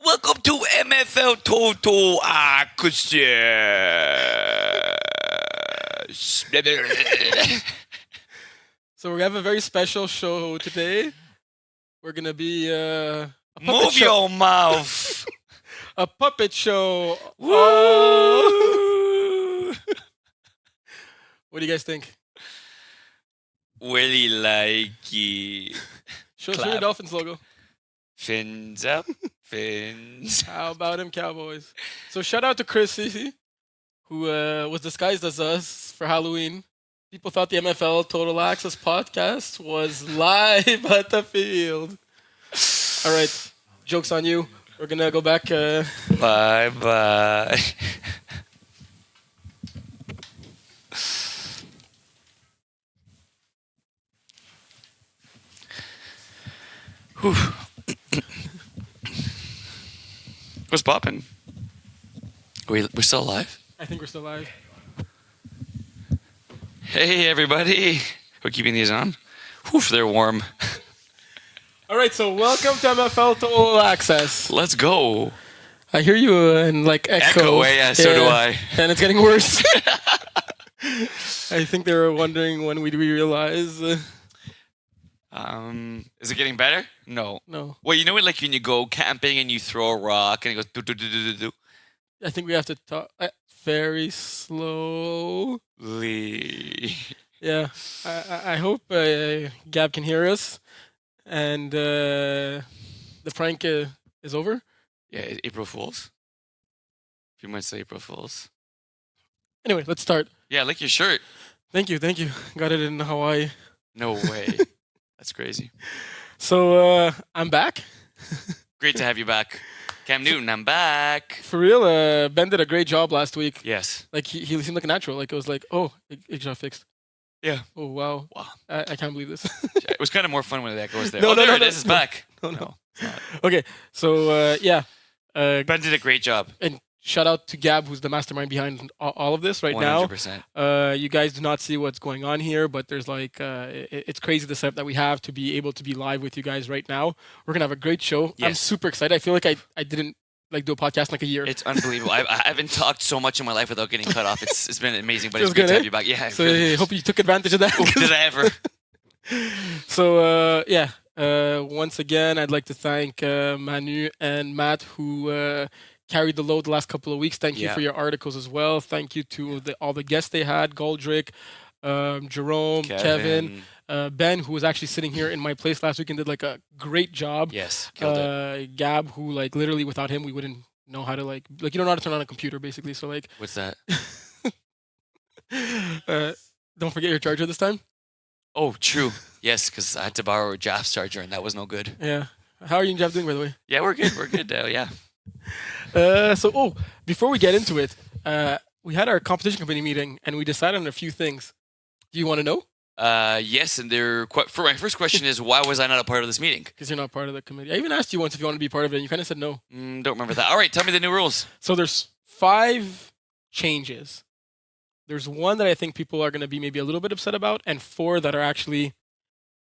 Welcome to MFL Total Access. So we have a very special show today. We're gonna be a puppet Move show. your mouth. A puppet show. Woo! Oh. What do you guys think? Really like it. Show your Clap. Dolphins logo. Fins up, fins. How about him, Cowboys? So shout out to Chrissy, who was disguised as us for Halloween. People thought the MFL Total Access podcast was live at the field. All right, joke's on you. We're gonna go back. Bye bye. Whew. What's poppin'? We're still alive? I think we're still live. Hey, everybody. We're keeping these on. Whew, they're warm. All right, so welcome to MFL Total Access. Let's go. I hear you in like echo. Yeah, so do I. And it's getting worse. I think they were wondering when we realize. Is it getting better? No. No. Well, you know what, like when you go camping and you throw a rock and it goes do do do do do do. I think we have to talk very slowly. Yeah. I hope Gab can hear us. And the prank is over. Yeah, April Fools. A few months to April Fools. Anyway, let's start. Yeah, I like your shirt. Thank you. Got it in Hawaii. No way. That's crazy. So I'm back. Great to have you back. Cam Newton, I'm back. For real, Ben did a great job last week. Yes. Like he seemed like a natural. Like it was like, oh, it got fixed. Yeah. Oh wow. Wow. I can't believe this. It was kind of more fun when the echo was there. No, there no, it no, is. It's no. back. No. it's not. Okay, so yeah. Ben did a great job. And shout out to Gab, who's the mastermind behind all of this right 100%. now. You guys do not see what's going on here, but there's like, it's crazy the setup that we have to be able to be live with you guys right now. We're gonna have a great show. Yes. I'm super excited. I feel like I didn't like do a podcast in like a year. It's unbelievable. I haven't talked so much in my life without getting cut off. It's been amazing, but Feels it's great good, to eh? have you back. Yeah. So really. I hope you took advantage of that. Did I ever? So yeah. Once again, I'd like to thank Manu and Matt who carried the load the last couple of weeks. Thank you Yeah. for your articles as well. Thank you to all the guests they had, Goldrick, Jerome, Kevin, Ben, who was actually sitting here in my place last week and did like a great job. Yes. Killed it. Gab, who like literally without him we wouldn't know how to like you don't know how to turn on a computer basically. So like What's that? don't forget your charger this time. Oh, true. Yes, because I had to borrow a Jaff's charger and that was no good. Yeah. How are you and Jeff doing, by the way? Yeah, we're good. We're good. Yeah. Before we get into it, we had our competition committee meeting and we decided on a few things. Do you want to know? Yes, and for my first question is, why was I not a part of this meeting? Because you're not part of the committee. I even asked you once if you want to be part of it, and you kind of said no. Don't remember that. All right, tell me the new rules. So there's 5 changes. There's 1 that I think people are going to be maybe a little bit upset about, and 4 that are actually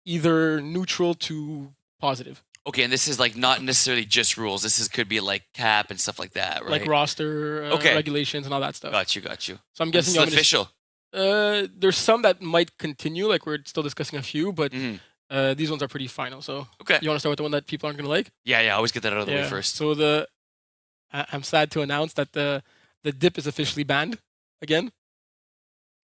either neutral to positive. Okay, and this is like not necessarily just rules. Could be like cap and stuff like that, right? Like roster regulations and all that stuff. Got you. So I'm guessing This is official. There's some that might continue, like we're still discussing a few, but Mhm. these ones are pretty final. So Okay. you want to start with the one that people aren't going to like? Yeah. I always get that out of the way first. So I'm sad to announce that the dip is officially banned again.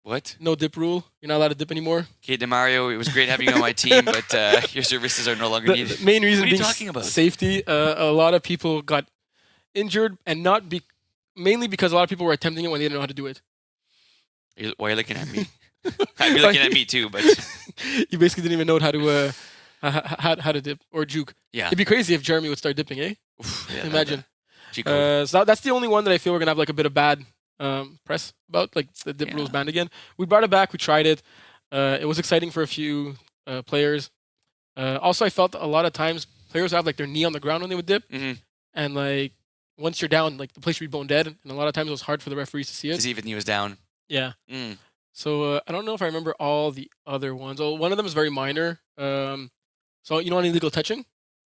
What? No dip rule. You're not allowed to dip anymore. Okay, DeMario, it was great having you on my team, but your services are no longer needed. The main reason What are you being talking about? safety. A lot of people got injured, and mainly because a lot of people were attempting it when they didn't know how to do it. Why are you looking at me? I'd be looking at me too, but You basically didn't even know how to how to dip or juke. yeah. It'd be crazy if Jeremy would start dipping, eh? Oof, yeah, Imagine. Cheat code. So that's the only one that I feel we're gonna have like a bit of bad press about, like the dip rules banned again. We brought it back. We tried it. It was exciting for a few players. Also, I felt a lot of times players would have like their knee on the ground when they would dip, Mhm. and like once you're down, like the place would be bone dead, and a lot of times it was hard for the referees to see it. Because even he was down. Yeah. Mm. So I don't know if I remember all the other ones. Oh, one of them is very minor. So you know, illegal touching.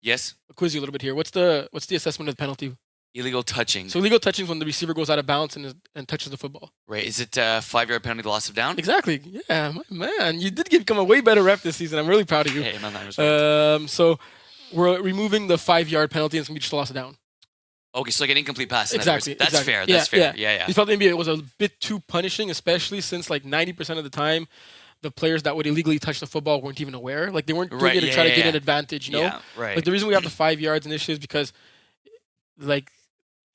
Yes. I'll quiz you a little bit here. What's the assessment of the penalty? Illegal touching. So illegal touching is when the receiver goes out of bounds and touches the football. Right. Is it 5-yard penalty, loss of down? Exactly. Yeah, my man. You did become a way better ref this season. I'm really proud of you. Hey, man, I respect. So we're removing the 5-yard penalty and it's going to be just a loss of down. Okay, so like an incomplete pass. Exactly. That's exactly. fair. That's fair. Yeah. He felt the NBA was a bit too punishing, especially since like 90% of the time, the players that would illegally touch the football weren't even aware. Like they weren't doing it to try to get an advantage, you know? Yeah, right. Like the reason we have the 5 yards initially is because like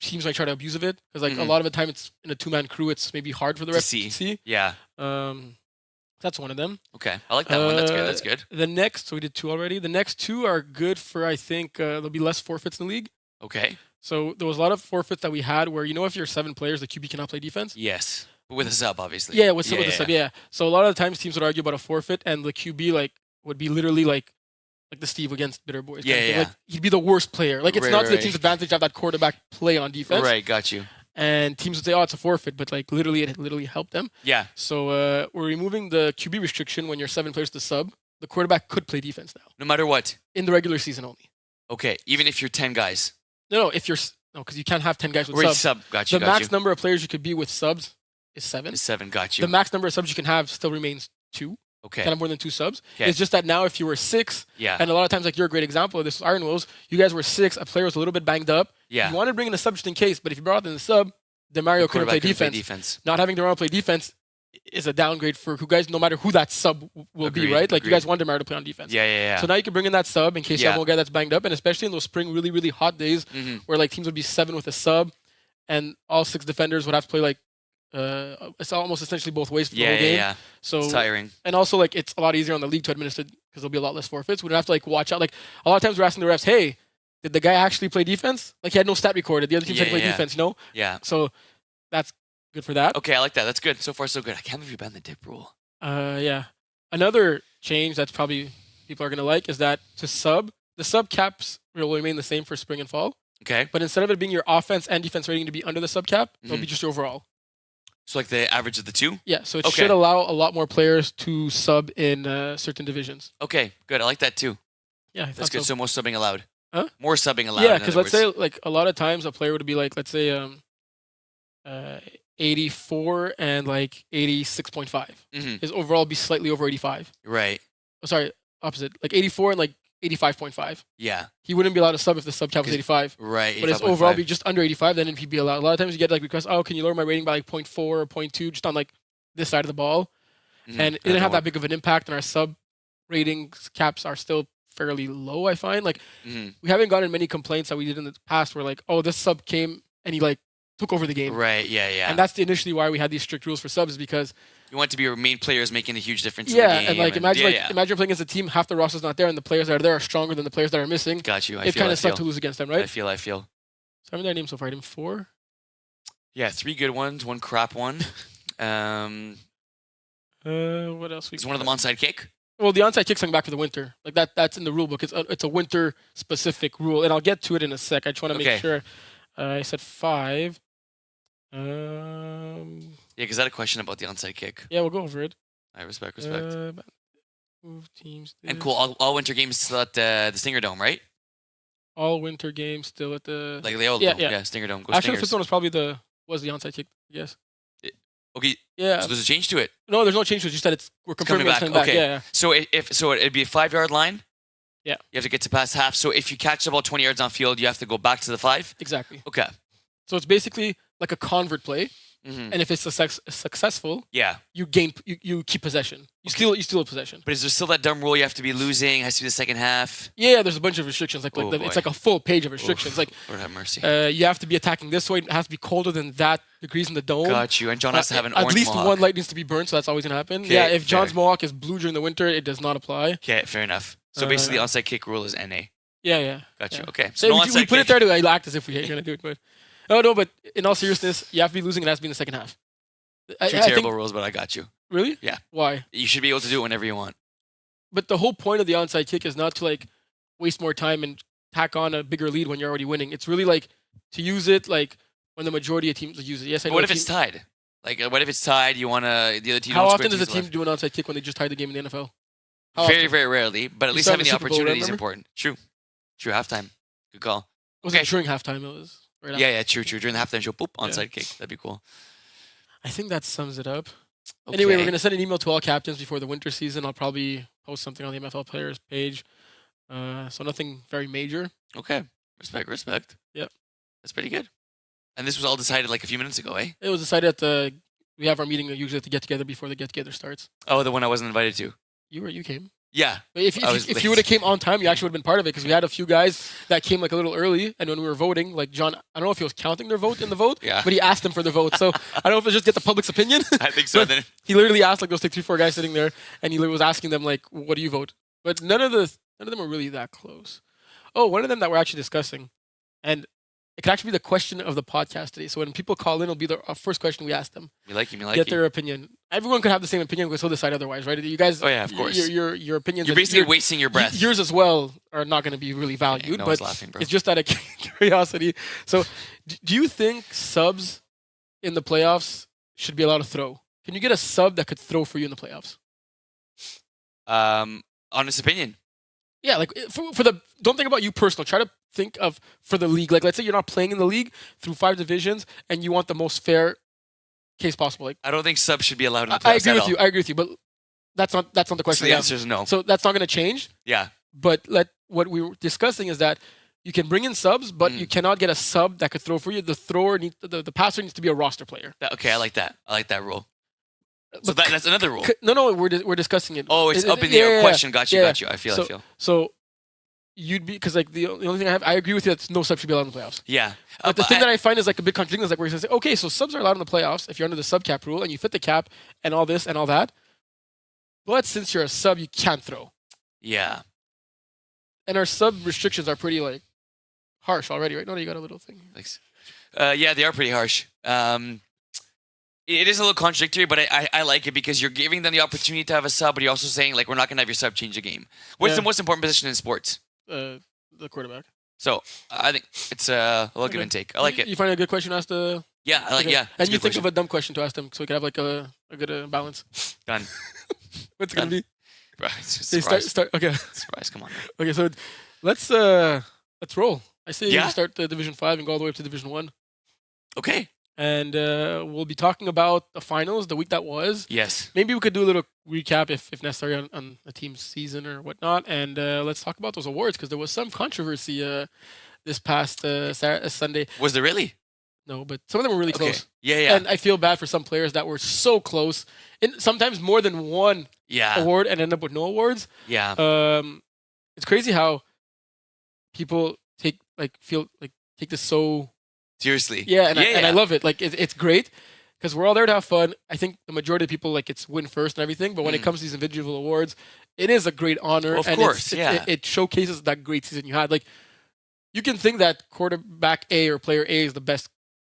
teams might try to abuse of it. Because like a lot of the time it's in a 2-man crew, it's maybe hard for the ref to see. Yeah. That's one of them. Okay. I like that one. That's good. The next, so we did 2 already. The next 2 are good for, I think, there'll be less forfeits in the league. Okay. So there was a lot of forfeits that we had where, if you're 7 players, the QB cannot play defense. Yes. But with a sub, obviously. Yeah, with a sub, yeah. So a lot of the times teams would argue about a forfeit and the QB like would be literally like the Steve against Bitter Boys. Yeah. Like he'd be the worst player. Like it's not to the team's advantage to have that quarterback play on defense. Right, got you. And teams would say, oh, it's a forfeit, but like literally it literally helped them. Yeah. So we're removing the QB restriction when you're 7 players to sub. The quarterback could play defense now. No matter what? In the regular season only. Okay, even if you're 10 guys? No, because you can't have 10 guys with subs. Sub. Got you. The max number of players you could be with subs is 7. Got you. The max number of subs you can have still remains 2. Okay. Kind of more than 2 subs. Okay. It's just that now if you were 6, yeah. And a lot of times like you're a great example of this, Iron Wolves, you guys were 6, a player was a little bit banged up. Yeah. You wanted to bring in a sub just in case, but if you brought in the sub, DeMario couldn't play defense. Not having DeMario play defense is a downgrade for who guys, no matter who that sub will be, right? Like you guys want DeMario to play on defense. Yeah. So now you can bring in that sub in case you have one guy that's banged up, and especially in those spring really, really hot days where like teams would be 7 with a sub and all 6 defenders would have to play like it's almost essentially both ways for the whole game. Yeah. So it's tiring. And also like it's a lot easier on the league to administer because there'll be a lot less forfeits. We don't have to like watch out. Like a lot of times we're asking the refs, hey, did the guy actually play defense? Like he had no stat recorded. The other team had to play defense, Yeah. So that's good for that. Okay, I like that. That's good. So far, so good. I can't believe you banned the dip rule. Yeah. Another change that's probably people are going to like is that the sub caps will remain the same for spring and fall. Okay. But instead of it being your offense and defense rating to be under the sub cap, it'll be just your overall. So like the average of the 2? Yeah, so it should allow a lot more players to sub in certain divisions. Okay, good. I like that too. Yeah, that's good. So more subbing allowed. Huh? More subbing allowed. Yeah, because let's say like a lot of times a player would be like, let's say 84 and like 86.5. His overall be slightly over 85. Right. Oh, sorry, opposite. Like 84 and like 85.5. Yeah. He wouldn't be allowed to sub if the sub cap was 85. Right. But his overall be just under 85, then he'd be allowed. A lot of times you get like requests, oh, can you lower my rating by like 0.4 or 0.2 just on like this side of the ball? And it didn't have that big of an impact, and our sub ratings caps are still fairly low, I find. Like we haven't gotten many complaints that we did in the past where like, oh, this sub came and he like took over the game. Right, yeah. And that's initially why we had these strict rules for subs, is because you want to be your main players making a huge difference in the game. And like imagine playing against a team, half the roster's not there, and the players that are there are stronger than the players that are missing. Got you. It kind of sucked to lose against them, right? I feel. So how many did I name so far? I named 4. Yeah, 3 good ones, 1 crap one. What else? Is one of them onside kick? Well, the onside kick's coming back for the winter. Like that's in the rule book. It's a winter specific rule, and I'll get to it in a sec. I just want to make sure. I said 5. Yeah, because I had a question about the onside kick. Yeah, we'll go over it. I respect. Move teams. And cool. All winter games still at the Stinger Dome, right? All winter games still at the like the old Dome. Yeah, Stinger Dome. Go Actually, Stingers. the fifth one was probably the onside kick. Yes. Okay. Yeah. So there's a change to it. No, there's no change to it. Just that we're confirming it's coming back. Okay. Yeah. So it'd be a 5-yard line. Yeah. You have to get to past half. So if you catch the ball 20 yards on field, you have to go back to the 5. Exactly. Okay. So it's basically like a convert play. And if it's successful, you keep possession. You steal a possession. But is there still that dumb rule you have to be losing? It has to be the second half. Yeah, there's a bunch of restrictions. It's like a full page of restrictions. Like Lord have mercy. You have to be attacking this way. It has to be colder than that degrees in the dome. Got you. And John has to have an orange At least mohawk. one light needs to be burned, so that's always gonna happen. Okay, yeah, if John's mohawk is blue during the winter, it does not apply. Okay, fair enough. So basically, the onside kick rule is NA. Yeah. Got you. Okay. So no we put it there to act as if we're gonna do it, but but in all seriousness, you have to be losing. It has to be in the second half. Two terrible rules, but I got you. Really? Yeah. Why? You should be able to do it whenever you want. But the whole point of the onside kick is not to like waste more time and tack on a bigger lead when you're already winning. It's really like to use it like when the majority of teams use it. Yes, I know. But what if it's tied? Like, what if it's tied? You want to the other team. How often does a team do an onside kick when they just tied the game in the NFL? Very, very rarely. But at least having the opportunity is important. True. True halftime. Good call. It wasn't during halftime. It was right after. Yeah, true. During the halftime show, boop, onside kick. That'd be cool. I think that sums it up. Okay. Anyway, we're going to send an email to all captains before the winter season. I'll probably post something on the MFL players page. So nothing very major. Okay. Respect. Yep. That's pretty good. And this was all decided like a few minutes ago, eh? It was decided at we have our meeting usually at the get-together before the get-together starts. Oh, the one I wasn't invited to. You came. Yeah. But if you would have came on time, you actually would have been part of it because we had a few guys that came like a little early, and when we were voting, like John, I don't know if he was counting their vote in the vote, Yeah. but he asked them for their vote. So I don't know if it's just get the public's opinion. I think so. But Then he literally asked like those 3-4 guys sitting there, and he was asking them like, "What do you vote?" But none of them were really that close. Oh, one of them that we're actually discussing, and it could actually be the question of the podcast today. So when people call in, it'll be the first question we ask them. you like him. Get their opinion. Everyone could have the same opinion because they'll decide otherwise, right? You guys. Oh yeah, of course. Your opinions. You're basically wasting your breath. Yours as well are not going to be really valued, no but one's laughing, bro. it's just out of curiosity. So, do you think subs in the playoffs should be allowed to throw? Can you get a sub that could throw for you in the playoffs? Honest opinion. Yeah, like for the don't think about you personal. Try to think of for the league. Like let's say you're not playing in the league through 5 divisions and you want the most fair case possible. Like I don't think subs should be allowed in the I playoffs agree at with all. you. I agree with you, but that's not the So question. the answer is no. So that's not going to change. Yeah. But what we were discussing is that you can bring in subs, but you cannot get a sub that could throw for you. The passer needs to be a roster player. Okay, I like that. I like that rule. So that's another rule. No, we're discussing it. Oh, it's up in the air. Question. Got you. I feel. So you'd be because like the only thing I agree with you that no sub should be allowed in the playoffs. Yeah. But the thing that I find is like a big contradiction is like where you say, okay, so subs are allowed in the playoffs if you're under the sub cap rule and you fit the cap and all this and all that. But since you're a sub, you can't throw. Yeah. And our sub restrictions are pretty like harsh already, right? No, you got a little thing. Thanks. Yeah, they are pretty harsh. It is a little contradictory, but I like it because you're giving them the opportunity to have a sub, but you're also saying like we're not gonna have your sub change the game. What's the most important position in sports? The quarterback. So I think it's a little give and take. I like it. You find a good question to ask the. Yeah, I like. Okay. Yeah, And you think of a dumb question to ask them, so we can have like a good balance. Done. What's it gonna be? Bro, it's just Okay, surprise. start. Okay. Surprise. Come on. Man. Okay, so let's roll. I say Yeah? we start Division 5 and go all the way up to Division 1. Okay. And we'll be talking about the finals, the week that was. Yes. Maybe we could do a little recap if necessary on the team's season or whatnot. And let's talk about those awards because there was some controversy this past Sunday. Was there really? No, but some of them were really close. Yeah. And I feel bad for some players that were so close. And sometimes more than one award and end up with no awards. Yeah. It's crazy how people take this so Seriously. and I love it. Like it's great because we're all there to have fun. I think the majority of people like it's win first and everything, but when it comes to these individual awards, it is a great honor. Of and course, it showcases that great season you had. Like you can think that quarterback A or player A is the best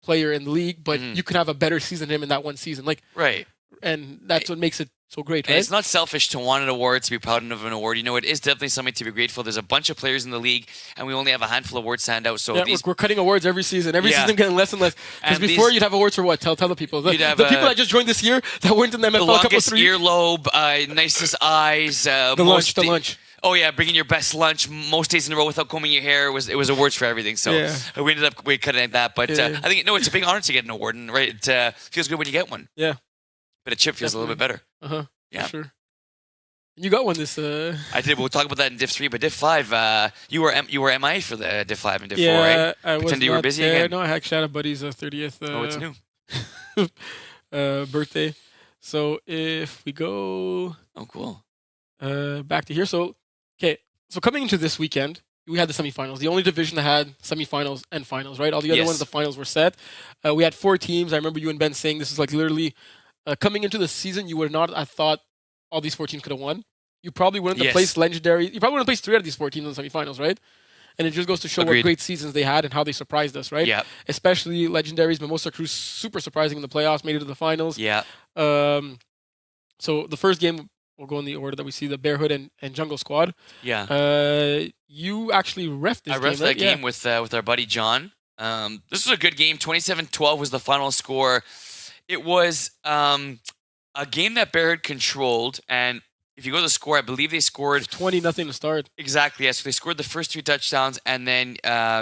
player in the league, but you could have a better season than him in that one season. Like right. And that's what makes it so great, And right? it's not selfish to want an award, to be proud of an award. You know, it is definitely something to be grateful. There's a bunch of players in the league, and we only have a handful of awards to hand out. So we're cutting awards every season. Every season getting less and less. Because before you'd have awards for what? Tell the people. The people that just joined this year that weren't in the MFL the a couple longest 3 earlobe, nicest eyes, the lunch. Oh yeah, bringing your best lunch most days in a row without combing your hair. It was awards for everything. So we ended up cutting it that. But I think it's a big honor to get an award, and right, it feels good when you get one. Yeah. But a chip feels a little bit better. Yeah. For sure. You got one this. I did. We'll talk about that in Div 3, but Div 5, you were MIA for the Div 5 and Div 4, right? I was Pretend you were busy again. No, I actually had a buddy's 30th. It's new. Birthday. So if we go. Oh, cool. Back to here. So coming into this weekend, we had the semifinals. The only division that had semifinals and finals, right? All the other ones, the finals were set. We had 4 teams. I remember you and Ben saying this is like literally coming into the season. You would not have thought all these 4 teams could have won. You probably wouldn't have placed legendary. You probably wouldn't have placed 3 out of these 4 teams in the semifinals, right? And it just goes to show what great seasons they had and how they surprised us, right? Yeah. Especially legendaries. Mimosa Cruz, super surprising in the playoffs, made it to the finals. Yeah. So the first game, we'll go in the order that we see the Bear Hood and Jungle Squad. Yeah. You actually reffed this game. I reffed that game with our buddy John. This was a good game. 27-12 was the final score. It was a game that Bear Hood controlled, and if you go to the score, I believe they scored 20-0 to start. Exactly, yes. So they scored the first 3 touchdowns, and then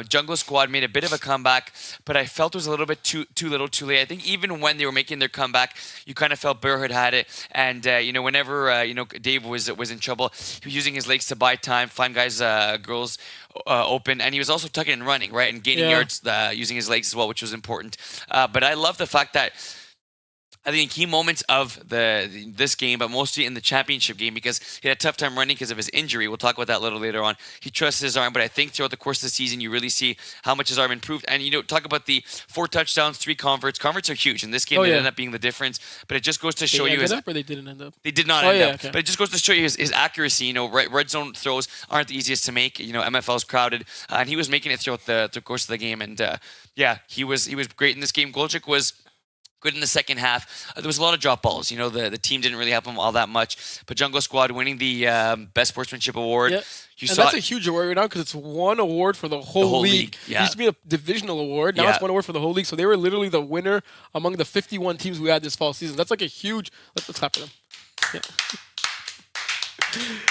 Jungle Squad made a bit of a comeback, but I felt it was a little bit too little, too late. I think even when they were making their comeback, you kind of felt Bearhood had it, and whenever Dave was in trouble, he was using his legs to buy time, find guys, girls open, and he was also tucking and running, right, and gaining yards using his legs as well, which was important. But I love the fact that I think in key moments of this game, but mostly in the championship game, because he had a tough time running because of his injury. We'll talk about that a little later on. He trusted his arm, but I think throughout the course of the season, you really see how much his arm improved. And talk about the 4 touchdowns, 3 converts. Converts are huge. In this game, they ended up being the difference. But it just goes to show you his. Or they didn't end up. They did not end up. Okay. But it just goes to show you his accuracy. Red zone throws aren't the easiest to make. MFL's crowded, and he was making it throughout the course of the game. And he was great in this game. Golchik was good in the second half. There was a lot of drop balls. The team didn't really help him all that much. But Jungle Squad winning the Best Sportsmanship Award. Yeah. That's a huge award right now because it's one award for the whole league. Yeah. It used to be a divisional award. Now it's one award for the whole league. So they were literally the winner among the 51 teams we had this fall season. That's like a huge... Let's clap for them. Yeah.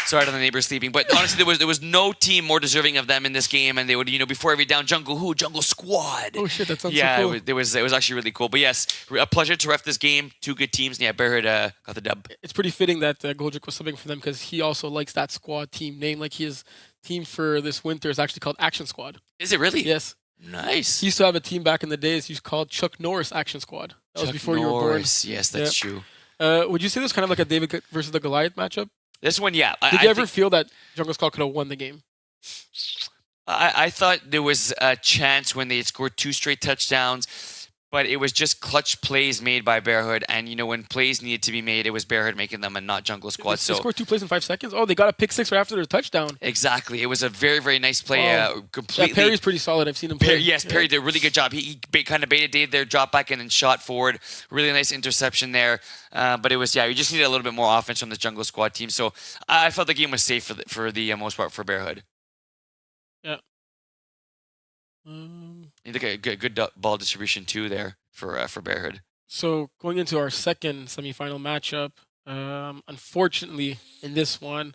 Sorry to the neighbors sleeping, but honestly, there was no team more deserving of them in this game, and they would, before every down, Jungle Squad. Oh shit, that sounds so cool. It was actually really cool. But yes, a pleasure to ref this game. 2 good teams. Yeah, Bearhood got the dub. It's pretty fitting that Golchik was subbing for them because he also likes that squad team name. Like his team for this winter is actually called Action Squad. Is it really? Yes. Nice. He used to have a team back in the days. He was called Chuck Norris Action Squad. That was before you were born. Yes, that's true. Would you say this was kind of like a David versus the Goliath matchup? This one, yeah. Did you ever feel that Jungle Squad could have won the game? I thought there was a chance when they had scored 2 straight touchdowns, but it was just clutch plays made by Bearhood. And, when plays needed to be made, it was Bearhood making them and not Jungle Squad. They scored 2 plays in 5 seconds? Oh, they got a pick 6 right after their touchdown. Exactly. It was a very, very nice play. Completely. Yeah, Perry's pretty solid. I've seen him play. Perry did a really good job. He kind of baited Dave there, dropped back in and shot forward. Really nice interception there. But it was, you just needed a little bit more offense from the Jungle Squad team. So I felt the game was safe for the most part for Bearhood. Yeah. You look at good ball distribution too there for Bearhood. So going into our second semifinal matchup, unfortunately in this one,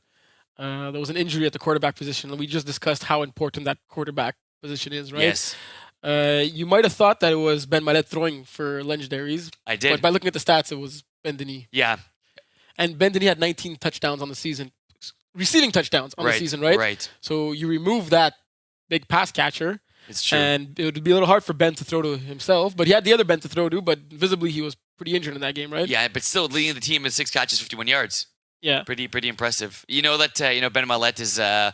there was an injury at the quarterback position. We just discussed how important that quarterback position is, right? Yes. You might have thought that it was Ben Mallet throwing for Legendaries. I did. But by looking at the stats, it was Ben Denis. Yeah. And Ben Denis had 19 touchdowns on the season. Receiving touchdowns on the season, right? Right. So you remove that big pass catcher. It's true. And it would be a little hard for Ben to throw to himself. But he had the other Ben to throw to, but visibly he was pretty injured in that game, right? Yeah, but still leading the team with 6 catches, 51 yards. Yeah. Pretty impressive. That Ben Mallet is a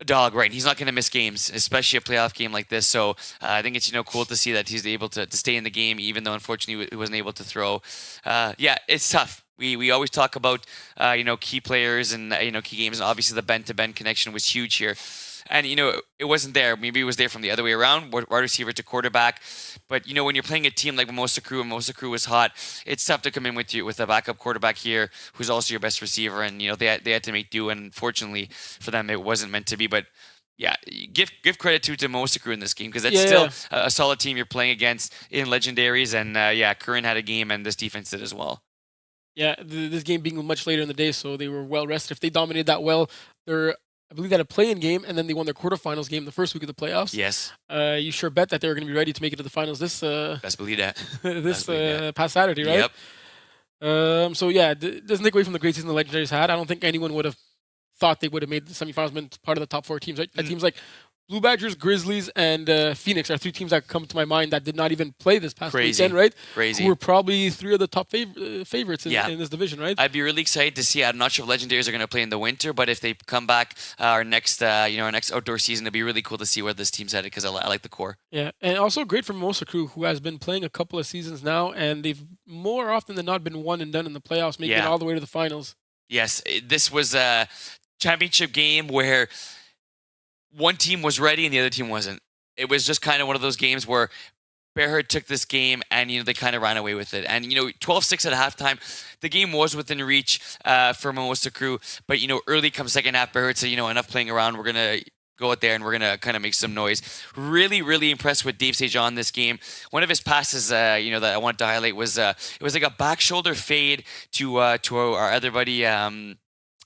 dog, right? He's not going to miss games, especially a playoff game like this. So I think it's cool to see that he's able to stay in the game, even though unfortunately he wasn't able to throw. It's tough. We always talk about key players and key games, and obviously the Ben-to-Ben connection was huge here. And, it wasn't there. Maybe it was there from the other way around, wide receiver to quarterback. But, when you're playing a team like Mimosa Crew, and Mimosa Crew was hot, it's tough to come in with a backup quarterback here who's also your best receiver. And, they had to make do. And unfortunately for them, it wasn't meant to be. But, yeah, give credit to Mimosa Crew in this game because that's still a solid team you're playing against in Legendaries. And, Curran had a game and this defense did as well. Yeah, this game being much later in the day, so they were well rested. If they dominated that well, I believe they had a play-in game, and then they won their quarterfinals game the first week of the playoffs. Yes. You sure bet that they were going to be ready to make it to the finals this Best believe that. Past Saturday, right? Yep. Doesn't take away from the great season the Legendaries had. I don't think anyone would have thought they would have made the semifinals, been part of the top 4 teams. Right? Teams like Blue Badgers, Grizzlies, and Phoenix are 3 teams that come to my mind that did not even play this past weekend, right? Crazy. Who were probably 3 of the top favorites in this division, right? I'd be really excited to see. I'm not sure if Legendaries are going to play in the winter, but if they come back our next outdoor season, it'd be really cool to see where this team's headed because I like the core. Yeah, and also great for Mimosa Crew, who has been playing a couple of seasons now, and they've more often than not been one and done in the playoffs, making it all the way to the finals. Yes, this was a championship game where one team was ready and the other team wasn't. It was just kind of one of those games where Bearhood took this game and, they kind of ran away with it. And, 12-6 at halftime, the game was within reach for Mimosa Crew. But, early come second half, Bearhood said, enough playing around. We're going to go out there and we're going to kind of make some noise. Really, really impressed with Dave St. John this game. One of his passes, that I wanted to highlight was it was like a back shoulder fade to our other buddy,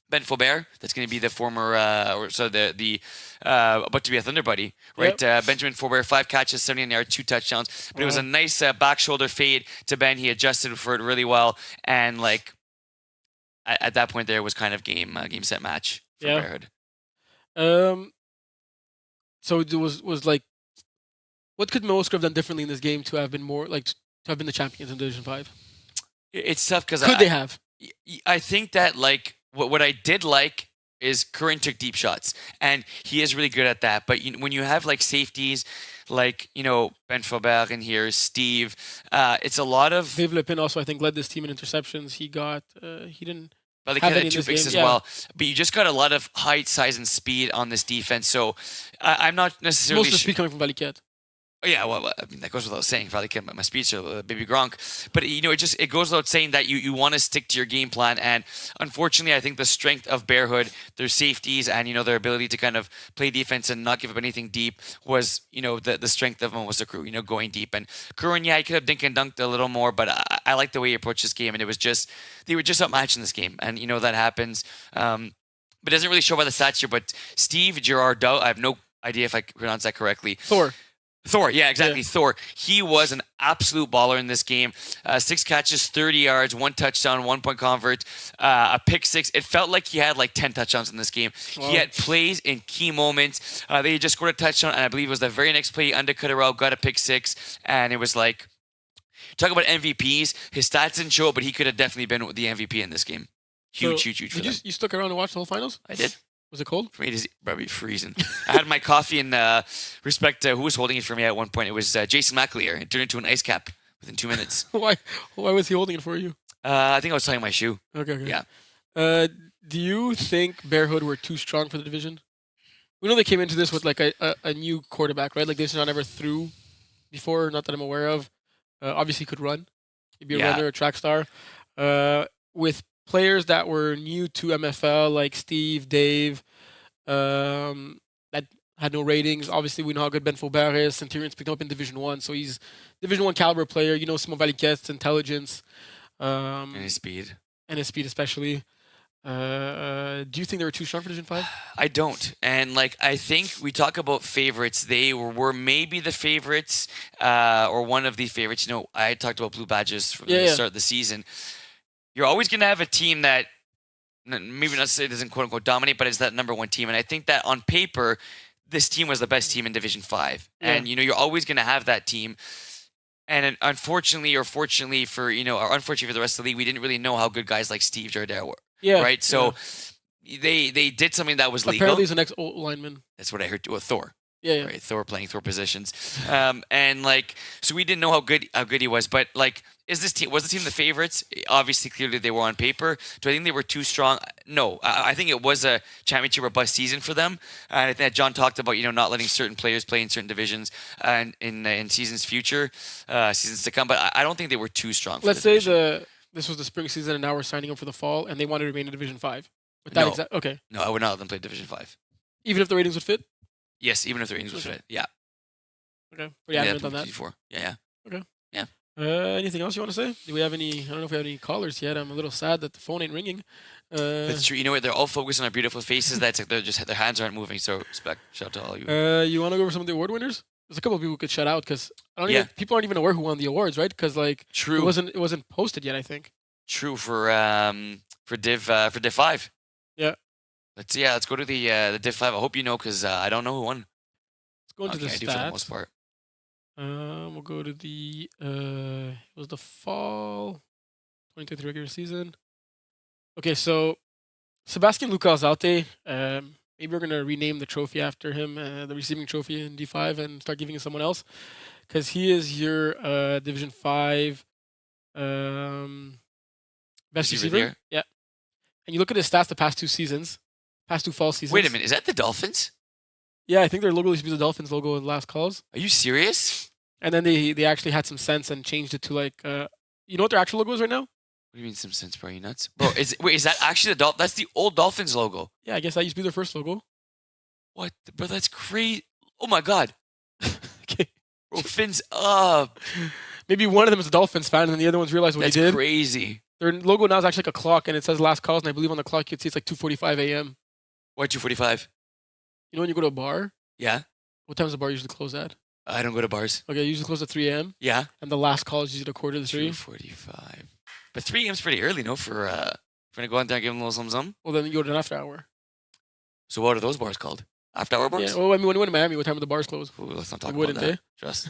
Ben Faubert, that's going to be the former, about to be a Thunder buddy, right? Yep. Benjamin Faubert, 5 catches, 79 yards, 2 touchdowns. But it was a nice back shoulder fade to Ben. He adjusted for it really well, and like at that point, there was kind of game set match for Bearhood. So it was like, what could Mosk have done differently in this game to have been more like to have been the champions in Division 5? It's tough because they have? I think that like what I did like is Curran took deep shots, and he is really good at that. But when you have like safeties, like Ben Faubert in here, Steve, it's a lot of. Dave Lepin also I think led this team in interceptions. He got he didn't. But they had 2 picks as well. But you just got a lot of height, size, and speed on this defense. So I'm not necessarily. Most of the speed coming from Valiquette. Oh, yeah, well, I mean, that goes without saying. Probably can't my speech, baby Gronk. But it goes without saying that you want to stick to your game plan. And unfortunately, I think the strength of Bearhood, their safeties, and their ability to kind of play defense and not give up anything deep was the strength of them was the crew. Going deep. And Curran, he could have dink and dunked a little more, but I like the way he approached this game. And it was just they were just outmatched in this game, and that happens. But it doesn't really show by the stats here. But Steve Girardot, I have no idea if I pronounce that correctly. Thor, yeah, exactly. Yeah. Thor. He was an absolute baller in this game. 6 catches, 30 yards, 1 touchdown, 1-point convert, a pick 6. It felt like he had like 10 touchdowns in this game. Wow. He had plays in key moments. They just scored a touchdown, and I believe it was the very next play, he undercut it out, got a pick 6, and it was like, talk about MVPs. His stats didn't show it, but he could have definitely been the MVP in this game. Huge for them. You stuck around and watched the whole finals? I did. Was it cold? For me, it's probably freezing. I had my coffee in respect to who was holding it for me at one point. It was Jason McAleer. It turned into an ice cap within 2 minutes. Why was he holding it for you? I think I was tying my shoe. Okay. Yeah. Do you think Bearhood were too strong for the division? We know they came into this with like a new quarterback, right? Like this not ever threw before, not that I'm aware of. Obviously, could run. He'd be a runner, a track star. With players that were new to MFL, like Steve, Dave, that had no ratings. Obviously, we know how good Ben Faubert is. Centurion's picked up in Division 1, so he's Division 1 caliber player. Simon Valiquette's intelligence. And his speed. And his speed especially. Do you think they were too strong for Division 5? I don't. And I think we talk about favorites. They were maybe the favorites or one of the favorites. I talked about Blue Badges from the start of the season. You're always going to have a team that maybe not say it doesn't quote unquote dominate, but it's that number 1 team. And I think that on paper, this team was the best team in Division 5. Yeah. And you're always going to have that team. And unfortunately or fortunately for or unfortunately for the rest of the league, we didn't really know how good guys like Steve Jardel were. Yeah. Right. So they did something that was legal. Apparently, he's an ex-old lineman. That's what I heard. With Thor. Yeah. Right. Thor playing Thor positions. And so we didn't know how good he was, but was the team the favorites? Obviously, clearly they were on paper. Do I think they were too strong? No. I think it was a championship or bust season for them. And I think that John talked about not letting certain players play in certain divisions and in seasons to come. But I don't think they were too strong. Let's say this was the spring season, and now we're signing up for the fall, and they want to remain in Division 5. With that okay. No, I would not let them play Division 5. Even if the ratings would fit. Yes, even if the ratings would fit. Yeah. Okay. Pretty adamant on that. Before. Yeah. Okay. Yeah. Anything else you want to say? Do we have any? I don't know if we have any callers yet. I'm a little sad that the phone ain't ringing. That's true. You know what? They're all focused on our beautiful faces. That's their hands aren't moving. So shout out to all you. You want to go over some of the award winners? There's a couple of people we could shout out because people aren't even aware who won the awards, right? Because true. It wasn't posted yet. I think. True for Div 5. Yeah. Let's go to the Div 5. I hope you know because I don't know who won. Let's go into the stats. I do for the most part. We'll go to the it was the fall 2023 regular season. Okay, so Sebastian Luca Alzate, maybe we're gonna rename the trophy after him, the receiving trophy in D5, and start giving it to someone else, because he is your Division 5 best receiver. Yeah, and you look at his stats the past 2 fall seasons. Wait a minute, is that the Dolphins? Yeah, I think their logo used to be the Dolphins logo in the last calls. Are you serious? And then they actually had some sense and changed it to you know what their actual logo is right now? What do you mean some sense, bro? Are you nuts? Bro, is that actually that's the old Dolphins logo? Yeah, I guess that used to be their first logo. What? Bro, that's crazy. Oh my God. Okay. Bro, fins up. Maybe one of them is a Dolphins fan and then the other one's realized what he did. That's crazy. Their logo now is actually like a clock, and it says last calls, and I believe on the clock you can see it's like 2:45 a.m. Why 2:45? You know when you go to a bar, Yeah. what time does the bar usually close at? I don't go to bars. Okay, usually close at 3 a.m. Yeah. And the last call is usually a quarter to 3. 2:45. But 3 a.m.'s pretty early, no? For gonna go out there and give them a little something. Well, then you go to an after hour. So what are those bars called? After hour bars? Yeah. Well, I mean, when you went to Miami, what time would the bars close? Ooh, let's not talk about Wouldn't that. they? Just.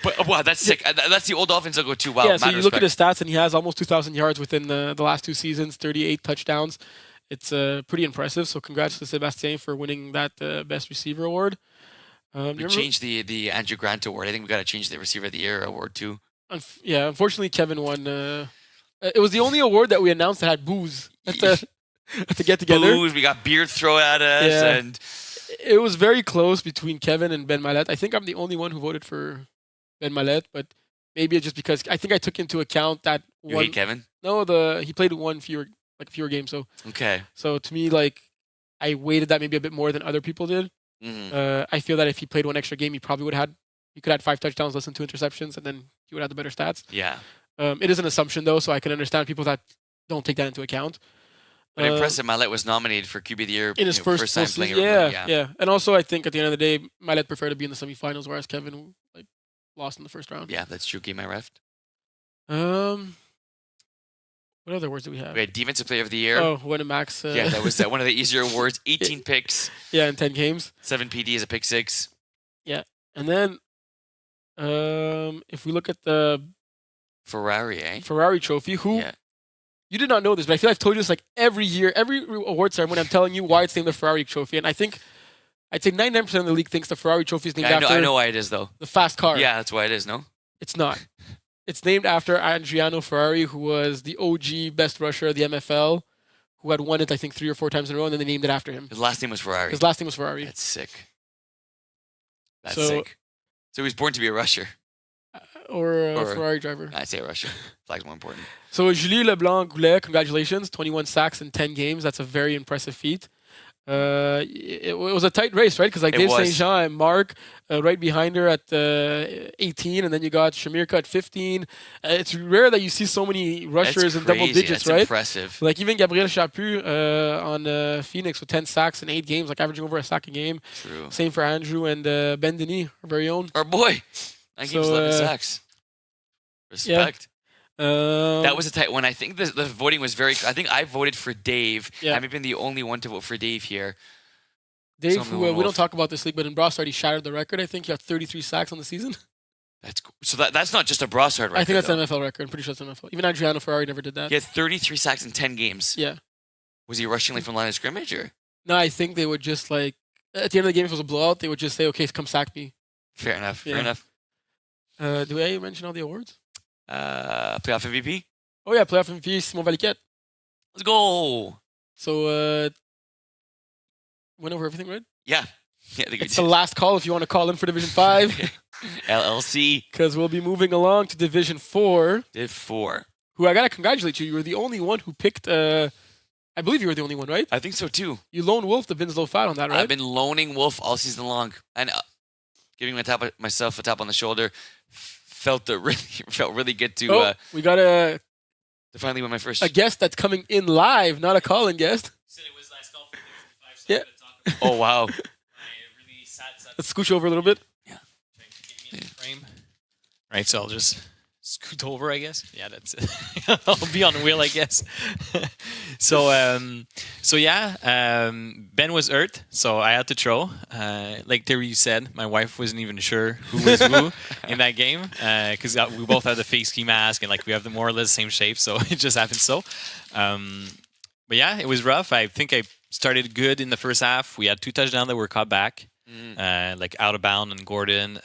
But wow, that's sick. That's the old Dolphins logo too. Wow. Yeah. So mad you look at respect. his stats, and he has almost 2,000 yards within the last 2 seasons, 38 touchdowns. It's pretty impressive. So congrats to Sebastian for winning that best receiver award. We changed the Andrew Grant award. I think we got to change the receiver of the year award too. Yeah, unfortunately, Kevin won. It was the only award that we announced that had booze at the get together. Booze, we got beer thrown at us, Yeah. and It was very close between Kevin and Ben Mallette. I think I'm the only one who voted for Ben Mallette, but maybe it's just because I think I took into account that you hate Kevin. No, he played fewer games. Okay. So to me, like I weighted that maybe a bit more than other people did. Mm-hmm. I feel that if he played one extra game, he probably could have 5 touchdowns, less than 2 interceptions, and then he would have the better stats. Yeah. It is an assumption though, so I can understand people that don't take that into account. But impressive, Mallette was nominated for QB of the year in his first time season. playing. Yeah. And also, I think at the end of the day, Mallette preferred to be in the semifinals, whereas Kevin lost in the first round. Yeah, that's true. Game I ref. What other awards do we have? We had defensive player of the year. Oh, went to Max. Yeah, that was one of the easier awards. 18 picks. Yeah, in 10 games. 7 PDs, a pick 6. Yeah, and then if we look at the Ferrari trophy, you did not know this, but I feel I've told you this like every year, every award ceremony. I'm telling you why it's named the Ferrari trophy, and I think I'd say 99% of the league thinks the Ferrari trophy is named after. I know why it is though. The fast car. Yeah, that's why it is. No, it's not. It's named after Adriano Ferrari, who was the OG best rusher of the MFL, who had won it I think 3 or 4 times in a row, and then they named it after him. His last name was Ferrari. That's sick. That's sick. So he was born to be a rusher. Or a Ferrari driver. I'd say a rusher. Flag's more important. So Julie Leblanc-Goulet, congratulations. 21 sacks in 10 games. That's a very impressive feat. It was a tight race, right? Because Dave St. Jean and Mark right behind her at 18, and then you got Shamirka at 15. It's rare that you see so many rushers in double digits, right? Impressive. Like even Gabriel Chaput on Phoenix with 10 sacks in 8 games, like averaging over a sack a game. True. Same for Andrew and Ben Denis, our very own. Our boy. 9 games, 11 sacks. Respect. That was a tight one. I think the voting was very. I think I voted for Dave. Yeah. I've been the only one to vote for Dave here. Dave, who we don't talk about this league, but in Brossard he shattered the record. I think he got 33 sacks on the season. That's cool. So that's not just a Brossard record. I think that's an MFL record. I'm pretty sure that's an MFL. Even Adriano Ferrari never did that. He had 33 sacks in 10 games. Yeah. Was he rushing from line of scrimmage or? No, I think they would just at the end of the game, if it was a blowout, they would just say, "Okay, come sack me." Fair enough. Yeah. Fair enough. Do I mention all the awards? Playoff MVP. Oh yeah, playoff MVP, Simon Valiquette. Let's go. So, went over everything, right? Yeah. It's the last call if you want to call in for Division 5. LLC. Because we'll be moving along to Division 4. Div 4. Who I got to congratulate you. You were the only one who picked, I believe you were the only one, right? I think so too. You lone wolf the Winslow Fat on that, right? I've been loaning Wolf all season long. And giving myself a tap on the shoulder felt really good to we got to finally win my first. A guest that's coming in live, not a call-in guest. Said it was last call for Division 5. Oh wow. Really sad. Let's scooch over a little bit. Yeah. Get me in the frame. Right, so I'll just scoot over, I guess. Yeah, that's it. I'll be on the wheel, I guess. So Ben was hurt, so I had to throw. Like Terry said, my wife wasn't even sure who was who in that game because we both had the face ski mask and we have the more or less same shape, so it just happened so. But yeah, it was rough. I think I started good in the first half. We had 2 touchdowns that were caught back, out of bound and Gordon.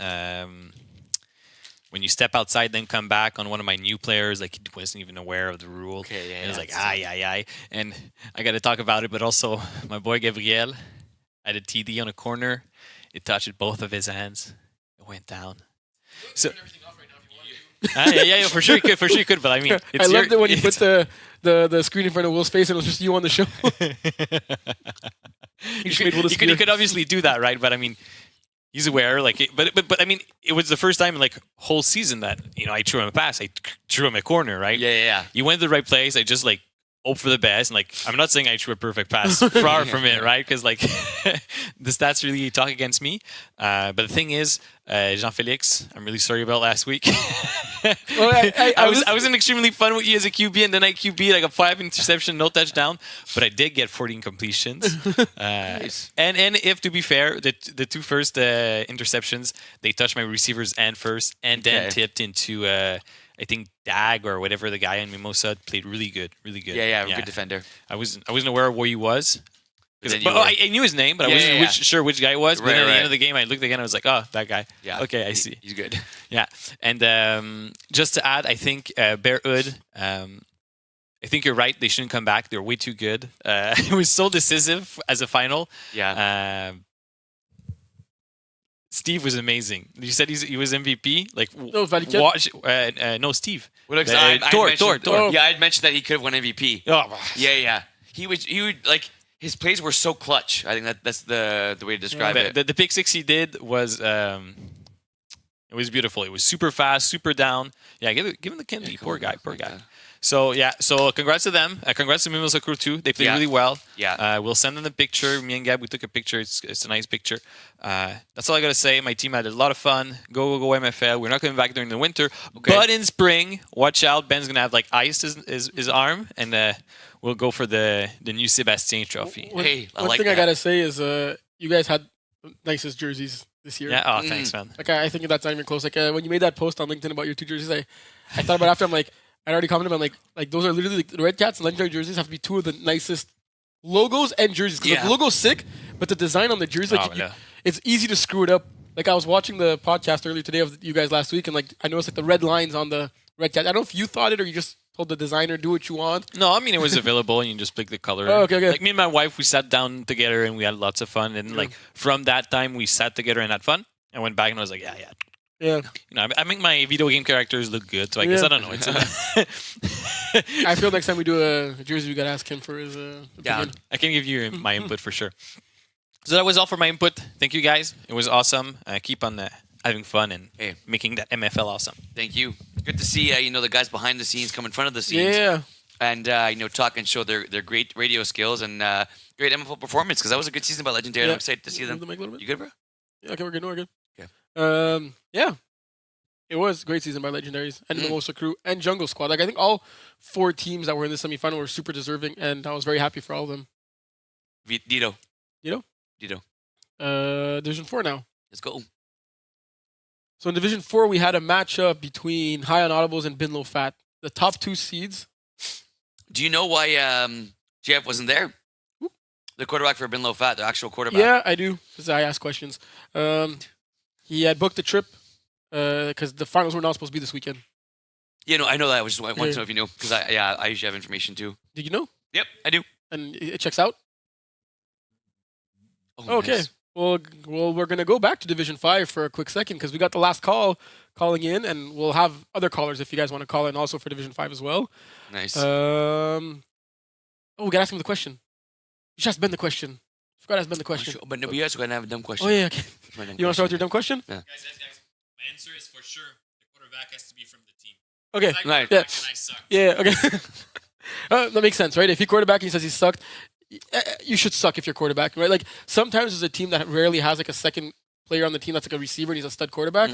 When you step outside, then come back on one of my new players, he wasn't even aware of the rule. Okay, yeah. And it was aye. And I got to talk about it, but also my boy Gabriel had a TD on a corner. It touched both of his hands. It went down. So, yeah, for sure you could. But I mean, I loved it when you put the screen in front of Will's face and it was just you on the show. You could obviously do that, right? But I mean, he's aware. Like, but I mean, it was the first time in like whole season that I threw him a pass. I threw him a corner, right? Yeah. You went to the right place. I just like hope for the best. And like, I'm not saying I threw a perfect pass, far from it, right? Because like the stats really talk against me. But the thing is, Jean-Felix, I'm really sorry about last week. Well, I wasn't extremely fun with you as a QB, and then I QB like a 5 interception, no touchdown, but I did get 14 completions. Nice. And if to be fair, the two first interceptions they touched my receivers and first, and then tipped into I think Dag or whatever the guy in Mimosa played really good. Yeah, good defender. I wasn't aware of where he was. Then But you were- I knew his name, but I Yeah, wasn't sure which guy it was. But Right, then at the right. end of the game, I looked again. I was like, oh, that guy. Yeah. Okay, I see. He's good. Yeah, and just to add, I think Bear Hood. I think you're right. They shouldn't come back. They're way too good. It was so decisive as a final. Yeah. Steve was amazing. You said he was MVP. Like No, Valiquette? watch. No, Steve. Well, look, Thor. Thor. Yeah, I'd mentioned that he could have won MVP. Oh, Yeah. He would like his plays were so clutch. I think that's the way to describe it. the pick six he did was it was beautiful. It was super fast, super down. Yeah, give him the candy. Yeah, Poor come guy. on. Yeah. So congrats to them. Congrats to Mimosa Crew too. They played Yeah. really well. Yeah. We'll send them the picture. Me and Gab, we took a picture. It's a nice picture. That's all I gotta say. My team had a lot of fun. Go MFL. We're not coming back during the winter, but in spring, watch out. Ben's gonna have like iced his arm, and we'll go for the new Sebastian trophy. Hey, I One like thing that. I gotta say is, you guys had the nicest jerseys this year. Yeah. Oh, thanks, man. Like I think that's not even close. Like when you made that post on LinkedIn about your two jerseys, I thought about it after. I'm like, I already commented. I'm like those are literally like, the Red Cats and Legendary jerseys have to be two of the nicest logos and jerseys. Because the logo's sick, but the design on the jersey, like it's easy to screw it up. Like I was watching the podcast earlier today of you guys last week, and like I noticed like the red lines on the Red Cat. I don't know if you thought it or you just told the designer do what you want. No, I mean it was available, and you just pick the color. Oh, okay. Like me and my wife, we sat down together and we had lots of fun. And like from that time, we sat together and had fun. I went back and I was like, yeah. Yeah. I make my video game characters look good, so I guess I don't know. It's I feel next time we do a jersey, we gotta ask him for his opinion. I can give you my input for sure. So that was all for my input. Thank you guys. It was awesome. Keep on having fun and making that MFL awesome. Thank you. Good to see the guys behind the scenes come in front of the scenes. Yeah. And talk and show their great radio skills and great MFL performance because that was a good season by Legendary. Yeah. I'm excited to see them. Move the mic a little bit? You good, bro? Yeah, okay, we're good. Okay. Yeah. It was a great season by Legendaries and Mimosa Crew and Jungle Squad. Like I think all 4 teams that were in the semifinal were super deserving, and I was very happy for all of them. Dito. Division 4 now. Let's go. So in Division 4, we had a matchup between High on Audibles and Bin Low Fat. The top 2 seeds. Do you know why JF wasn't there? The quarterback for Bin Low Fat, the actual quarterback. Yeah, I do, because I ask questions. He had booked a trip because the finals were not supposed to be this weekend. Yeah, no, I know that. I wanted to know if you knew because I usually have information too. Did you know? Yep, I do. And it checks out? Oh, Okay. nice. Well, we're going to go back to Division 5 for a quick second because we got the last call calling in, and we'll have other callers if you guys want to call in also for Division 5 as well. Nice. We got to ask him the question. You should ask Ben the question. Forgot to ask Ben the question. Sure, but no, you guys are going to have a dumb question. Oh, yeah, okay. You want to start with your dumb question? Yeah. Guys, my answer is for sure the quarterback has to be from the team. Okay. Right. Yeah. And I suck. Yeah, okay. That makes sense, right? If he quarterback and he says he sucked, you should suck if you're quarterback, right? Like sometimes there's a team that rarely has like a second player on the team that's like a receiver and he's a stud quarterback.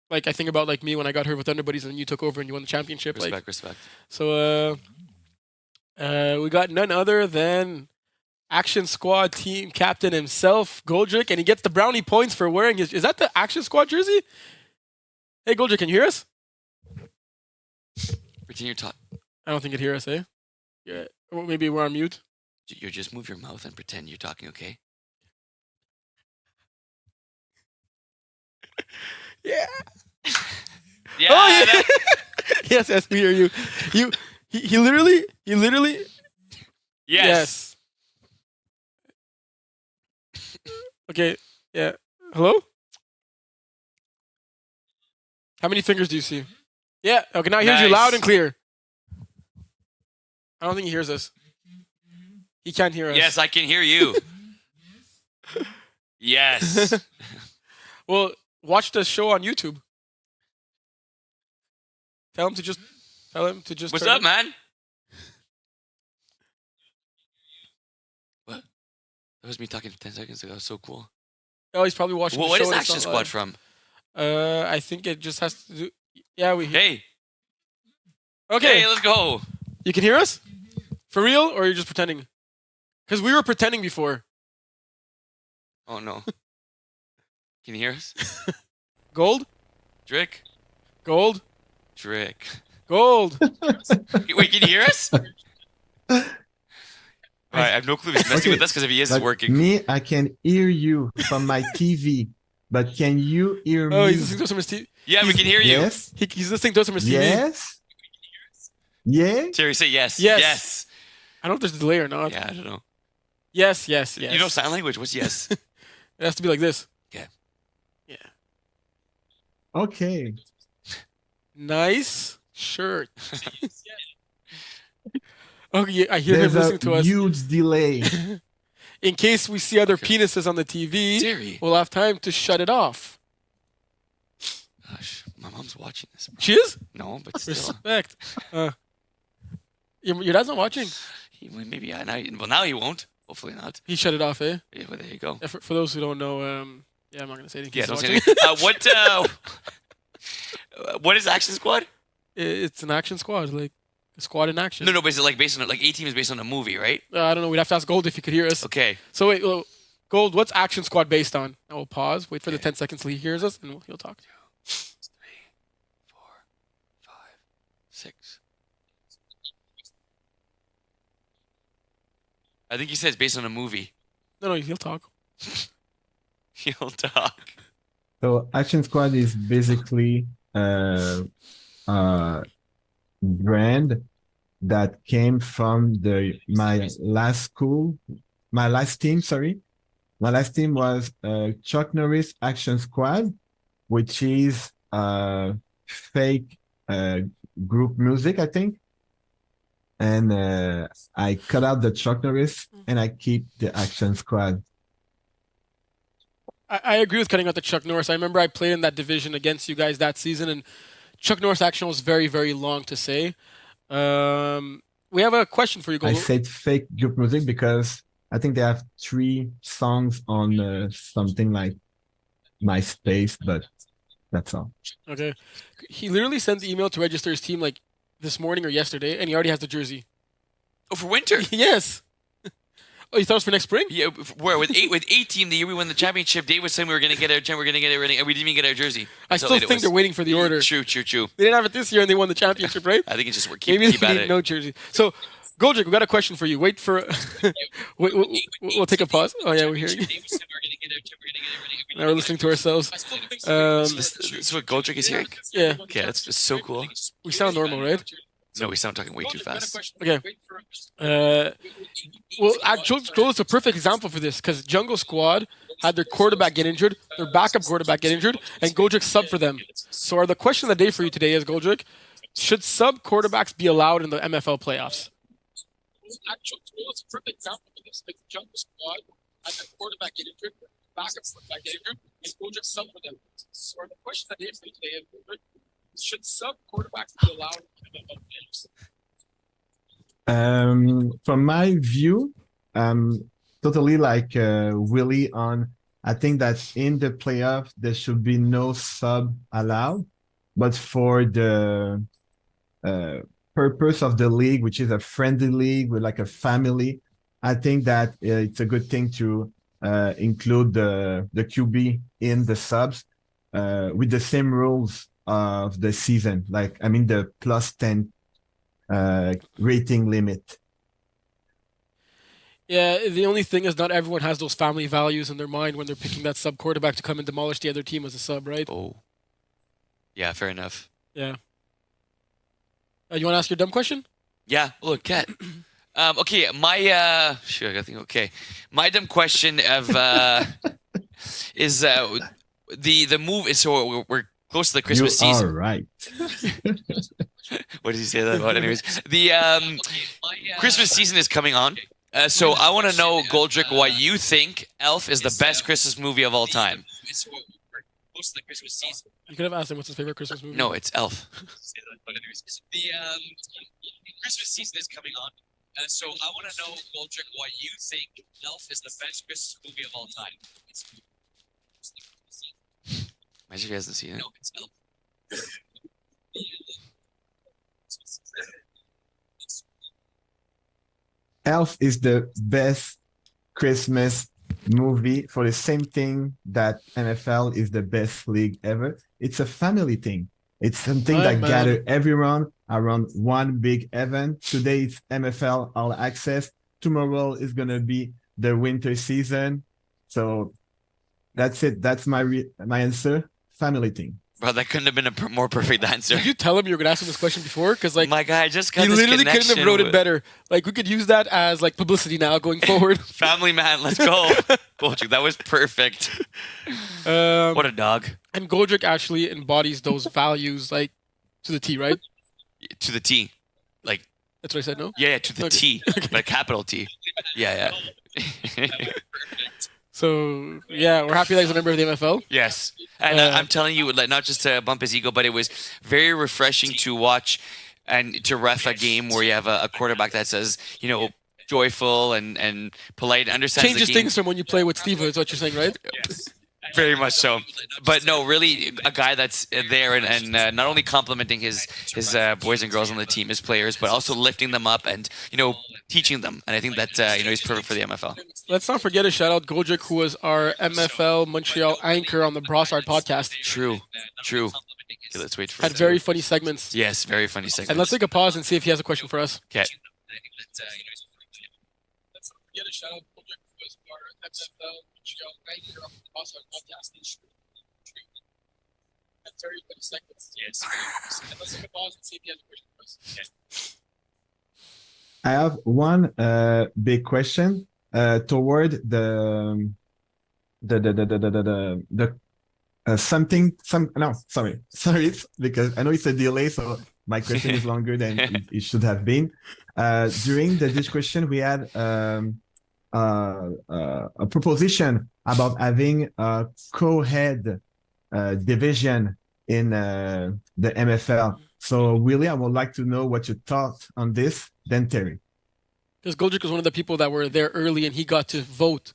Like I think about like me when I got hurt with Thunder Buddies and you took over and you won the championship. Respect. So we got none other than Action Squad team captain himself, Goldrick, and he gets the brownie points for wearing his. Is that the Action Squad jersey? Hey Goldrick, can you hear us? Pretend you're talking. I don't think he'd hear us, eh? Yeah. Or maybe we're on mute. You just move your mouth and pretend you're talking, okay? Yeah. Yeah. Oh, yeah. Yes, we hear you. He literally. Yes. Okay. Yeah. Hello? How many fingers do you see? Yeah. Okay, now he hears you Nice. loud and clear. I don't think he hears us. He can't hear us. Yes, I can hear you. Yes. Well, watch the show on YouTube. Tell him to just. What's turn up, it. man? What? That was me talking 10 seconds ago. So cool. Oh, he's probably watching. What the show is and Action it's not Squad live. from? I think it just has to do. Yeah, we. Hey. Okay. Hey, let's go. You can hear us? For real, or you're just pretending? Because we were pretending before. Oh no. Can you hear us? Gold? Drick? Gold? Drick. Gold. Wait, can you hear us? Alright, I have no clue if he's messing with us because if he is, it's But working. me, I can hear you from my TV, but can you hear me? Oh, he's listening to us from his TV. Yeah, we can hear you. Yes. He's listening to us from his TV. Yes. Yeah. Terry, say yes. Yes. Yes. I don't know if there's a delay or not. Yeah, I don't know. Yes, yes, yes. You know sign language? What's yes? It has to be like this. Okay. Yeah. Okay. Nice shirt. Okay, I hear There's him listening a to us. huge delay. In case we see other penises on the TV, Terry. we'll have time to shut it off. Gosh, my mom's watching this. Bro. She is? No, but still. Respect. Your dad's not watching. Maybe, yeah. Now he won't. Hopefully not. He shut it off, eh? Yeah, well, there you go. Yeah, for those who don't know, yeah, I'm not gonna say anything. Yeah, don't say anything. What is Action Squad? It's an action squad, like a squad in action. No, but is it like based on like A-Team is based on a movie, right? I don't know. We'd have to ask Gold if he could hear us. Okay. So wait, Gold, what's Action Squad based on? I will pause, wait for the 10 seconds till he hears us, and he'll talk. 2, 3, 4, 5, 6. I think he says based on a movie. No, he'll talk. He'll talk. So Action Squad is basically a brand that came from my last team. Sorry, my last team was Chuck Norris Action Squad, which is fake group music, I think. And I cut out the Chuck Norris and I keep the Action Squad. I agree with cutting out the Chuck Norris. I remember I played in that division against you guys that season, and Chuck Norris action was very, very long to say. We have a question for you, Gold. I said fake group music because I think they have 3 songs on something like MySpace, but that's all. Okay. He literally sent the email to register his team like this morning or yesterday, and he already has the jersey. Oh, for winter. Yes. Oh, you thought it was for next spring? Yeah, where with 8-team the year we won the championship, Dave was saying we were gonna get it and we didn't even get our jersey. I still think they're waiting for the order. True. They didn't have it this year, and they won the championship, right? I think it's just Maybe keep they at need it. no jersey. So, Goldrick, we got a question for you. Wait for. We'll take a pause. Oh yeah, we're hearing. Now we're listening to ourselves. This is what Goldrick is hearing. Yeah, Okay, that's just so cool. we sound normal, right? No, we sound talking way too fast. Okay. Well, Joel is a perfect example for this because Jungle Squad had their quarterback get injured, their backup quarterback get injured, and Goldrick sub for them. So, the question of the day for you today is, Goldrick, should sub quarterbacks be allowed in the MFL playoffs? Joel is a perfect example for this because Jungle Squad had their quarterback get injured, backup quarterback get injured, and Goldrick sub for them. So, the question of the day for you today is, Goldrick, should sub quarterbacks be allowed in the MFL playoffs? From my view, totally like Willie on. I think that in the playoff there should be no sub allowed, but for the purpose of the league, which is a friendly league with like a family, I think that it's a good thing to include the QB in the subs with the same rules of the season. Like I mean the +10 rating limit. Yeah, the only thing is not everyone has those family values in their mind when they're picking that sub quarterback to come and demolish the other team as a sub, right? Oh. Yeah, fair enough. Yeah. You want to ask your dumb question? Yeah, look, Cat. Okay, my sure, I think okay. My dumb question of is the move is so we're close to the Christmas You season. are right. What did you say that about? Anyways, the Christmas season is coming on. So I want to know, Goldrick, why you think Elf is the best Christmas movie of all time. most of the Christmas season. You could have asked him what's his favorite Christmas movie. No, it's Elf. The Christmas season is coming on, so I want to know, Goldrick, why you think Elf is the best Christmas movie of all time. Imagine he hasn't seen it. No, it's Elf. Elf is the best Christmas movie for the same thing that NFL is the best league ever. It's a family thing. It's something Right, that man. gather everyone around one big event. Today it's MFL All Access. Tomorrow is gonna be the winter season. So that's it. That's my answer. Family thing. Bro, that couldn't have been a more perfect answer. Did you tell him you were gonna ask him this question before? Because like My guy, I just got he this literally couldn't have connection wrote it with- better. Like we could use that as like publicity now going forward. Family man, let's go. Goldrick, that was perfect. What a dog. And Goldrick actually embodies those values like to the T, right? To the T. Like, That's what I said. No. yeah, to the Okay. T. Like capital T. Yeah. So yeah, we're happy that he's a member of the MFL. Yes. And I'm telling you, like, not just to bump his ego, but it was very refreshing to watch and to ref a game where you have a quarterback that says, joyful and polite, understands Changes the game. things from when you play with Steve. Is what you're saying, right? Very much so. But no, really a guy that's there and not only complimenting his boys and girls on the team, his players, but also lifting them up and, teaching them. And I think that, he's perfect for the MFL. Let's not forget to shout out Goldrick, who was our MFL Montreal anchor on the Brossard podcast. True. Okay, let's wait for Had it. very funny segments. Yes, very funny segment. And let's take a pause and see if he has a question for us. Okay. Let's get a shout out Goldrick, who was our MFL Montreal anchor on the Brossard podcast. Had very funny segments. Yes. And let's take a pause and see if he has a question for us. Okay. I have one big question toward the sorry, because I know it's a delay, so my question is longer than it should have been. During the discussion, we had a proposition about having a co-head division in the MFL. So, Willie, I would like to know what you thought on this. Then Terry. Because Goldrick was one of the people that were there early and he got to vote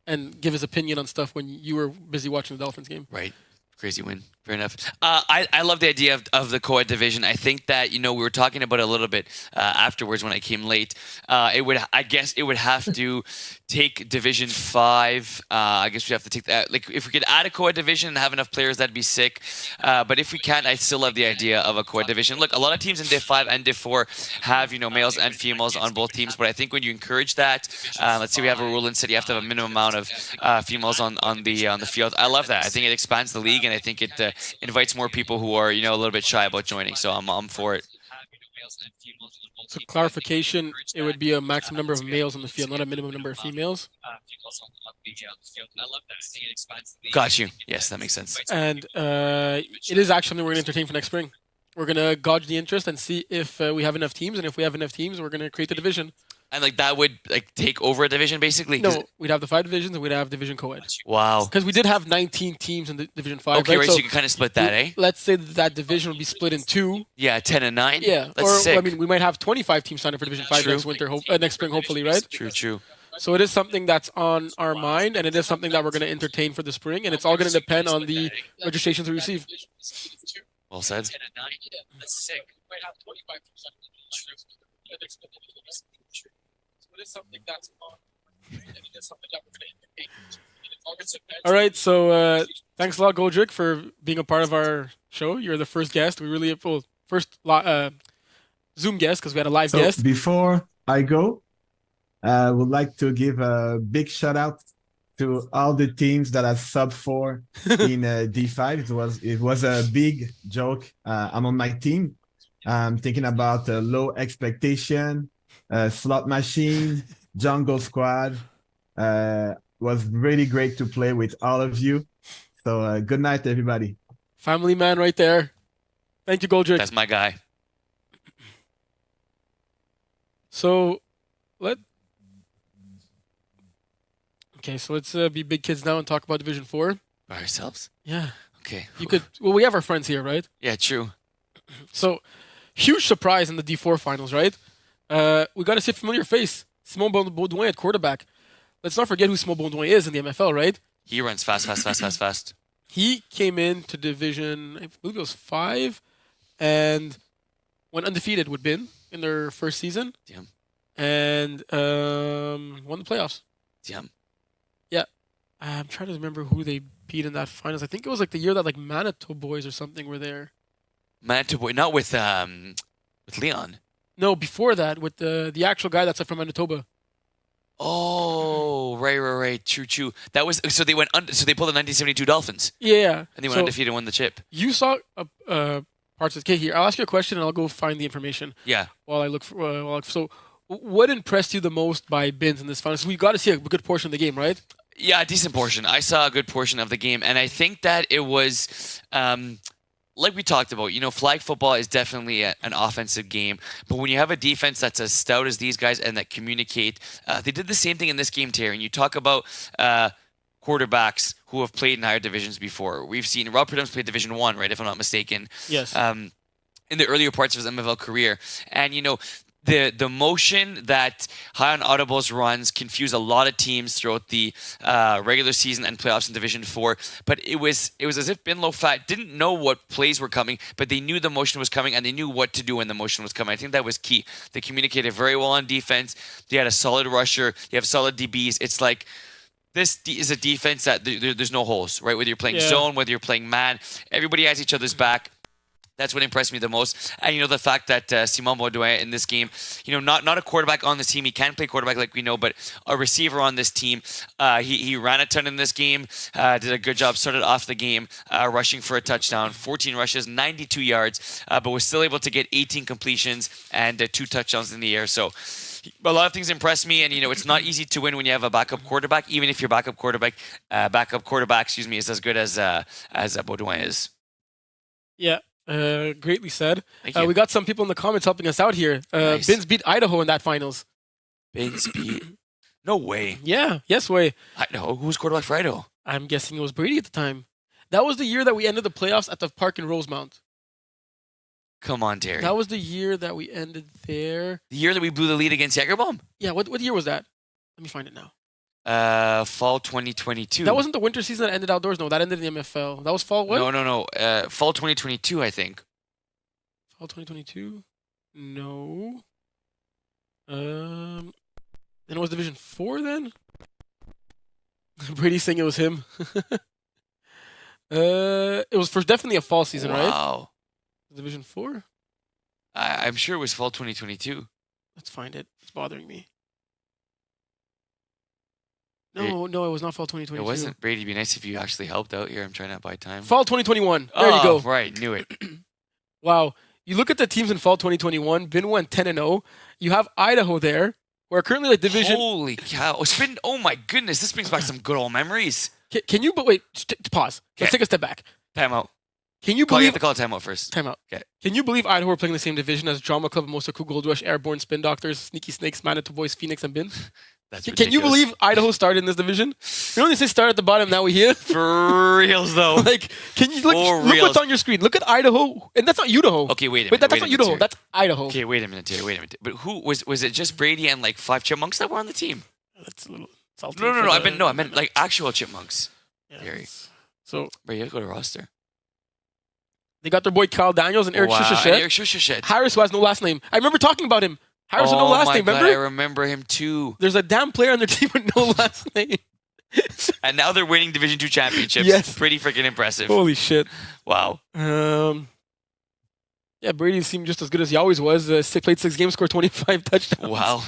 and give his opinion on stuff when you were busy watching the Dolphins game. Right. Crazy win. Fair enough. I love the idea of the co-ed division. I think that, we were talking about it a little bit afterwards when I came late. I guess it would have to take Division 5. I guess we have to take that. Like, if we could add a co-ed division and have enough players, that'd be sick. But if we can't, I still love the idea of a co-ed division. Look, a lot of teams in Div 5 and Div 4 have, males and females on both teams. But I think when you encourage that, let's say we have a rule and said you have to have a minimum amount of females on the field. I love that. I think it expands the league, and I think it invites more people who are, a little bit shy about joining. So I'm for it. So clarification, it would be a maximum number of males on the field, not a minimum number of females. Got you. Yes, that makes sense. And it is actually something we're going to entertain for next spring. We're going to gauge the interest and see if we have enough teams. And if we have enough teams, we're going to create the division. And that would take over a division basically? No, we'd have the 5 divisions and we'd have division co-ed. Wow. Because we did have 19 teams in the division 5. Okay, right, so So you can kind of split that, eh? let's say that division would be split in 2. Yeah, 10 and 9. Yeah. That's Or sick. I mean, we might have 25 teams signed up for division 5 True. next winter, next spring, hopefully, right? True. So it is something that's on our mind, and it is something that we're going to entertain for the spring, and it's all going to depend on the registrations we receive. Well said. All right, so thanks a lot, Goldrick, for being a part of our show. You're the first guest. We really first Zoom guest because we had a live So guest. before I go, I would like to give a big shout out to all the teams that are sub 4 in D5. It was a big joke. I'm on my team. I'm thinking about Low Expectation, Slot Machine, Jungle Squad. Was really great to play with all of you. So good night, everybody. Family man right there. Thank you, Goldrick. That's my guy. So let's be big kids now and talk about Division 4. By ourselves? Yeah. Okay. You could. Well, we have our friends here, right? Yeah, true. So, huge surprise in the D4 finals, right? We got to see a familiar face, Simon Baudouin at quarterback. Let's not forget who Simon Baudouin is in the MFL, right? He runs fast. He came into Division, I believe it was 5, and went undefeated with Bin in their first season. Damn. And won the playoffs. Damn. Yeah. I'm trying to remember who they beat in that finals. I think it was like the year that like Manitoba boys or something were there. Manitoba, not with Leon. No, before that, with the actual guy that's from Manitoba. Oh, right. True. That was so they so they pulled the 1972 Dolphins Yeah. and they went undefeated and won the chip. You saw parts of. Okay, here I'll ask you a question and I'll go find the information Yeah. while I look for. So, what impressed you the most by Bins in this finals? So we got to see a good portion of the game, right? Yeah, a decent portion. I saw a good portion of the game, and I think that it was, like we talked about, flag football is definitely an offensive game, but when you have a defense that's as stout as these guys and that communicate, they did the same thing in this game, Terry. And you talk about quarterbacks who have played in higher divisions before. We've seen Rob Prudhomme played Division 1, right, if I'm not mistaken. Yes. In the earlier parts of his MFL career. And, the motion that high on audibles runs confuse a lot of teams throughout the regular season and playoffs in Division 4. But it was as if Bin Low Fat didn't know what plays were coming, but they knew the motion was coming and they knew what to do when the motion was coming. I think that was key. They communicated very well on defense. They had a solid rusher. You have solid DBs. It's like this is a defense that there's no holes, right? Whether you're playing zone, whether you're playing man, everybody has each other's back. That's what impressed me the most. And, the fact that Simon Baudouin in this game, not a quarterback on this team. He can play quarterback like we know, but a receiver on this team. He ran a ton in this game, did a good job, started off the game, rushing for a touchdown, 14 rushes, 92 yards, but was still able to get 18 completions and 2 touchdowns in the air. So a lot of things impressed me, and it's not easy to win when you have a backup quarterback, even if your backup quarterback, is as good as Baudouin is. Yeah. Greatly said. Thank you. We got some people in the comments helping us out here. Nice. Bins beat Idaho in that finals. Bins beat? No way. Yeah, yes way. Idaho? Who was quarterback for Idaho? I'm guessing it was Brady at the time. That was the year that we ended the playoffs at the park in Rosemount. Come on, Terry. That was the year that we ended there. The year that we blew the lead against Jägerbomb? Yeah, what year was that? Let me find it now. Fall 2022. That wasn't the winter season that ended outdoors. No, that ended in the MFL. That was fall what? No. Fall 2022, I think. Fall 2022? No. Then it was Division 4 then? Brady's saying it was him. It was for definitely a fall season, right? Wow. Division 4? I'm sure it was fall 2022. Let's find it. It's bothering me. No, it was not fall 2022. It wasn't. Brady, it'd be nice if you actually helped out here. I'm trying to buy time. Fall 2021. There you go. Right, knew it. Wow. You look at the teams in fall 2021. Bin went 10-0. You have Idaho there, who are currently like division. Holy cow! It's been. Oh my goodness! This brings back some good old memories. Can you? But wait. Pause. Let's Okay. take a step back. Time out. Can you You believe? have to call a timeout first. Time out. Okay. Can you believe Idaho are playing the same division as Drama Club, Mosaku, Gold Rush, Airborne, Spin Doctors, Sneaky Snakes, Manitoba Boys, Phoenix, and Bin? That's Can you ridiculous. believe Idaho started in this division? You know they say start at the bottom, now we here. For reals though? Like, can you look reals. what's on your screen? Look at Idaho, and that's not Idaho. Okay, wait a minute. Wait, that's wait a not minute, Idaho. Terry. That's Idaho. Okay, wait a minute, Terry. Wait a minute. But who was it? Just Brady and like 5 chipmunks that were on the team? That's a little salty. No. for I meant like actual chipmunks. Yeah, Terry. So Brady, you gotta go to roster. they got their boy Kyle Daniels and Eric wow. Shishachet. And Eric Shishachet. Harris, who has no last name. I remember talking about him. Harris with no last my name. God, Remember? I remember him too. There's a damn player on their team with no last name. And now they're winning Division 2 championships. Yes. Pretty freaking impressive. Holy shit. Wow. Yeah, Brady seemed just as good as he always was. Played 6 games, scored 25 touchdowns. Wow.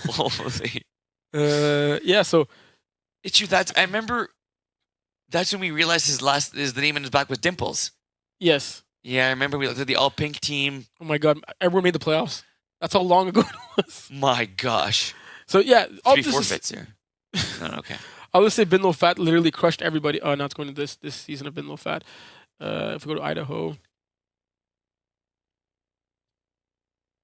Holy. Yeah, so It's you. I remember. That's when we realized his the name in his back was Dimples. yes. Yeah, I remember we looked at the all pink team. Oh my God, everyone made the playoffs. That's how long ago it was. My gosh. So yeah, all 3 this is- forfeits here. No, okay. I'll just say Bin Low Fat literally crushed everybody. Oh, now it's going to this season of Bin Low Fat. If we go to Idaho.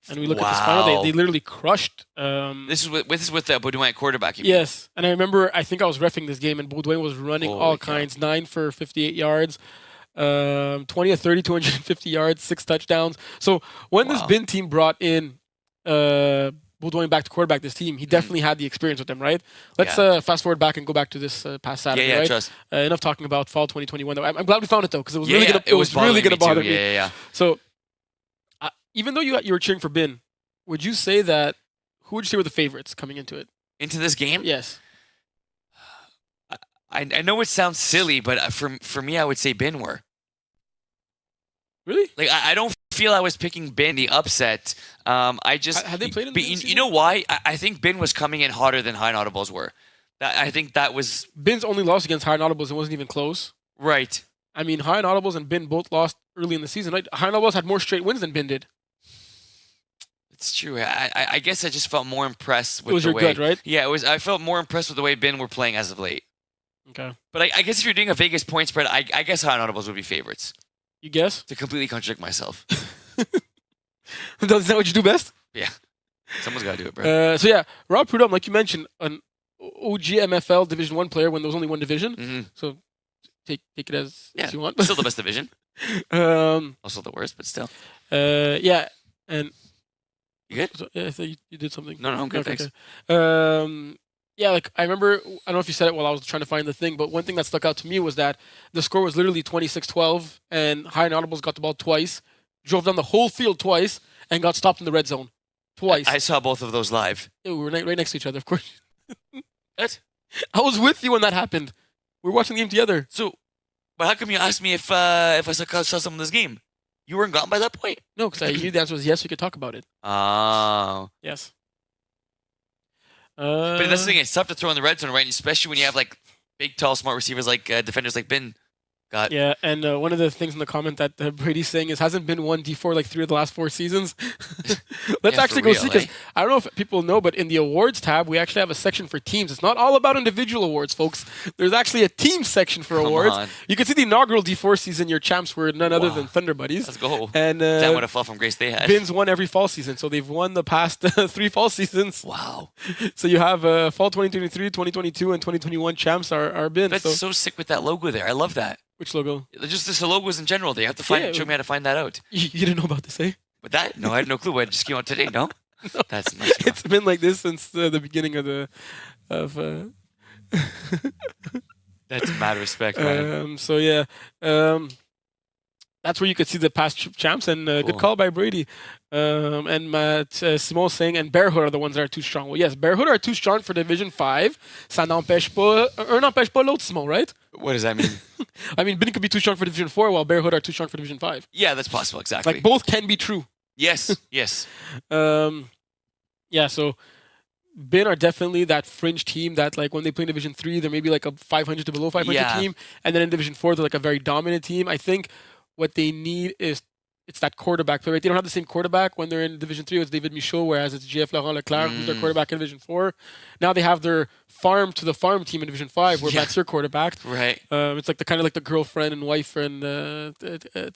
And we look at this final, Wow. they literally crushed. This is with Baudouin at quarterback. You mean? Yes, and I remember I think I was reffing this game, and Baudouin was running Holy all cow. kinds. 9 for 58 yards, 20 of 30, 250 yards, 6 touchdowns. So when this Wow. bin team brought in Baudouin back to quarterback this team, he definitely had the experience with them, right? Let's fast forward back and go back to this past Saturday, Yeah, right? trust. Enough talking about fall 2021. Though. I'm glad we found it though, because it was Yeah, really yeah, gonna it was really gonna bother too. me. Yeah. So even though you were cheering for Bin, would you say that who would you say were the favorites coming into it? Into this game, Yes. I know it sounds silly, but for me, I would say Bin were. Really? Like I don't feel I was picking Bin the upset. I just Had they played in the you season? know why? I think Bin was coming in hotter than High Audibles were. I think that was Bin's only loss against High and Audibles, it wasn't even close. right. I mean, High and Audibles and Bin both lost early in the season. Right? High and Audibles had more straight wins than Bin did. It's true. I guess I just felt more impressed with It was the your way. gut, right? Yeah, it was. I felt more impressed with the way Bin were playing as of late. Okay. But I guess if you're doing a Vegas point spread, I guess High Audibles would be favorites. You guess? To completely contradict myself. Is that what you do best? Someone's got to do it, bro. So yeah, Rob Prudhomme, like you mentioned, an OG MFL Division 1 player when there was only one division. hmm So take it as Yeah, you want. still the best division. um, Also the worst, but still. yeah, and You good? so, yeah, I thought you did something. No, I'm good, Okay, thanks. okay. Yeah, like I remember, I don't know if you said it while I was trying to find the thing, but one thing that stuck out to me was that the score was literally 26-12, and High and Audibles got the ball twice, drove down the whole field twice, and got stopped in the red zone twice. I saw both of those live. Yeah, we were right next to each other, of course. What? I was with you when that happened. We were watching the game together. So, but how come you asked me if I saw some of this game? You weren't gone by that point. No, because I knew the answer was yes, we could talk about it. Oh. Yes. But that's the thing. It's tough to throw in the red zone, right? Especially when you have like big, tall, smart receivers like defenders like Bin. Got Yeah, and one of the things in the comment that Brady's saying is hasn't been one D4 like 3 of the last 4 seasons. Let's Yeah, actually for go real, see, because eh? I don't know if people know, but in the awards tab, we actually have a section for teams. It's not all about individual awards, folks. There's actually a team section for Come awards. on. You can see the inaugural D4 season. Your champs were none other Wow. than Thunder Buddies. Let's go. And Damn, what a fall from grace they had. Bin's won every fall season, so they've won the past 3 fall seasons. Wow. So you have fall 2023, 2022, and 2021 champs are Bin. That's So so sick with that logo there. I love that. which logo? Just the logos in general. They have to find Yeah. show me how to find that out. You didn't know about this, eh? But that, no, I had no clue. I just came out today. No, that's nice. Bro. It's been like this since the beginning of That's mad respect, man. So yeah, that's where you could see the past champs, and good Cool. call by Brady. And Matt Simon saying, and Bearhood are the ones that are too strong. Well, yes, Bearhood are too strong for Division 5. Ça n'empêche pas, un n'empêche pas l'autre, Simon, right? What does that mean? I mean, Bin could be too strong for Division 4, while Bearhood are too strong for Division 5. Yeah, that's possible. Exactly. Like, both can be true. Yes. Yes. Yeah, so Bin are definitely that fringe team that, like, when they play in Division 3, they're maybe like a 500 to below 500 Yeah. team. And then in Division 4, they're like a very dominant team. I think what they need is it's that quarterback play, right? They don't have the same quarterback when they're in Division 3 as David Michaud, whereas it's GF Laurent Leclerc, who's their quarterback in Division 4. Now they have their farm to the farm team in Division 5, where Yeah. that's their quarterback. Right. It's like the kind of like the girlfriend and wife and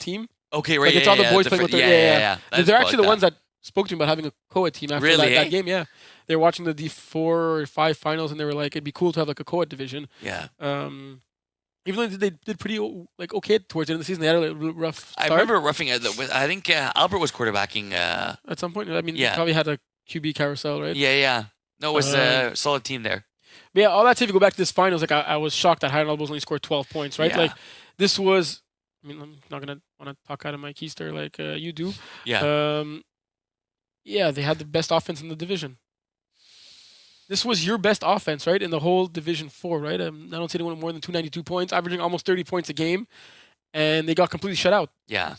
team. Okay. Right. Like, it's yeah, all the yeah, boys playing with different- their yeah. They're actually the ones that spoke to me about having a co-ed team after Really, that eh? game. Yeah, they were watching the D4 or 5 finals, and they were like, "It'd be cool to have like a co-ed division." Yeah. Even though they did pretty like okay towards the end of the season, they had a rough I start remember roughing it. I think Albert was quarterbacking. at some point. I mean, Yeah. they probably had a QB carousel, right? Yeah. No, it was Uh, a solid team there. But yeah, all that said, if you go back to this finals, like I was shocked that High and Elbows only scored 12 points, right? Yeah. Like this was. I mean, I'm not gonna want to talk out of my keister like you do. Yeah. Yeah, they had the best offense in the division. This was your best offense, right, in the whole Division 4, right? I don't see anyone with more than 292 points, averaging almost 30 points a game, and they got completely shut out. Yeah.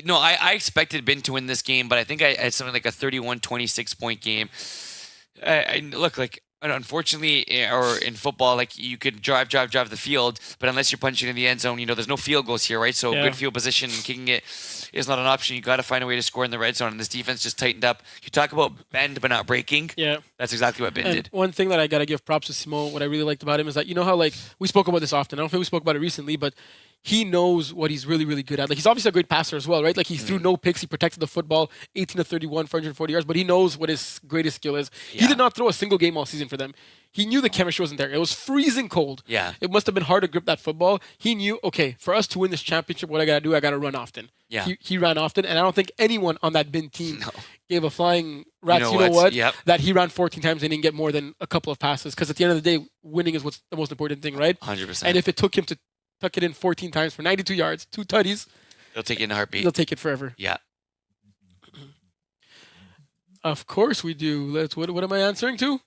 No, I expected Bin to win this game, but I think I had something like a 31-26 point game. Look, like, unfortunately, or in football, like, you could drive the field, but unless you're punching in the end zone, there's no field goals here, right? So Yeah. good field position, kicking it is not an option. You got to find a way to score in the red zone, and this defense just tightened up. You talk about bend but not breaking. Yeah. That's exactly what Bin And did. one thing that I got to give props to Simon, what I really liked about him is that, you know how, like, we spoke about this often. I don't think we spoke about it recently, but he knows what he's really, really good at. Like, he's obviously a great passer as well, right? Like, he threw no picks. He protected the football, 18 to 31, 440 yards, but he knows what his greatest skill is. He Yeah. did not throw a single game all season for them. He knew the chemistry wasn't there. It was freezing cold. Yeah. It must have been hard to grip that football. He knew, okay, for us to win this championship, what I got to do, I got to run often. Yeah. He ran often, and I don't think anyone on that bin team No. gave a flying rat's know you know what? what, Yep. that he ran 14 times and didn't get more than a couple of passes. Because at the end of the day, winning is what's the most important thing, right? 100%. And if it took him to tuck it in 14 times for 92 yards, 2 tutties, They'll take it in a heartbeat. he'll take it forever. Yeah. Of course we do. What am I answering to?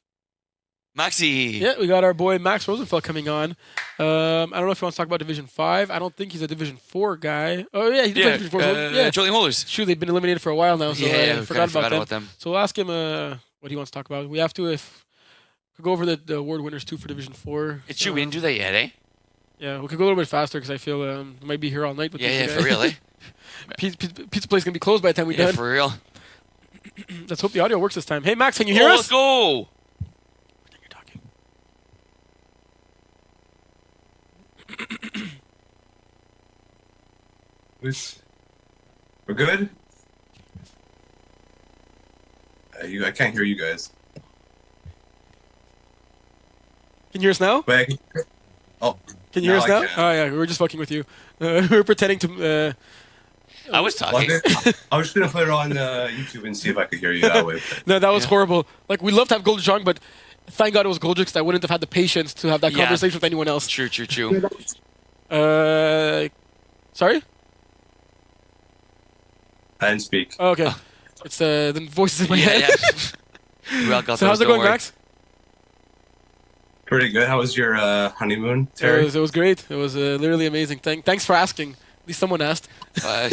Maxi. Yeah, we got our boy Max Rosenfeld coming on. I don't know if he wants to talk about Division 5. I don't think he's a Division 4 guy. Oh, yeah, he's Yeah. Division 4. Yeah, Julie Mullers. shoot, they've been eliminated for a while now, so Yeah, I we forgot kinda about them. So we'll ask him what he wants to talk about. We have to, if we could go over the award winners too for Division 4. It's true. We didn't do that yet, eh? Yeah, we could go a little bit faster because I feel we might be here all night with Yeah, these yeah, guys. for real, eh? Pizza place gonna be closed by the time we're Yeah, done. for real. Let's hope the audio works this time. Hey Max, can you hear us? Let's go. You're talking. We're good? I can't hear you guys. Can you hear us now? But I can, Can you hear us Now now? I can. Oh yeah, we were just fucking with you. We were pretending to. I was talking. I was just gonna put it on YouTube and see if I could hear you that way. No, that was Yeah. horrible. Like, we love to have Goldjong, but thank God it was Goldjong because I wouldn't have had the patience to have that Yeah. conversation with anyone else. True. Sorry? I didn't speak. Oh, okay. It's the voices in my Yeah, head. yeah. We all got So how's those, it don't going, worry. Max? Pretty good. How was your honeymoon, Terry? It was great. It was literally amazing. Thanks for asking. At least someone asked. I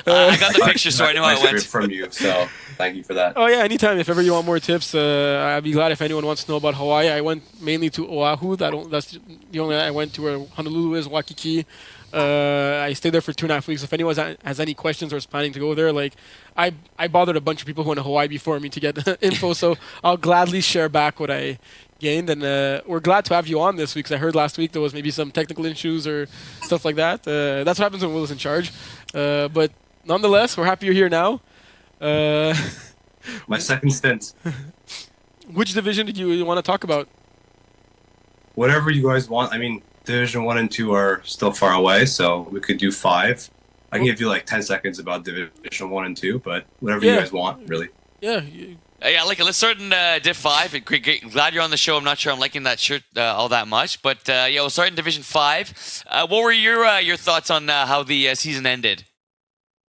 got the picture, so I know how it Nice to hear went. from you, so thank you for that. Oh yeah, anytime. If ever you want more tips, I'd be glad if anyone wants to know about Hawaii. I went mainly to Oahu. That's the only I went to where Honolulu is, Waikiki. I stayed there for 2.5 weeks. If anyone has any questions or is planning to go there, like I bothered a bunch of people who went to Hawaii before me to get info, so I'll gladly share back what I gained. And we're glad to have you on this week because I heard last week there was maybe some technical issues or stuff like that. That's what happens when Will is in charge. But nonetheless, we're happy you're here now. My second stint. Which division did you want to talk about? Whatever you guys want. I mean, Division 1 and 2 are still far away, so we could do 5. I can give you like 10 seconds about Division 1 and 2, but whatever you Yeah. guys want, really. Yeah. Yeah, like it. Let's start in Div 5. Glad you're on the show. I'm not sure I'm liking that shirt all that much, but yeah, we'll start in Division 5. What were your thoughts on how the season ended?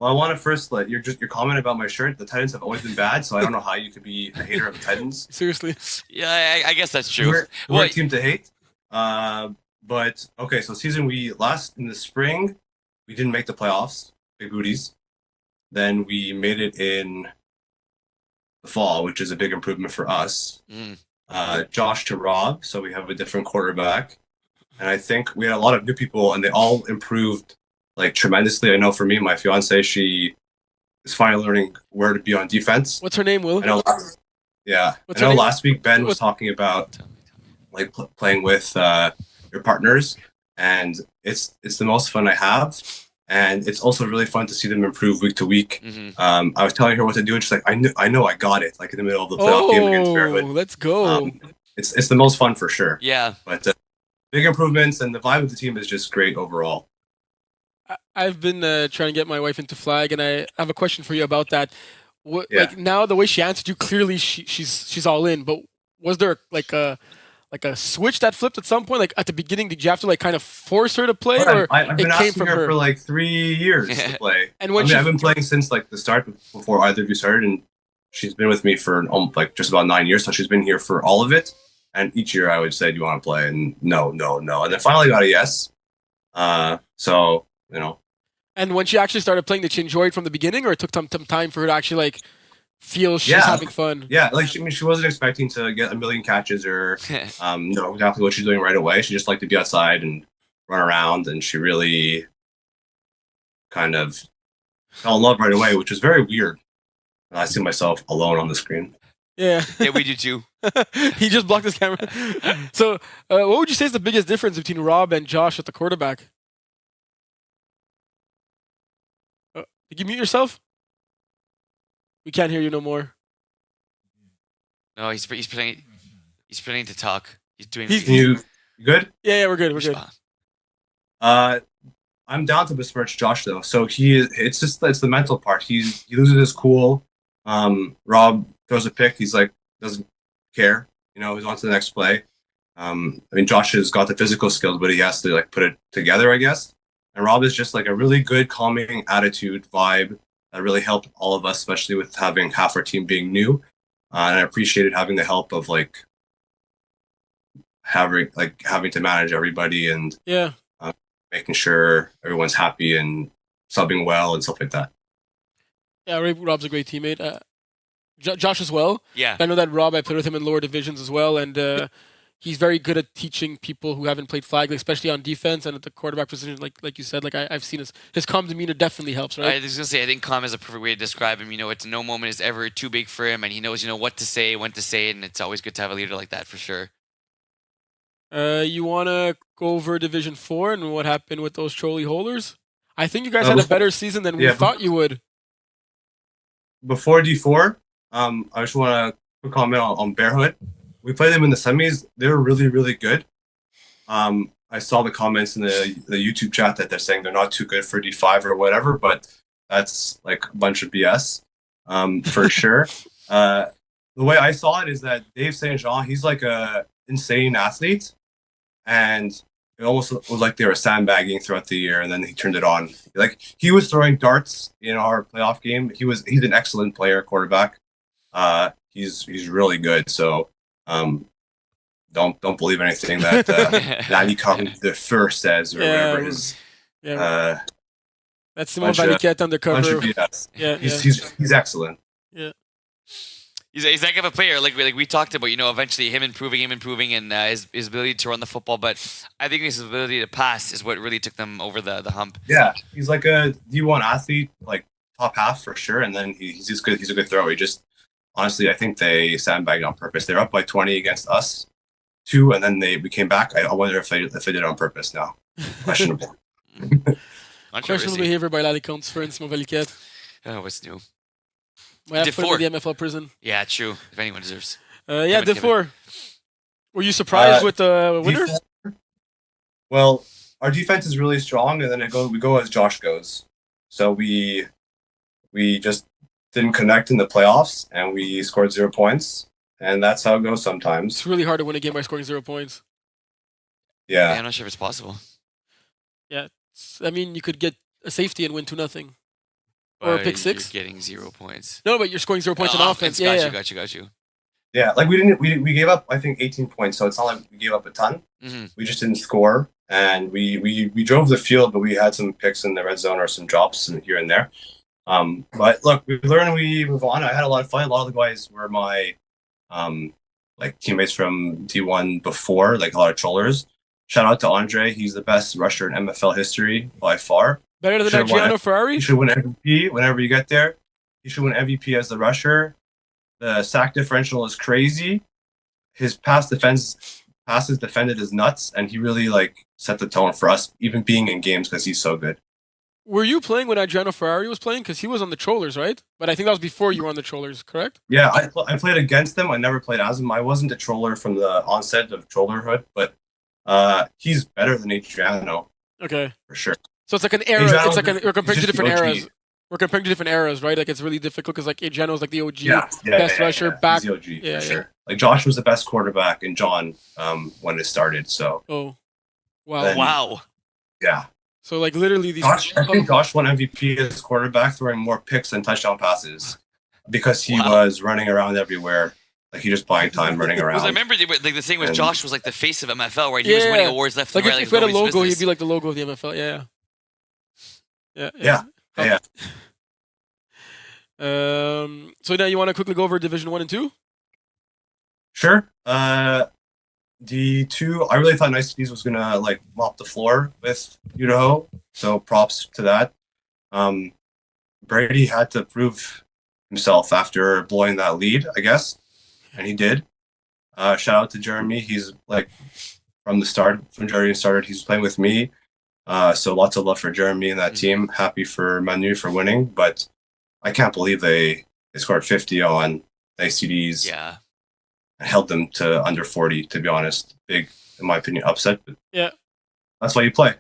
Well, I want to first let your comment about my shirt. The Titans have always been bad, so I don't know how you could be a hater of the Titans. Seriously. Yeah, I guess that's true. We're Well, a team to hate. But okay, so in the spring, we didn't make the playoffs. Big booties. Then we made it in the fall, which is a big improvement for us. Josh to Rob, so we have a different quarterback. And I think we had a lot of new people, and they all improved like tremendously. I know for me, my fiance, she is finally learning where to be on defense. What's her name, Will? I know. Yeah, What's I know. her name? Last week Ben was talking about like playing with your partners, and it's the most fun I have, and it's also really fun to see them improve week to week. Mhm. I was telling her what to do, and she's like, I know, I got it. Like in the middle of the playoff game against Oh, Fairwood. let's go. It's the most fun for sure. Yeah. But big improvements, and the vibe of the team is just great overall. I've been trying to get my wife into flag, and I have a question for you about that. What, Yeah. Like now, the way she answered you, clearly she's all in. But was there like a switch that flipped at some point? Like at the beginning, did you have to like kind of force her to play, or I've been it came asking from her her? for like 3 years to play. And when I've been playing since like the start before either of you started, and she's been with me for like just about 9 years. So she's been here for all of it. And each year I would say, "Do you want to play?" And no. And then finally got a yes. So you know. And when she actually started playing, did she enjoy it from the beginning, or it took some time for her to actually like feel she's Yeah. having fun? Yeah, like she wasn't expecting to get a million catches or know exactly what she's doing right away. She just liked to be outside and run around, and she really kind of fell in love right away, which is very weird. I see myself alone on the screen. Yeah. Yeah, we do too. He just blocked his camera. So, what would you say is the biggest difference between Rob and Josh at the quarterback? Did you mute yourself? We can't hear you no more. No, he's playing. He's planning to talk. He's doing. He's- You good? Yeah, we're good. We're good. I'm down to besmirch Josh though. So it's the mental part. He loses his cool. Rob throws a pick. He's like doesn't care. You know, he's on to the next play. I mean, Josh has got the physical skills, but he has to like put it together, I guess. And Rob is just like a really good, calming attitude vibe that really helped all of us, especially with having half our team being new. And I appreciated having the help of like having to manage everybody and Yeah. making sure everyone's happy and subbing well and stuff like that. Yeah, Rob's a great teammate. Josh as well. Yeah. I know that Rob, I played with him in lower divisions as well, and he's very good at teaching people who haven't played flag, especially on defense and at the quarterback position. Like you said, like I've seen his calm demeanor definitely helps, right? I was gonna say, I think calm is a perfect way to describe him. You know, it's no moment is ever too big for him, and he knows, what to say, when to say it, and it's always good to have a leader like that for sure. You want to go over Division 4 and what happened with those trolley holders? I think you guys had a better season than we thought you would. Before D4, I just want to comment on Bearhood. We played them in the semis. They were really, really good. I saw the comments in the YouTube chat that they're saying they're not too good for D5 or whatever, but that's like a bunch of BS for sure. The way I saw it is that Dave St. Jean, he's like a insane athlete, and it almost was like they were sandbagging throughout the year, and then he turned it on. Like he was throwing darts in our playoff game. He's an excellent player, quarterback. He's really good. So don't believe anything that Nani the Fur says or whatever it is. Yeah. That's Simon bunch of- Valiquette undercover. Bunch of BS. Yeah, He's excellent. He's that kind of a player, like we talked about. Eventually him improving, and his ability to run the football. But I think his ability to pass is what really took them over the hump. Yeah, he's like a D1 athlete, like top half for sure. And then he's just good. He's a good thrower. He just honestly, I think they sandbagged on purpose. They're up by 20 against us, 2, and then we came back. I wonder if they did it on purpose now. Questionable. Questionable behavior by Lalicounts for Simon Valiquette. Oh, what's new? Might have to put him in the MFL prison. Yeah, true. If anyone deserves. Div 4. Were you surprised with the winner? D4, well, our defense is really strong, and then we go as Josh goes. So we just didn't connect in the playoffs, and we scored 0 points, and that's how it goes sometimes. It's really hard to win a game by scoring 0 points. Yeah, I'm not sure if it's possible. Yeah, I mean, you could get a safety and win 2-0. Or a pick 6. You're getting 0 points. No, but you're scoring 0 points on offense. Got you. Yeah, like we gave up, I think, 18 points, so it's not like we gave up a ton. Mm-hmm. We just didn't score, and we drove the field, but we had some picks in the red zone or some drops here and there. But look, we learn, we move on. I had a lot of fun. A lot of the guys were my like teammates from D1 before, like a lot of trollers. Shout out to Andre. He's the best rusher in MFL history by far. Better than Adriano Ferrari? You should win MVP whenever you get there. You should win MVP as the rusher. The sack differential is crazy. His passes defended is nuts, and he really like set the tone for us, even being in games because he's so good. Were you playing when Adriano Ferrari was playing? Because he was on the Trollers, right? But I think that was before you were on the Trollers, correct? Yeah, I played against him. I never played as him. I wasn't a troller from the onset of trollerhood, but he's better than Adriano. Okay. For sure. So it's like an era. Adriano, it's like we're comparing to different OG. eras. We're comparing to different eras, right? Like it's really difficult because like Adriano is like the OG, best rusher back. He's the OG, for sure. Like Josh was the best quarterback in John when it started. So. Oh, wow! Then, wow. Yeah. So like literally these. I think Josh won MVP as quarterback, throwing more picks than touchdown passes because he was running around everywhere. Like he just buying time running around. Because I remember like the thing with Josh was like the face of MFL, right? He was winning awards left and right. If we had a logo, he'd be like the logo of the MFL. Yeah. So now you want to quickly go over Division 1 and 2? Sure. D2, I really thought Niceties was gonna like mop the floor with Idaho, so props to that. Brady had to prove himself after blowing that lead, I guess, and he did. Shout out to Jeremy. He's like from Jeremy started, he's playing with me. So lots of love for Jeremy and that team. Happy for Manu for winning, but I can't believe they scored 50 on ICDs Yeah. and held them to under 40, to be honest. Big, in my opinion, upset, but Yeah. that's why you play.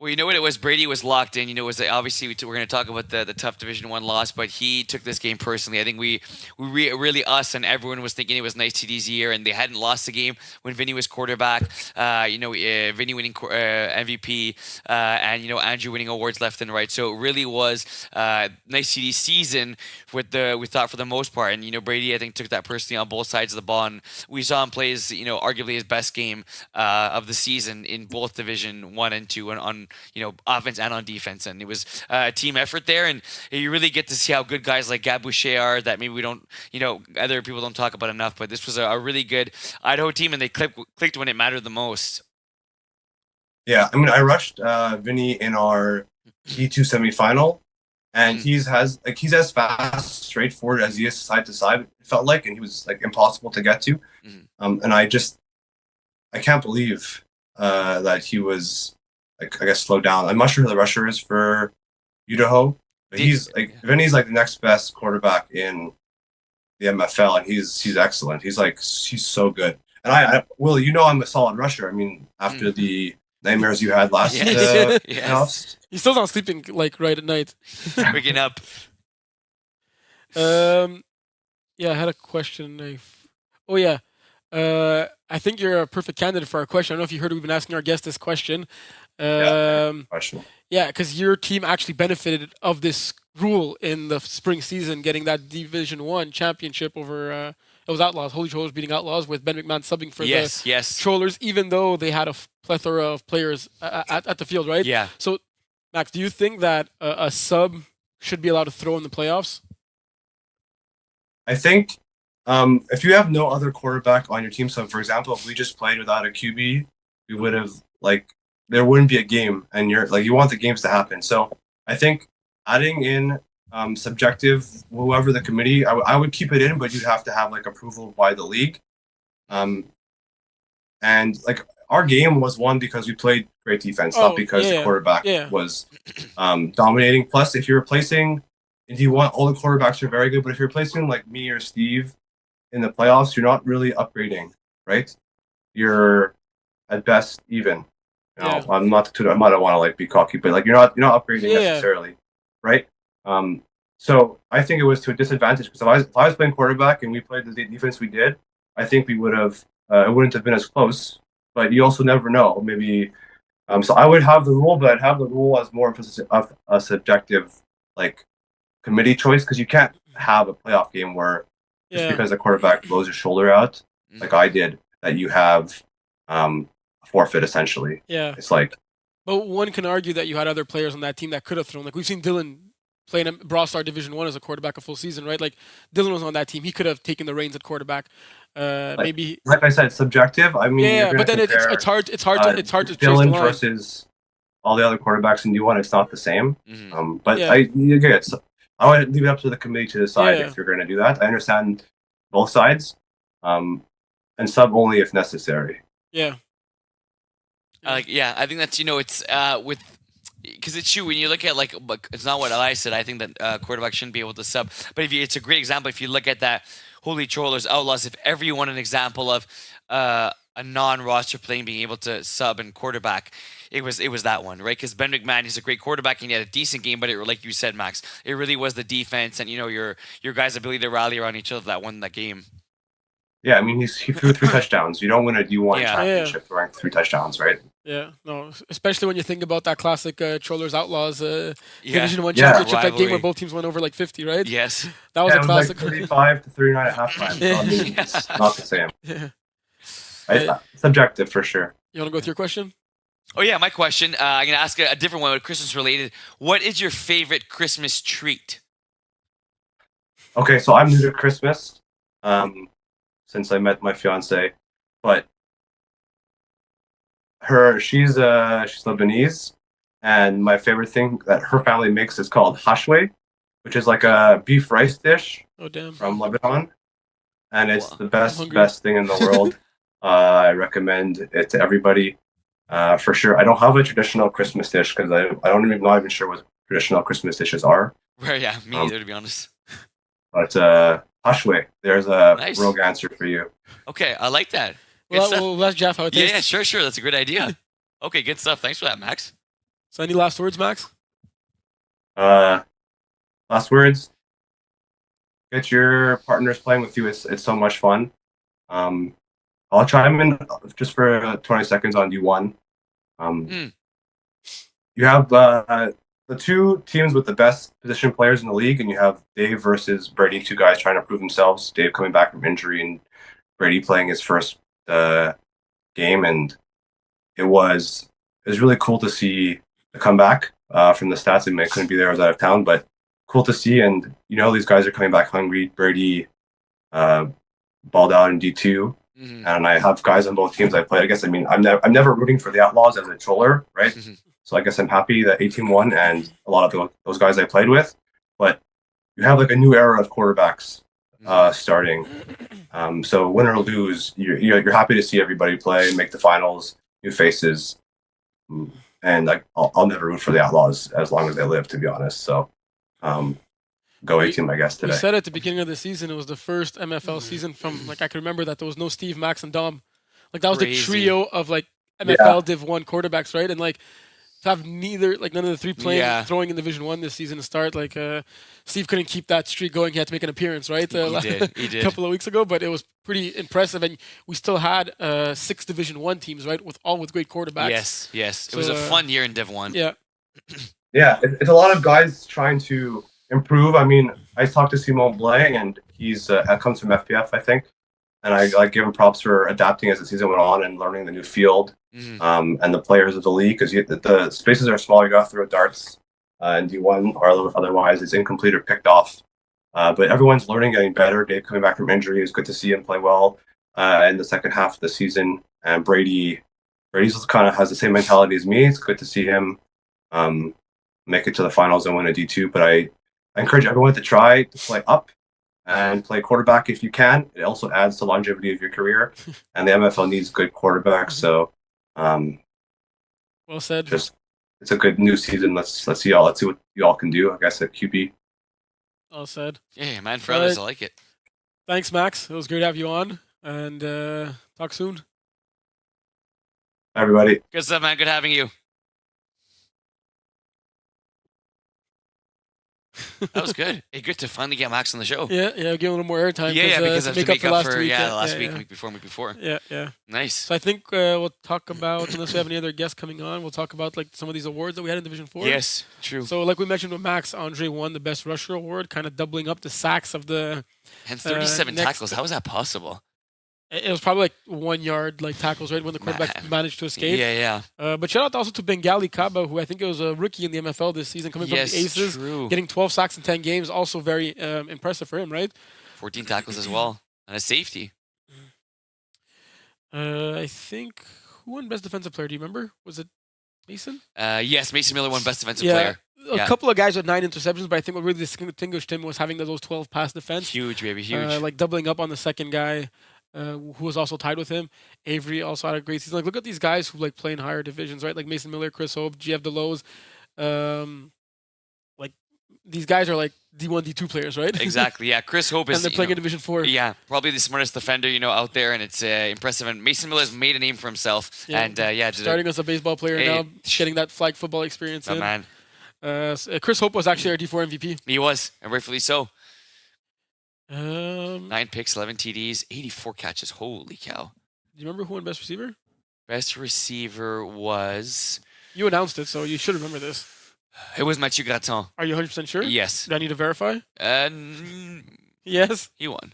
Well, you know what it was? Brady was locked in. You know, it was obviously we're going to talk about the tough Division 1 loss, but he took this game personally. I think we really us and everyone was thinking it was nice TD's year, and they hadn't lost the game when Vinny was quarterback. Vinny winning MVP, and Andrew winning awards left and right. So it really was nice TD season we thought for the most part. And Brady, I think, took that personally on both sides of the ball. And we saw him play his arguably his best game of the season in both Division 1 and 2 on offense and on defense, and it was a team effort there, and you really get to see how good guys like Gab Boucher are that maybe we don't, other people don't talk about enough, but this was a really good Idaho team, and they clicked when it mattered the most. Yeah, I mean, I rushed Vinny in our E2 semifinal, and he's as fast, straightforward as he is side to side, it felt like, and he was like impossible to get to. And I can't believe that he was, I guess, slow down. I'm not sure who the rusher is for Idaho, but Vinny's like the next best quarterback in the MFL, and he's excellent. He's so good. And I Will, I'm a solid rusher. I mean, after the nightmares you had last playoffs. He's still not sleeping like right at night. Waking up. Yeah, I had a question. I think you're a perfect candidate for our question. I don't know if you heard we've been asking our guest this question. Question. Yeah, because your team actually benefited of this rule in the spring season, getting that Division 1 championship over it was Outlaws. Holy Trollers beating Outlaws with Ben McMahon subbing for the Trollers, even though they had a plethora of players at the field, right? Yeah. So, Max, do you think that a sub should be allowed to throw in the playoffs? I think if you have no other quarterback on your team, so for example, if we just played without a QB, we would have there wouldn't be a game, and you want the games to happen. So I think adding in subjective, whoever the committee, I would keep it in, but you'd have to have approval by the league. And our game was won because we played great defense, not because the quarterback was dominating. Plus, if you're replacing, if you want, all the quarterbacks are very good, but if you're replacing like me or Steve in the playoffs, you're not really upgrading, right? You're at best even. I don't want to be cocky, but you're not upgrading necessarily, right? So I think it was to a disadvantage because if I was playing quarterback and we played the defense we did, I think we would have it wouldn't have been as close. But you also never know. Maybe so I would have the rule, but I'd have the rule as more of a subjective committee choice, because you can't have a playoff game where just because the quarterback blows his shoulder out, like I did, that you have a forfeit essentially. Yeah. It's but one can argue that you had other players on that team that could have thrown. We've seen Dylan playing a Brawl Star Division 1 as a quarterback a full season, right? Dylan was on that team. He could have taken the reins at quarterback. Maybe. Like I said, subjective. I mean, but then it's hard to Dylan versus all the other quarterbacks in D1. It's not the same. I would leave it up to the committee to decide if you're going to do that. I understand both sides, and sub only if necessary. Yeah. I think that's it's because it's true when you look at it's not what I said. I think that quarterbacks shouldn't be able to sub, but it's a great example if you look at that Holy Trollers Outlaws. If ever you want an example of a non-roster playing being able to sub and quarterback, it was that one, right? Because Ben McMahon is a great quarterback and he had a decent game, but like you said, Max, it really was the defense and your guys' ability to rally around each other that won that game. Yeah, I mean he threw 3 touchdowns. You don't win a D1 championship throwing 3 touchdowns, right? Yeah, no, especially when you think about that classic Trollers Outlaws Division 1 championship, that game where both teams went over 50, right? Yes. That was a classic. 35 to 39 at halftime. It's not the same. Yeah. Subjective for sure. You want to go with your question? Oh yeah, my question. I'm gonna ask a different one, Christmas related. What is your favorite Christmas treat? Okay, so I'm new to Christmas, since I met my fiance, but she's Lebanese, and my favorite thing that her family makes is called hashwe, which is like a beef rice dish from Lebanon, and it's the best thing in the world. I recommend it to everybody. For sure. I don't have a traditional Christmas dish because I don't even not even sure what traditional Christmas dishes are. Right, yeah, me neither, to be honest. But Hushway, there's a Nice. rogue answer for you. Okay, I like that. Good Well, stuff. we'll ask Jeff how it Yeah, tastes. yeah, sure. That's a great idea. Okay, good stuff. Thanks for that, Max. So any last words, Max? Last words. Get your partners playing with you. It's so much fun. I'll chime in just for 20 seconds on D1. You have the two teams with the best position players in the league, and you have Dave versus Brady, two guys trying to prove themselves. Dave coming back from injury, and Brady playing his first game, and it was really cool to see the comeback from the stats. I mean, I couldn't be there; I was out of town, but cool to see. And these guys are coming back hungry. Brady balled out in D2. And I have guys on both teams I played. I guess I'm never rooting for the Outlaws as a troller, right? So I guess I'm happy that A-Team won and a lot of those guys I played with. But you have like a new era of quarterbacks starting. So win or lose, you're happy to see everybody play, make the finals, new faces, and I'll never root for the Outlaws as long as they live, to be honest. So go A-Team, I guess, today. We said at the beginning of the season it was the first MFL season from I can remember that there was no Steve, Max, and Dom. Like that was the trio of like MFL Div 1 quarterbacks, right? And like to have none of the three playing throwing in Division 1 this season to start, like Steve couldn't keep that streak going. He had to make an appearance, right? He did. A couple of weeks ago, but it was pretty impressive. And we still had 6 Division 1 teams, right? With great quarterbacks. Yes. It was a fun year in Div 1. Yeah. Yeah, it's a lot of guys trying to improve. I mean, I talked to Simon Blais, and he's comes from FPF, I think, and I give him props for adapting as the season went on and learning the new field and the players of the league, because the spaces are small. You got to throw darts in D1, or otherwise it's incomplete or picked off. But everyone's learning, getting better. Dave coming back from injury, it's good to see him play well in the second half of the season. And Brady's kind of has the same mentality as me. It's good to see him make it to the finals and win a D2. But I encourage everyone to try to play up and play quarterback if you can. It also adds to longevity of your career, and the MFL needs good quarterbacks. So, well said. It's a good new season. Let's see what you all can do. I guess at QB. Well said. Yeah, man. For others, I like it. Thanks, Max. It was great to have you on, and talk soon. Hi, everybody. Good stuff, man. Good having you. That was good. Hey, good to finally get Max on the show. Yeah, give him a little more airtime. Yeah, because I have to make up for week. Last week, week before. Yeah. Nice. So I think we'll talk about, unless we have any other guests coming on, we'll talk about like some of these awards that we had in Division 4. Yes, true. So like we mentioned with Max, Andre won the Best Rusher Award, kind of doubling up the sacks of the... And 37 tackles. How is that possible? It was probably like 1 yard like tackles, right, when the quarterback managed to escape. Yeah. But shout out also to Bengali Kaba, who I think was a rookie in the MFL this season, coming from the Aces, getting 12 sacks in 10 games. Also very impressive for him, right? 14 tackles as well, and a safety. I think who won Best Defensive Player? Do you remember? Was it Mason? Yes, Mason Miller won Best Defensive Player. A couple of guys with 9 interceptions, but I think what really distinguished him was having those 12 pass defense. Huge, baby, huge. Like doubling up on the second guy. Who was also tied with him. Avery also had a great season. Like, look at these guys who like play in higher divisions, right? Like Mason Miller, Chris Hope, GF Delos. Like these guys are like D1, D2 players, right? Exactly. Yeah, Chris Hope is. And they're playing in Division 4. Yeah, probably the smartest defender out there, and it's impressive. And Mason Miller's made a name for himself. Yeah. And starting as a baseball player now, getting that flag football experience. Man. Chris Hope was actually our D4 MVP. He was, and rightfully so. 9 picks, 11 TDs, 84 catches. Holy cow. Do you remember who won Best Receiver? Best Receiver was... You announced it, so you should remember this. It was Mathieu Graton. Are you 100% sure? Yes. Do I need to verify? Yes. He won.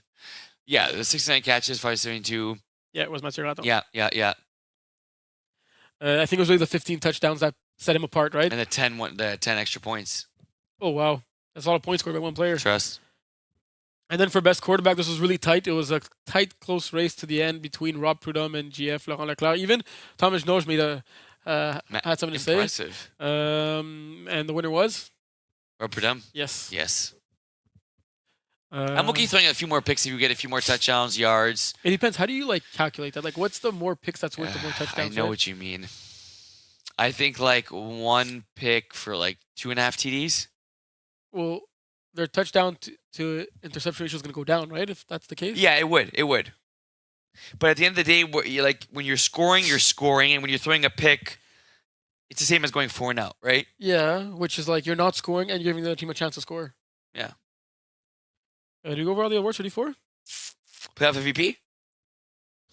Yeah, the 69 catches, 572. Yeah, it was Mathieu Graton. Yeah. I think it was really the 15 touchdowns that set him apart, right? And the 10 extra points. Oh, wow. That's a lot of points scored by one player. Trust. And then for best quarterback, this was really tight. It was a tight, close race to the end between Rob Prudhomme and GF Laurent Leclerc. Even Thomas Noge had something to say. Impressive. And the winner was? Rob Prudhomme? Yes. I'm okay throwing a few more picks if you get a few more touchdowns, yards. It depends. How do you calculate that? What's the more picks that's worth the more touchdowns? I know what you mean. I think like one pick for like 2.5 TDs. Well, their touchdown to interception ratio is going to go down, right? If that's the case. Yeah, it would. It would. But at the end of the day, when you're scoring, and when you're throwing a pick, it's the same as going 4-and-out, right? Yeah, which is like you're not scoring and you're giving the other team a chance to score. Yeah. Do you go over all the awards for D4? Playoff MVP.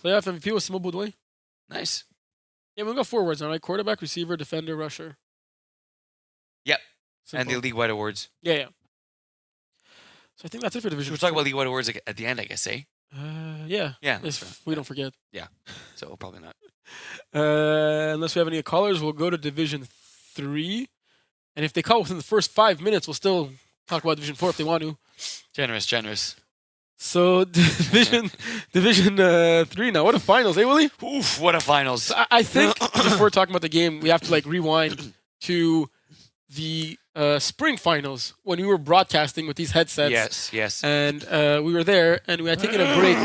Playoff MVP was Simon Baudouin. Nice. Yeah, we got 4 awards now, right? Quarterback, receiver, defender, rusher. Yep. Simple. And the league-wide awards. Yeah. So I think that's it for Division. We'll talk about league-wide awards at the end, I guess, eh? Yeah. Yeah. If we don't forget. So probably not. Unless we have any callers, we'll go to Division 3. And if they call within the first 5 minutes, we'll still talk about Division 4 if they want to. Generous. So Division 3 now. What a finals, eh, Willie? Oof, what a finals. I think before talking about the game, we have to like rewind to the spring finals when we were broadcasting with these headsets. Yes. And we were there, and we had taken a break.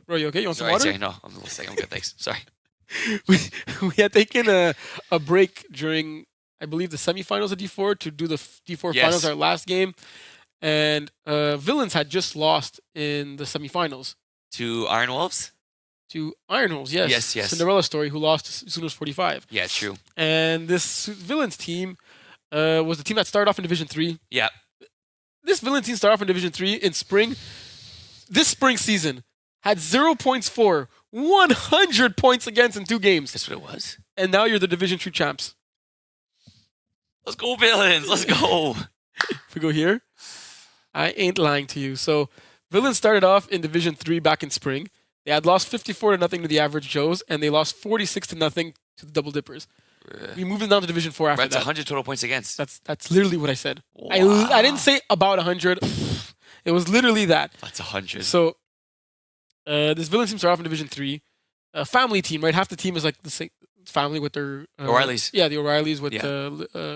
Bro, you okay? You want some water? Sorry, no. I'm good, thanks. Sorry. we had taken a break during, I believe, the semifinals of D4 to do the D4 Yes. finals, our last game. And Villains had just lost in the semifinals To Iron Wolves? to Iron Wolves, yes. Yes. Cinderella story, who lost as soon as 45. Yeah, true. And this Villains team was the team that started off in Division 3. Yeah. This Villains team started off in Division 3 in spring. This spring season had 0 points for, 100 points against in 2 games. That's what it was. And now you're the Division 3 champs. Let's go, Villains. Let's go. If we go here, I ain't lying to you. So Villains started off in Division 3 back in spring. They had lost 54-0 to the Average Joes, and they lost 46-0 to the Double Dippers. We moved them down to Division 4 after That's that. 100 total points against. That's literally what I said. Wow. I didn't say about 100. It was literally that. That's 100. So this Villains team started off in Division 3. A family team, right? Half the team is like the same family with their... O'Reillys. Yeah, the O'Reillys with Yeah.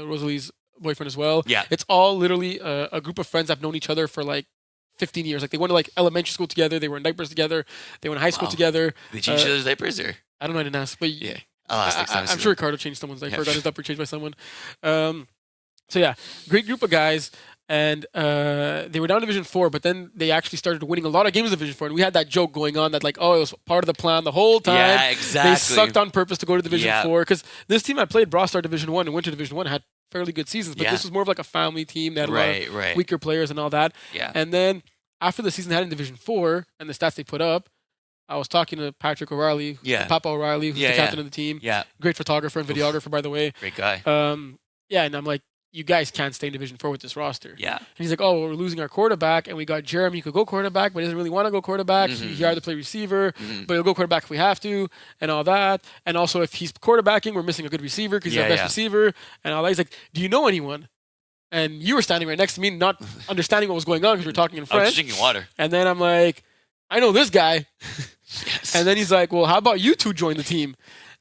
Rosalie's boyfriend as well. Yeah. It's all literally a group of friends that have known each other for like 15 years. Like they went to like elementary school together. They were in diapers together. They went to high school Wow. together. Did you change each other's diapers or? I don't know. I didn't ask, but Yeah. I'll ask next time. I'm sure Ricardo changed someone's diaper. Yeah. Got his diaper changed by someone. So yeah, great group of guys. And they were down Division 4, but then they actually started winning a lot of games in Division 4. And we had that joke going on that like, oh, it was part of the plan the whole time. Yeah, exactly. They sucked on purpose to go to Division Yeah. 4 because this team had played Brawl Star Division 1 and went to Division 1 had fairly good seasons, but Yeah. this was more of like a family team that had a lot of Right. weaker players and all that. Yeah. And then after the season they had in Division 4 and the stats they put up, I was talking to Patrick O'Reilly, Yeah. Papa O'Reilly, who's Yeah, the yeah. captain of the team. Yeah. Great photographer and videographer, by the way. Great guy. Yeah, and I'm like, you guys can't stay in Division 4 with this roster. Yeah. And he's like, oh, well, we're losing our quarterback, and we got Jeremy who could go quarterback, but he doesn't really want to go quarterback. Mhm. He either play receiver, Mhm. but he'll go quarterback if we have to, and all that. And also, if he's quarterbacking, we're missing a good receiver because he's our Yeah, best yeah. receiver, and all that. He's like, do you know anyone? And you were standing right next to me, not understanding what was going on because we were talking in I was French. just drinking water. And then I'm like, I know this guy. Yes. And then he's like, well, how about you two join the team?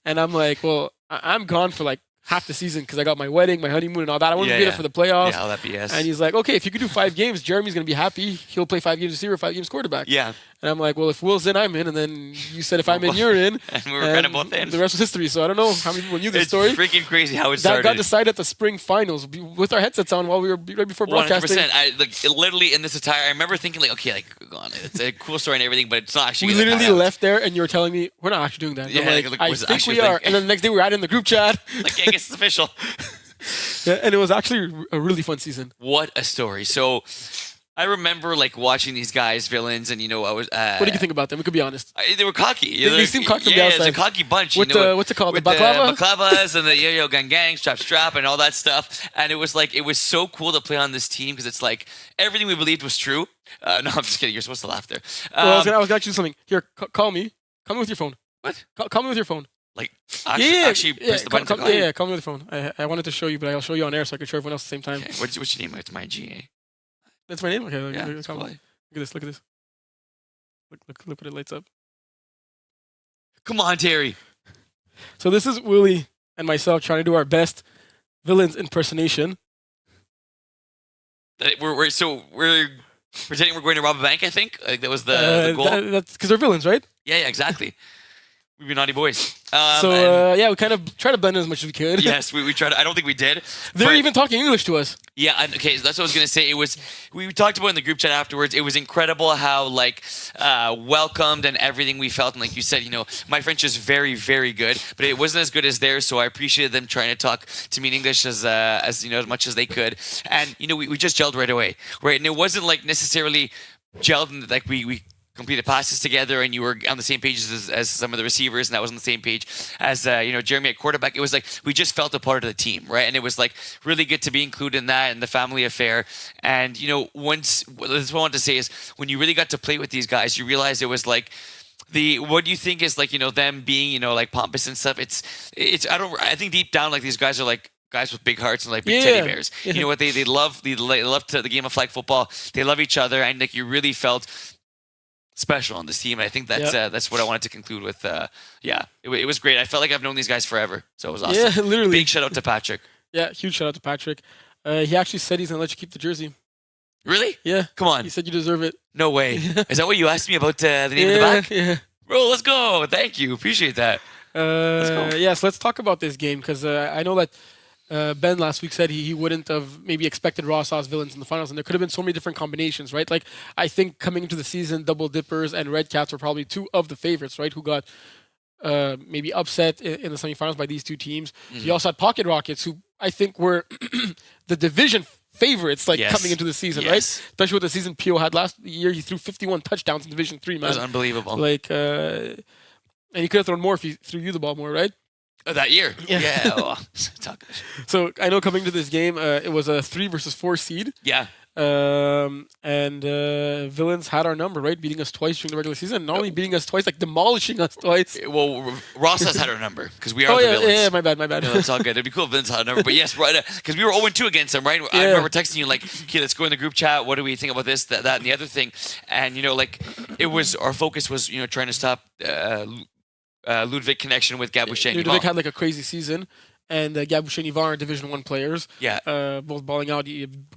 And I'm like, well, I'm gone for like half the season because I got my wedding, my honeymoon, and all that. I want to Yeah, be there yeah. for the playoffs. Yeah, all that BS. And he's like, okay, if you could do 5 games, Jeremy's going to be happy. He'll play 5 games receiver, 5 games quarterback. Yeah. And I'm like, well, if Will's in, I'm in. And then you said, if I'm in, you're in. And we were kind of both in. The rest was history. So I don't know how many people knew this It's story. freaking crazy how it That started. got decided at the spring finals with our headsets on while we were right before broadcasting. 100%. I like literally in this attire. I remember thinking like, okay, like go on, it's a cool story and everything, but it's not actually. We gonna literally pan out. left there and you were telling me, we're not actually doing that. And Yeah, I'm like, like, I was it think actually we a are. thing? And then the next day we were out in the group chat. Like, I guess it's official. Yeah, and it was actually a really fun season. What a story! So, I remember like watching these guys, villains, and I was. What did you think about them? We could be honest. They were cocky. They seem cocky from the Yeah, it's a outside. cocky bunch. With the, what's it called? The with baklava? the baklavas and the yo-yo gang, strap, and all that stuff. And it was so cool to play on this team because it's like everything we believed was true. No, I'm just kidding. You're supposed to laugh there. Well, I was gonna actually do something. Here, call me. Call me with your phone. What? Call me with your phone. Like actually press the button. to call you? Yeah, call me with your phone. I wanted to show you, but I'll show you on air so I can show everyone else at the same time. Okay. What's your name? It's my GA. That's my name? Okay, Yeah, look, it's call cool. me. Look at this. Look what it lights up. Come on, Terry. So this is Willie and myself trying to do our best villains impersonation. We're pretending we're going to rob a bank. I think like that was the goal. That's because they're villains, right? Yeah, exactly. We'd be naughty boys. We kind of try to blend in as much as we could. Yes, we tried. I don't think we did. They were but- even talking English to us. Yeah, okay, that's what I was gonna say. It was we talked about it in the group chat afterwards. It was incredible how welcomed and everything we felt. And like you said, my French is very, very good, but it wasn't as good as theirs. So I appreciated them trying to talk to me in English as much as they could. And we just gelled right away, right? And it wasn't like necessarily gelled in like we completed passes together and you were on the same page as some of the receivers and I was on the same page as Jeremy at quarterback. It was like we just felt a part of the team, right? And it was like really good to be included in that and the family affair. And once that's what I wanted to say is when you really got to play with these guys, you realize it was like what you think is like them being like pompous and stuff. I think deep down like these guys are like guys with big hearts and like big teddy bears. Yeah. You know what they love the game of flag football. They love each other and like you really felt special on this team. I think that's what I wanted to conclude with. It was great. I felt like I've known these guys forever, so it was awesome. Yeah, literally. Big shout out to Patrick. Yeah, huge shout out to Patrick. He actually said he's gonna let you keep the jersey. Really? Yeah. Come on. He said you deserve it. No way. Is that what you asked me about the name of the back? Yeah. Bro, let's go. Thank you. Appreciate that. Yes, let's talk about this game because I know that Ben last week said he wouldn't have maybe expected Raw Sauce Villains in the finals, and there could have been so many different combinations, right? Like I think coming into the season, Double Dippers and Red Cats were probably two of the favorites, right? Who got maybe upset in the semifinals by these two teams. Mm-hmm. You also had Pocket Rockets, who I think were the division favorites, coming into the season, right? Especially with the season Pio had last year, he threw 51 touchdowns in Division 3, man. That was unbelievable. And he could have thrown more if he threw you the ball more, right? That year. Yeah. So I know coming to this game, it was a 3 versus 4 seed. Yeah. And Villains had our number, right? Beating us twice during the regular season. Not only beating us twice, like demolishing us twice. Well, Ross has had our number because we are the Villains. Yeah, my bad. No, that's all good. It'd be cool if Villains had our number. But yes, right, because we were 0-2 against them, right? I remember texting you like, okay, let's go in the group chat. What do we think about this, that, and the other thing? And, our focus was, trying to stop Ludwig connection with Gabouche and Ludwig Yvon. had like a crazy season. And Gabouche and Yvon are Division 1 players. Yeah. Both balling out.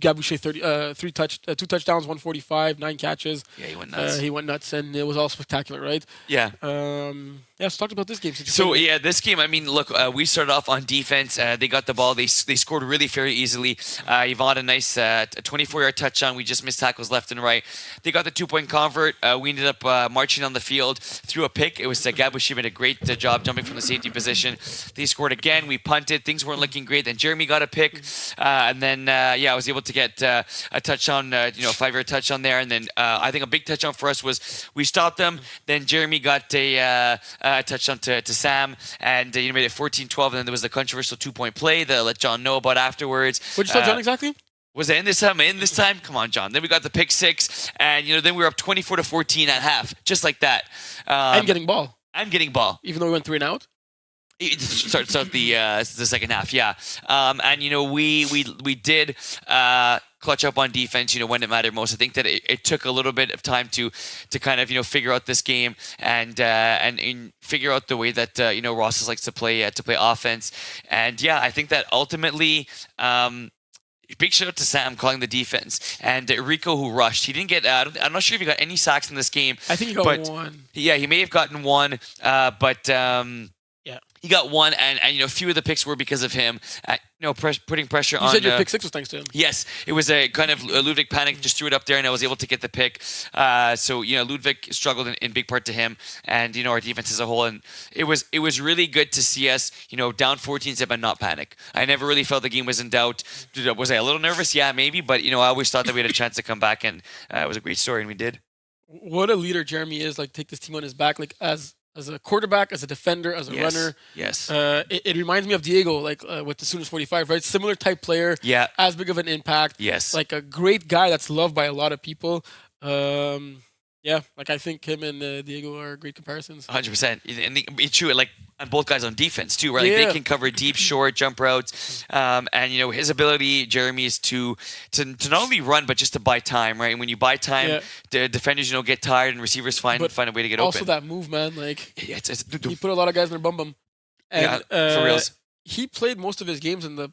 Gabouche 2 touchdowns, 145, 9 catches. Yeah, he went nuts. He went nuts, and it was all spectacular, right? Yeah. So talk about this game. So, this game, I mean, look, we started off on defense. They got the ball. They scored really very easily. Yvon, a nice 24-yard touchdown. We just missed tackles left and right. They got the 2-point convert. We ended up marching on the field through a pick. It was Gabouche made a great job jumping from the safety position. They scored again. We punted. Things weren't looking great. Then Jeremy got a pick. And then, I was able to get a touchdown, 5-yard touchdown there. And then I think a big touchdown for us was we stopped them. Then Jeremy got a touchdown to Sam, and made it 14-12. And then there was the controversial 2-point play that I let John know about afterwards. What did you tell John exactly? Was it in this time? Come on, John. Then we got the pick 6, and then we were up 24-14 at half, just like that. I'm getting ball. Even though we went 3 and out. It starts out the second half, yeah. And we did clutch up on defense, when it mattered most. I think that it took a little bit of time to kind of figure out this game and figure out the way that Ross likes to play offense. And yeah, I think that ultimately. Big shout out to Sam calling the defense and Rico who rushed. He didn't get. I'm not sure if he got any sacks in this game. I think he got 1. Yeah, he may have gotten 1, but. He got 1, and a few of the picks were because of him. Putting pressure on. You said your pick 6 was thanks to him. Yes, it was a kind of Ludwig panic, just threw it up there, and I was able to get the pick. So Ludwig struggled in big part to him, and our defense as a whole. And it was really good to see us down 14-0 but not panic. I never really felt the game was in doubt. Was I a little nervous? Yeah, maybe, but I always thought that we had a chance to come back, and it was a great story, and we did. What a leader Jeremy is! Like take this team on his back, like as a quarterback, as a defender, as a runner. Yes. It reminds me of Diego, with the Sooners 45, right? Similar type player. Yeah. As big of an impact. Yes. Like a great guy that's loved by a lot of people. I think him and Diego are great comparisons. 100%. And it's true, on both guys on defense too, right? Yeah. They can cover deep, short, jump routes. And his ability, Jeremy, is to not only run but just to buy time, right? And when you buy time, the defenders get tired and receivers find a way to get also open. that move, man, He put a lot of guys in their bum. And for reals. He played most of his games in the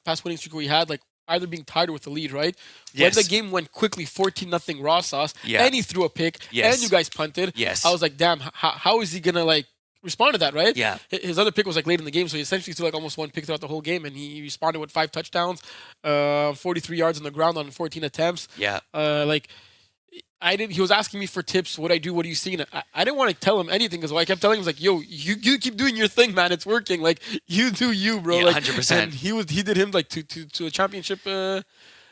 past winning streak we had, either being tied or with the lead, right? Yes. When the game went quickly, 14-0 Raw Sauce, and he threw a pick, Yes. and you guys punted. Yes. I was like, damn, how is he gonna responded to that, right? Yeah. His other pick was like late in the game, so he essentially threw like almost one pick throughout the whole game, and he responded with 5 touchdowns, 43 yards on the ground on 14 attempts. Yeah. He was asking me for tips. What I do? What are you seeing? I didn't want to tell him anything because I kept telling him like, "Yo, you keep doing your thing, man. It's working. Like you do you, bro." Yeah, like 100%. And he did him like to a championship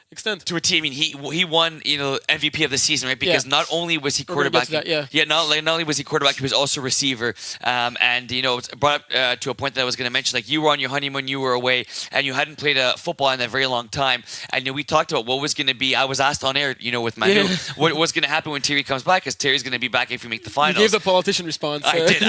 extent. To a team, I mean, he won, MVP of the season, right? Because not only was he We're gonna get quarterback, to that, not only was he quarterback, he was also receiver. And it's brought up to a point that I was going to mention, like you were on your honeymoon, you were away, and you hadn't played football in a very long time. And we talked about what was going to be. I was asked on air, with Manu, what was going to happen when Terry comes back, because Terry's going to be back if we make the finals. You gave the politician response. I did.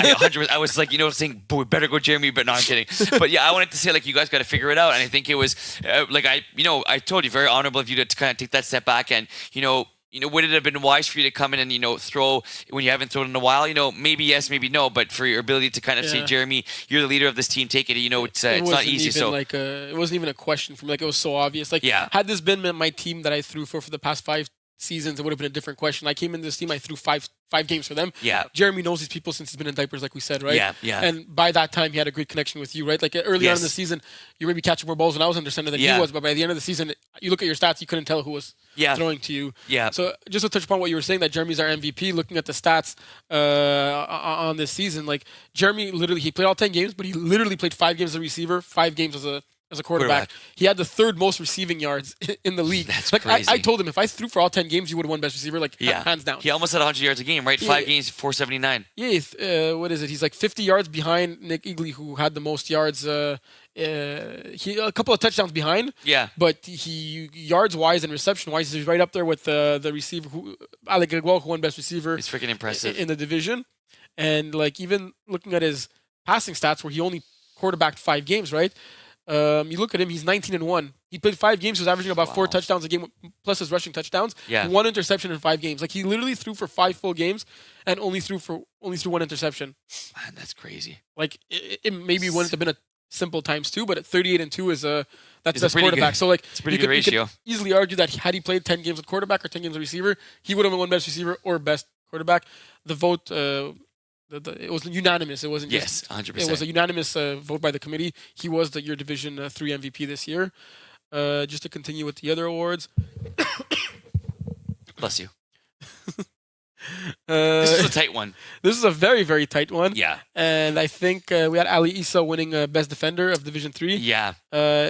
I was like, saying, "Boy, better go, Jeremy." But no, I'm kidding. But yeah, I wanted to say like you guys got to figure it out, and I think it was I told you, very honorable of you to kind of take that step back, and would it have been wise for you to come in and throw when you haven't thrown in a while? Maybe yes, maybe no, but for your ability to kind of say, Jeremy, you're the leader of this team, take it. It's not easy. So it wasn't even a question for me. Like it was so obvious. Like had this been my team that I threw for the past 5 seasons, it would have been a different question. I came in this team, I threw five games for them. Yeah. Jeremy knows these people since he's been in diapers, like we said, right? Yeah. And by that time, he had a great connection with you, right? Like early on in the season, you were maybe catching more balls than I was understanding than he was, but by the end of the season, you look at your stats, you couldn't tell who was throwing to you. Yeah. So just to touch upon what you were saying, that Jeremy's our MVP, looking at the stats on this season, like Jeremy he played all 10 games, but he literally played 5 games as a receiver, 5 games as a quarterback. He had the 3rd most receiving yards in the league. That's like crazy. I told him if I threw for all 10 games, you would have won best receiver, hands down. He almost had 100 yards a game, right? 5 games, 479. Yeah, what is it? He's like 50 yards behind Nick Eagley, who had the most yards. He a couple of touchdowns behind. Yeah. But he yards wise and reception wise, he's right up there with the receiver Alec Gregwell, who won best receiver. It's freaking impressive in the division. And like even looking at his passing stats, where he only quarterbacked 5 games, right? You look at him; he's 19-1. He played 5 games. He was averaging about 4 touchdowns a game, plus his rushing touchdowns. Yeah. 1 interception in 5 games. Like he literally threw for 5 full games and only threw 1 interception. Man, that's crazy. Like it maybe wouldn't have been a simple times 2, but at 38-2 is that's best Good. quarterback. So like it's a pretty good ratio. You could easily argue that had he played 10 games with quarterback or 10 games with receiver, he would have won best receiver or best quarterback. The vote. It was unanimous. It wasn't just 100%. 100%. It was a unanimous vote by the committee. He was your Division 3 MVP this year. Just to continue with the other awards. Bless you. This is a tight one. This is a very, very tight one. Yeah. And I think we had Ali Issa winning Best Defender of Division 3. Yeah.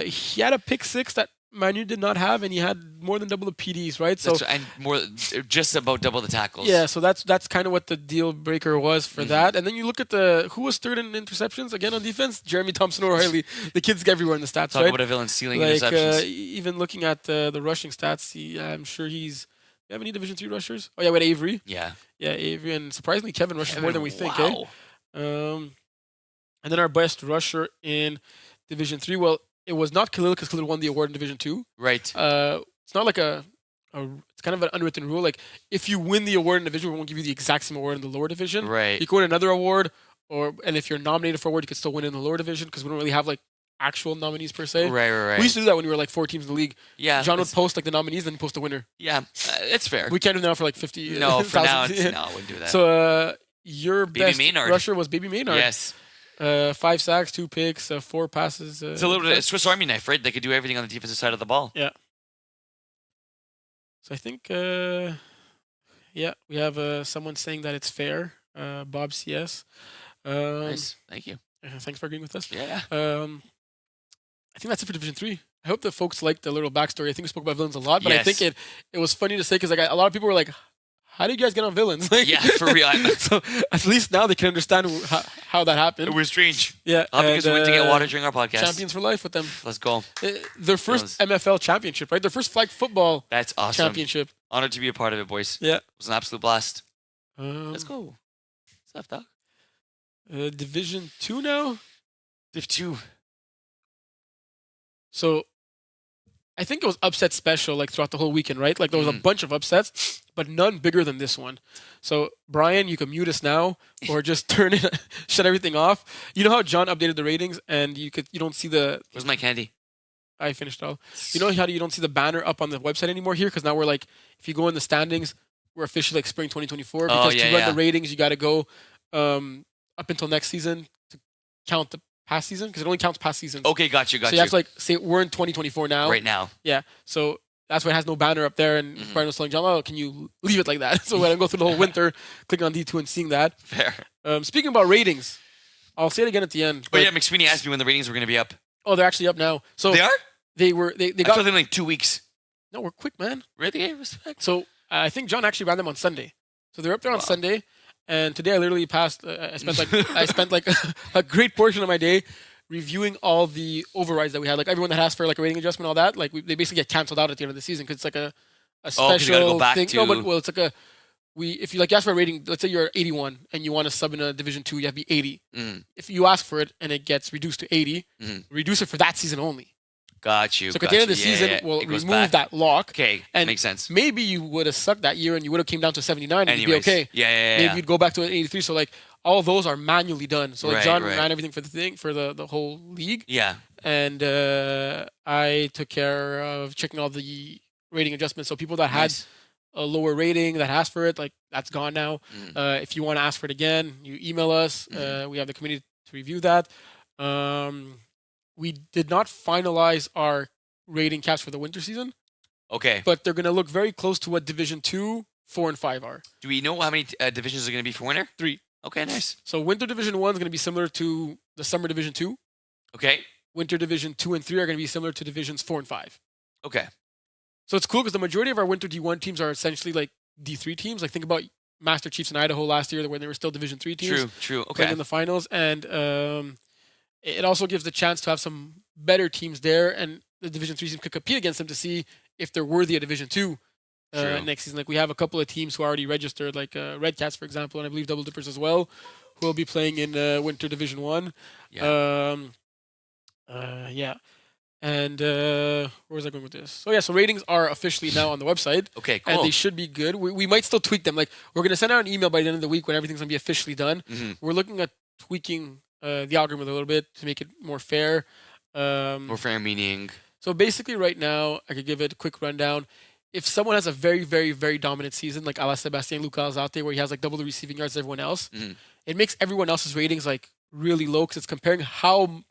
He had a pick 6 that Manu did not have, and he had more than double the PDs, right? So and just about double the tackles. Yeah, so that's kind of what the deal breaker was for that. And then you look at who was 3rd in interceptions again on defense? Jeremy Thompson O'Reilly. The kid's everywhere in the stats, Talk right? about a villain stealing like, interceptions. Even looking at the rushing stats, I'm sure he's. You have any Division 3 rushers? Oh yeah, we had Avery. Yeah. Yeah, Avery, and surprisingly, Kevin rushes more than we think. Wow. And then our best rusher in Division 3. Well, it was not Khalil because Khalil won the award in Division 2. Right. It's not like it's kind of an unwritten rule. Like if you win the award in division, we won't give you the exact same award in the lower division. Right. You can win another award, and if you're nominated for an award, you can still win in the lower division because we don't really have like actual nominees per se. Right. We used to do that when we were like 4 teams in the league. Yeah. John would post like the nominees, then he'd post the winner. Yeah, it's fair. We can't do that for like 50. No, for now, yeah. no, I wouldn't do that. So your Baby best Maynard. rusher was Baby Maynard. Yes. 5 sacks, 2 picks, 4 passes. It's a little bit of a Swiss Army knife, right? They could do everything on the defensive side of the ball. Yeah. So I think, we have someone saying that it's fair. Bob CS. Nice. Thank you. Thanks for agreeing with us. Yeah. I think that's it for Division 3. I hope the folks liked the little backstory. I think we spoke about villains a lot, but I think it was funny to say because like a lot of people were like, how do you guys get on villains? Like, Yeah, for real. So at least now they can understand how that happened. It was strange. Yeah. Because we went to get water during our podcast. Champions for life with them. Let's go. Their first MFL championship, right? Their first flag football That's awesome. championship. Honored to be a part of it, boys. Yeah. It was an absolute blast. Let's go. What's up, dog? Division 2 now. Div 2. So I think it was upset special like throughout the whole weekend, right? Like there was a bunch of upsets, but none bigger than this one. So Brian, you can mute us now or just shut everything off. You know how John updated the ratings and you don't see Where's my candy? I finished all. You know how you don't see the banner up on the website anymore here? Because now we're like, if you go in the standings, we're officially like spring 2024. Because to run the ratings, you got to go up until next season to count the past season because it only counts past seasons. Okay, got you. So you have to like say we're in 2024 now. Right now. Yeah. So that's why it has no banner up there. And Brian was telling John, oh, can you leave it like that? So when I go through the whole winter, clicking on D2 and seeing that. Fair. Speaking about ratings, I'll say it again at the end. But yeah, McSweeney asked me when the ratings were going to be up. Oh, they're actually up now. So They are? They I got told them like 2 weeks. no, we're quick, man. Really? Hey, respect. So I think John actually ran them on Sunday. So they're up there on Sunday, and today I literally passed. I spent like a great portion of my day reviewing all the overrides that we had. Like everyone that asked for like a rating adjustment, all that. Like they basically get canceled out at the end of the season because it's like a 'cause you gotta special go back thing. to- No, but well, it's like if you like ask for a rating, let's say you're 81 and you want to sub in a Division 2, you have to be 80. Mm. If you ask for it and it gets reduced to 80, Mhm. reduce it for that season only. Got you. So at got the end of you. the Yeah, season, yeah, we'll it goes remove back. that lock. Okay, And makes sense. Maybe you would have sucked that year and you would have came down to 79 and Anyways. you'd be okay. Yeah. Maybe you'd go back to an 83. So like all those are manually done. So like Right, John right. ran everything for the whole league, Yeah. and I took care of checking all the rating adjustments. So people that had Nice. a lower rating that asked for it, like that's gone now. If you want to ask for it again, you email us. We have the committee to review that. We did not finalize our rating caps for the winter season, Okay. but they're going to look very close to what Division 2, 4, and 5 are. Do we know how many divisions are going to be for winter? 3. Okay, nice. So Winter Division 1 is going to be similar to the Summer Division 2. Okay. Winter Division 2 and 3 are going to be similar to Divisions 4 and 5. Okay. So it's cool because the majority of our Winter D1 teams are essentially like D3 teams. Like think about Master Chiefs in Idaho last year when they were still Division 3 teams. True. Playing Okay. in the finals. And it also gives the chance to have some better teams there, and the Division 3 teams could compete against them to see if they're worthy of Division 2 True. next season. Like we have a couple of teams who are already registered, like Red Cats, for example, and I believe Double Dippers as well, who will be playing in Winter Division 1. Yeah. Yeah. And where was I going with this? So yeah, so ratings are officially now on the website. Okay, cool. And they should be good. We might still tweak them. Like we're going to send out an email by the end of the week when everything's going to be officially done. Mhm. We're looking at tweaking the algorithm a little bit to make it more fair. More fair meaning. So basically right now, I could give it a quick rundown. If someone has a very, very, very dominant season, like a la Sebastian Lucas out there, where he has like double the receiving yards as everyone else, Mhm. it makes everyone else's ratings like really low because it's comparing how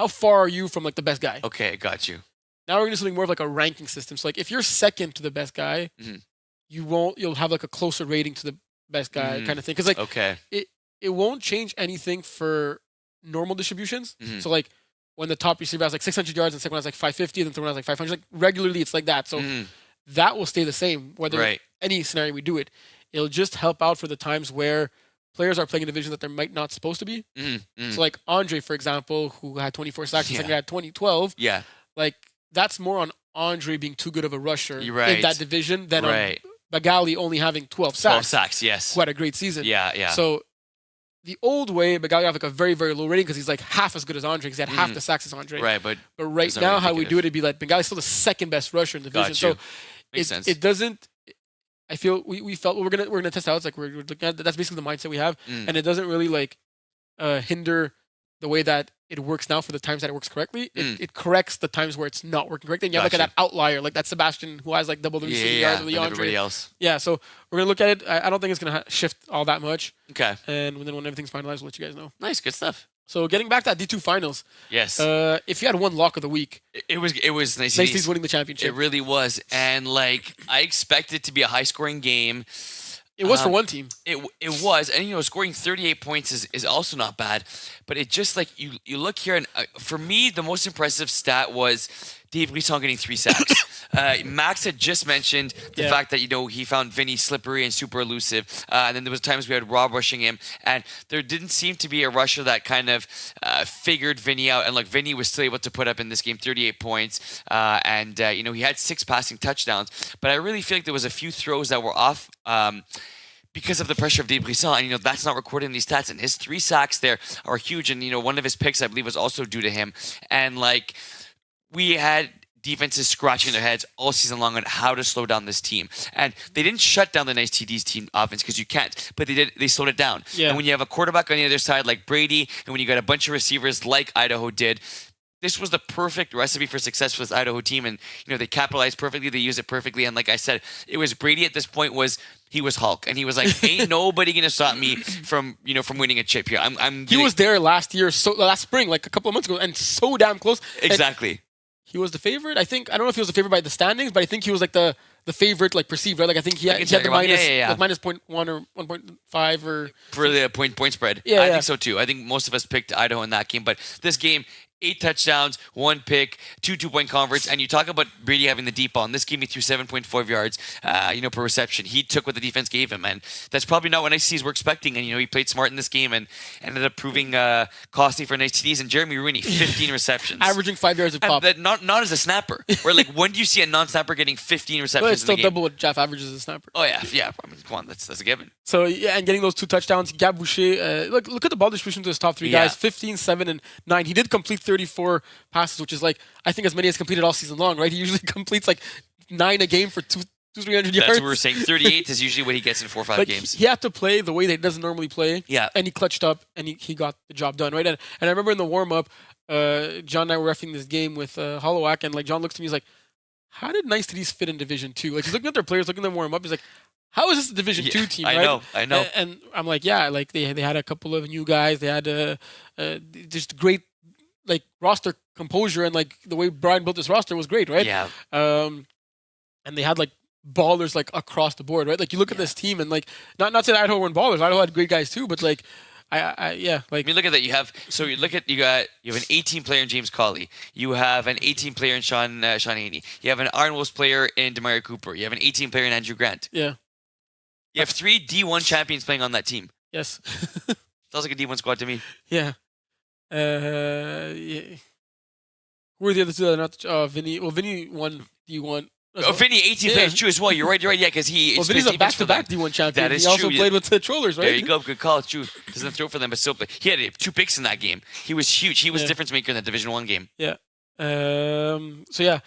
far are you from like the best guy. Okay, got you. Now we're going to do something more of like a ranking system. So like if you're second to the best guy, Mhm. you'll have like a closer rating to the best guy kind of thing. Because like Okay. it won't change anything for normal distributions. Mhm. So like when the top receiver has like 600 yards and the second one has like 550 and the third one has like 500, like regularly it's like that. So Mhm. that will stay the same whether Right. any scenario we do it. It'll just help out for the times where players are playing in divisions that they might not supposed to be. Mhm. So like Andre, for example, who had 24 sacks and Yeah. second had 2012, Yeah. like that's more on Andre being too good of a rusher You're right. in that division than Right. on Bagali only having 12 12 sacks. sacks, yes. Who had a great season. Yeah. So the old way, Bagali had like a very, very low rating because he's like half as good as Andre because he had half the sacks as Andre. Right, but But right It's not now, really how we do indicative. it, it'd be like Bengali's still the second best rusher in the division. got So you. Makes sense. it doesn't. I feel we felt we're gonna test out. It's like we're looking at that's basically the mindset we have, and it doesn't really like hinder the way that it works now for the times that it works correctly. It corrects the times where it's not working correctly. And you have like Gotcha. that outlier, like that Sebastian who has like double the receiving yards with and everybody Andre. else. Yeah, so we're gonna look at it. I don't think it's gonna shift all that much, Okay. and then when everything's finalized, we'll let you guys know. Nice, good stuff. So getting back to that D2 finals, Yes. if you had one lock of the week, It was nice. Nice Lee's winning the championship. It really was. And like I expected it to be a high scoring game. It was for one team. It was, and scoring 38 points is also not bad, but it just like you look here, and for me the most impressive stat was Dave Brisson getting 3 sacks. Max had just mentioned the fact that he found Vinny slippery and super elusive, and then there was times we had Rob rushing him, and there didn't seem to be a rusher that kind of figured Vinny out, and like Vinny was still able to put up in this game 38 points, and he had 6 passing touchdowns, but I really feel like there was a few throws that were off. Because of the pressure of Dave Brisson, and that's not recorded in these stats. And his 3 sacks there are huge, and one of his picks I believe was also due to him. And like we had defenses scratching their heads all season long on how to slow down this team, and they didn't shut down the nice TD's team offense because you can't, but they slowed it down. Yeah. And when you have a quarterback on the other side like Brady, and when you got a bunch of receivers like Idaho did, this was the perfect recipe for success for this Idaho team, and they capitalized perfectly. They used it perfectly, and like I said, it was Brady at this point he was Hulk, and he was like, "Ain't nobody gonna stop me from winning a chip here." He was there last spring, like a couple of months ago, and so damn close. Exactly. And he was the favorite. I don't know if he was the favorite by the standings, but I think he was like the favorite, like perceived, right? Like I think he had the minus, like minus 0.1 or 1.5 or for the point spread. Yeah, I think so too. I think most of us picked Idaho in that game, but this game, 8 touchdowns, 1 pick, 2 2-point converts, and you talk about Brady having the deep ball. And this game he threw 7.4 yards, per reception. He took what the defense gave him, and that's probably not what NICTs were expecting. And he played smart in this game and ended up proving costly for NICTs. And Jeremy Rooney, 15 receptions, averaging 5 yards a pop. Not as a snapper. Where like when do you see a non-snapper getting 15 receptions? Well, it's still in the game? double what Jeff averages as a snapper. Oh yeah. I mean, come on, that's a given. So yeah, and getting those 2 touchdowns, Gab Boucher. Look at the ball distribution to his top 3 guys: 15, 7, and 9. He did complete 34 passes, which is like I think as many as completed all season long. Right? He usually completes like 9 a game for 300 yards. That's what we're saying. 38 is usually what he gets in 4 or 5 games. He had to play the way that he doesn't normally play. Yeah. And he clutched up and he got the job done. Right? And I remember in the warm up, John and I were reffing this game with Hollowak, and like John looks to me, he's like, "How did NICTs fit in Division 2?" Like he's looking at their players, looking at them warm up. He's like, "How is this a Division 2 team?" I right? I know. And I'm like, yeah, like they had a couple of new guys. They had just great like roster composure, and like the way Brian built this roster was great, right? Yeah. And they had like ballers like across the board, right? Like you look at this team, and like not saying Idaho weren't ballers. Idaho had great guys too, but like I I mean, look at that. You have you have an 18 player in James Colley. You have an 18 player in Sean Haney. You have an Iron Wolves player in Demario Cooper. You have an 18 player in Andrew Grant. Yeah. You have 3 D1 champions playing on that team. Yes. Sounds like a D1 squad to me. Yeah. Yeah. Who are the other 2 that are not Vinny? Well, Vinny won D1. Oh, Vinny, 18 players true as well. You're right. Yeah, because he. Well, Vinny's a back-to-back D1 champion. That is he also true. played with the Trollers, right? There you go. Good call. It's true. Doesn't throw for them, but still play. He had 2 picks in that game. He was huge. He was difference maker in that Division 1 game. Yeah. So yeah,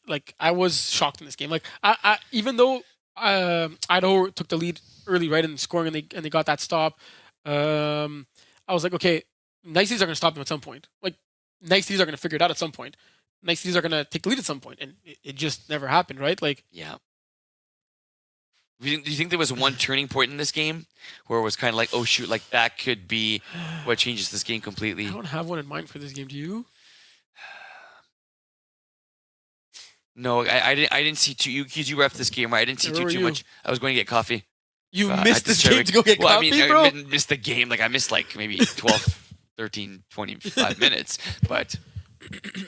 like I was shocked in this game. Like I even though Idaho took the lead early, right, in scoring, and they got that stop, I was like, okay, NICTs are going to stop them at some point. Like NICTs are going to figure it out at some point. NICTs are going to take the lead at some point, and it just never happened, right? Like, yeah. Do you think there was one turning point in this game where it was kind of like, oh shoot, like that could be what changes this game completely? I don't have one in mind for this game. Do you? No, I didn't see too. You ref this game, right? I didn't see too much. I was going to get coffee. You missed this game to go get coffee, bro? I missed the game. Like I missed like maybe 12, 13, 25 minutes, but.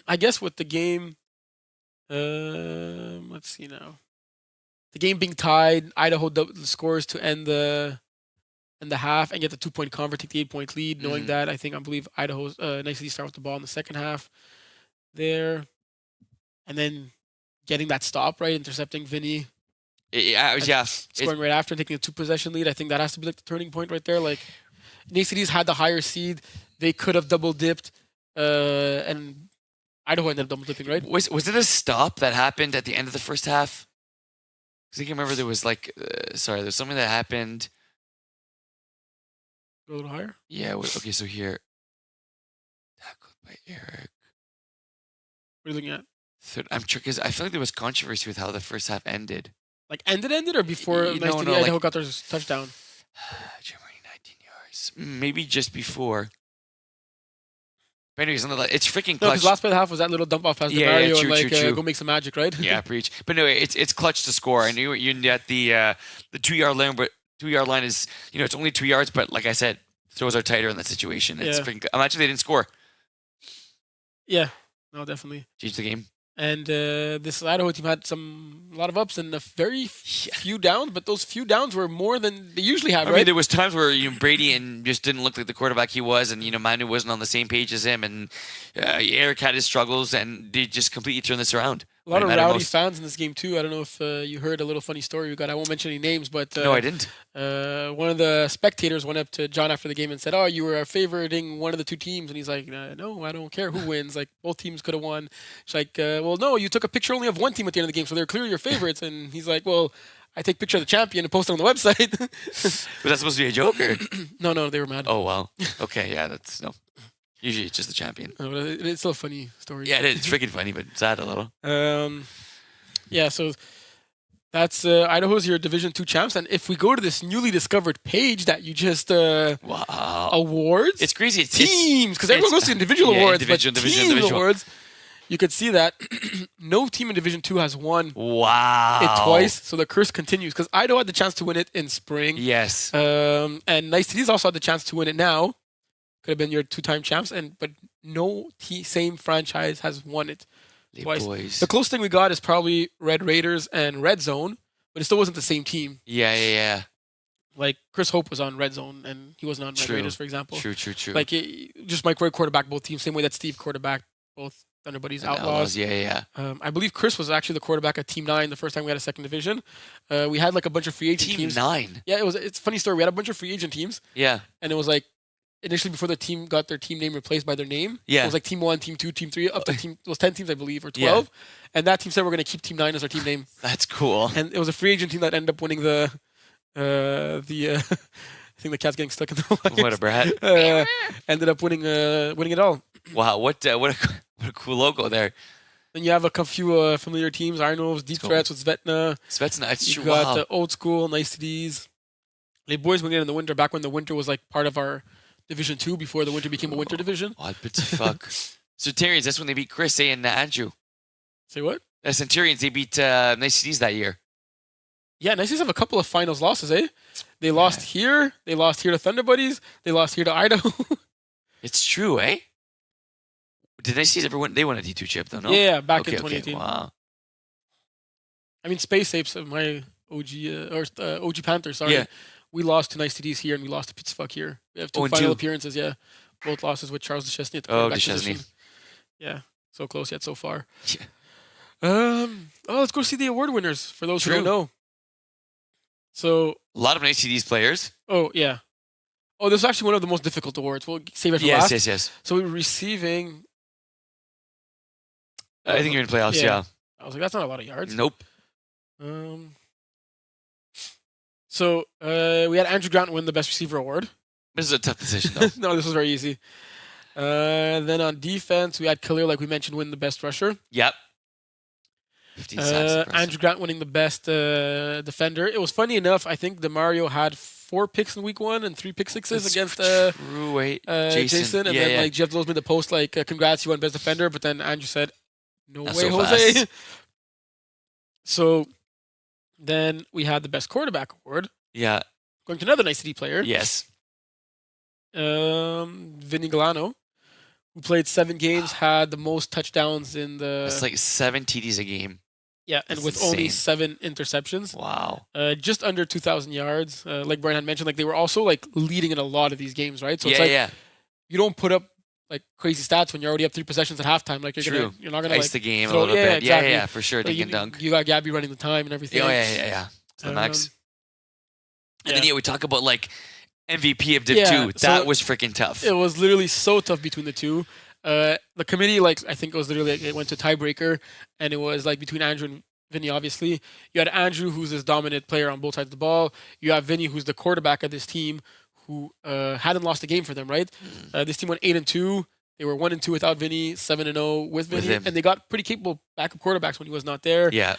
I guess with the game, let's see now. The game being tied, Idaho doubled the scores to end the half and get the 2-point convert, take the 8-point lead. Knowing that, I believe Idaho's nicely start with the ball in the second half there, and then getting that stop right, intercepting Vinny. Scoring right after and taking a 2-possession lead. I think that has to be like the turning point right there. Like, NICTs had the higher seed; they could have double dipped. And Idaho ended up double dipping, right? Was it a stop that happened at the end of the first half? Because I can remember there was like, there's something that happened. Go a little higher? Yeah, okay, so here. Tackled by Eric. What are you looking at? I'm sure, because I feel like there was controversy with how the first half ended. Like ended or before Idaho got their touchdown? Germany, 19 yards. Maybe just before. But anyways, it's freaking clutch. No, because last play of the half was that little dump off pass to Mario and go make some magic, right? Yeah, preach. But no, it's clutch to score. I knew you at the 2-yard line, but 2-yard line is it's only 2 yards, but like I said, throws are tighter in that situation. It's freaking. Imagine they didn't score. Yeah, no, definitely Change the game. And this Idaho team had a lot of ups and a very few downs, but those few downs were more than they usually have, right? I mean, there was times where Brady and just didn't look like the quarterback he was, and Manu wasn't on the same page as him, and Eric had his struggles, and they just completely turned this around. A lot of rowdy fans in this game too. I don't know if you heard a little funny story we got. I won't mention any names, but no, I didn't. One of the spectators went up to John after the game and said, "Oh, you were favoriting one of the 2 teams," and he's like, "No, I don't care who wins. Like both teams could have won." It's like, "Well, no, you took a picture only of one team at the end of the game, so they're clearly your favorites." And he's like, "Well, I take a picture of the champion and post it on the website." Was that supposed to be a joke? Or? No, they were mad. Oh wow. Okay, yeah, that's no. Usually it's just the champion. But it's still a funny story. Yeah, it's freaking funny, but sad a little. Yeah, so that's Idaho's your Division 2 champs. And if we go to this newly discovered page that you just Wow. awards, It's crazy. It's teams, because everyone goes to individual yeah, awards, individual, but division, team individual. awards, you could see that no team in Division 2 has won Wow. it twice. So the curse continues because Idaho had the chance to win it in spring. Yes. And Nice Cities also had the chance to win it now. Could have been your 2-time champs, but no same franchise has won it Hey, twice. boys. The closest thing we got is probably Red Raiders and Red Zone, but it still wasn't the same team. Yeah. Like Chris Hope was on Red Zone and he wasn't on Red True. Raiders, for example. True. Like just Mike Roy quarterback both teams, same way that Steve quarterback both Thunder Buddies And Outlaws. Yeah. I believe Chris was actually the quarterback at Team 9 the first time we had a second division. We had like a bunch of free agent Team teams. 9. Yeah, it's a funny story. We had a bunch of free agent teams, Yeah. and it was like initially before the team got their team name replaced by their name. Yeah. It was like Team 1, Team 2, Team 3, up to team. It was 10 teams, I believe, or Yeah. 12. And that team said we're going to keep Team 9 as our team name. That's cool. And it was a free agent team that ended up winning the I think the cat's getting stuck in the wires. What a brat. Ended up winning it all. Wow. What a cool logo there. Then you have a few familiar teams: Iron Wolves, Deep Cool. Threats with Svetna. Svetsna. It's You true. got Wow. the Old School, Nice Cities. The boys went in the winter, back when the winter was like part of our Division 2 before the winter became a winter division. What the fuck? Centurions. That's when they beat Chris and Andrew. Say what? Centurions. They beat Nice Cities that year. Yeah, Nice Cities have a couple of finals losses, eh? They lost here. They lost here to Thunder Buddies. They lost here to Idaho. It's true, eh? Did Nice Cities ever win? They won a D2 chip, though, no? Yeah, back Okay, in 2018. Wow. I mean, Space Apes of my OG Panthers. Sorry, Yeah. we lost to Nice Cities here, and we lost to Pizza Fuck here. We have two 0-2. final appearances. Yeah, both losses with Charles Deschesney at the Oh, quarterback Deschesney. position. Yeah, so close yet so far. Yeah. Let's go see the award winners for those who True. don't know. So, A lot of Nice Cities players. yeah. Oh, this is actually one of the most difficult awards. We'll save it for Yes, last. yes. So we're receiving. I think you're in playoffs, Yeah. yeah. I was like, that's not a lot of yards. Nope. So we had Andrew Grant win the Best Receiver Award. This is a tough decision, though. No, this was very easy. Then on defense, we had Khalil, like we mentioned, win the Best Rusher. Yep. 15 sacks. impressive. Andrew Grant winning the Best Defender. It was funny enough, I think DeMario had 4 picks in week 1 and 3 pick sixes That's against true, wait. Jason. And then yeah. like Jeff Lowe's made the post like, congrats, you won Best Defender. But then Andrew said, no Not way, so Jose. fast. So then we had the Best Quarterback Award Yeah. going to another Nice City player. Yes. Vinny Galano, who played 7 games, had the most touchdowns in the It's like 7 TDs a game. and that's with only insane. 7 interceptions, Wow. just under 2,000 yards. Like Brian had mentioned, like they were also like leading in a lot of these games, right? So it's like yeah. you don't put up like crazy stats when you're already up 3 possessions at halftime. Like True. you're not gonna Ice like the game throw- a little yeah, bit. exactly. Yeah, for sure. like, Dink and dunk. you got Gabby running the time and everything. Oh, yeah. To the max. And then yeah. we talk about like MVP of Div 2. Yeah, That so was freaking tough. It was literally so tough between the two. The committee, like I think it was literally it went to tiebreaker, and it was like between Andrew and Vinny. Obviously, you had Andrew, who's this dominant player on both sides of the ball. You have Vinny, who's the quarterback of this team, who hadn't lost a game for them. Right? This team went 8-2. They were 1-2 without Vinny, 7-0 with Vinny, him. and they got pretty capable backup quarterbacks when he was not there. Yeah.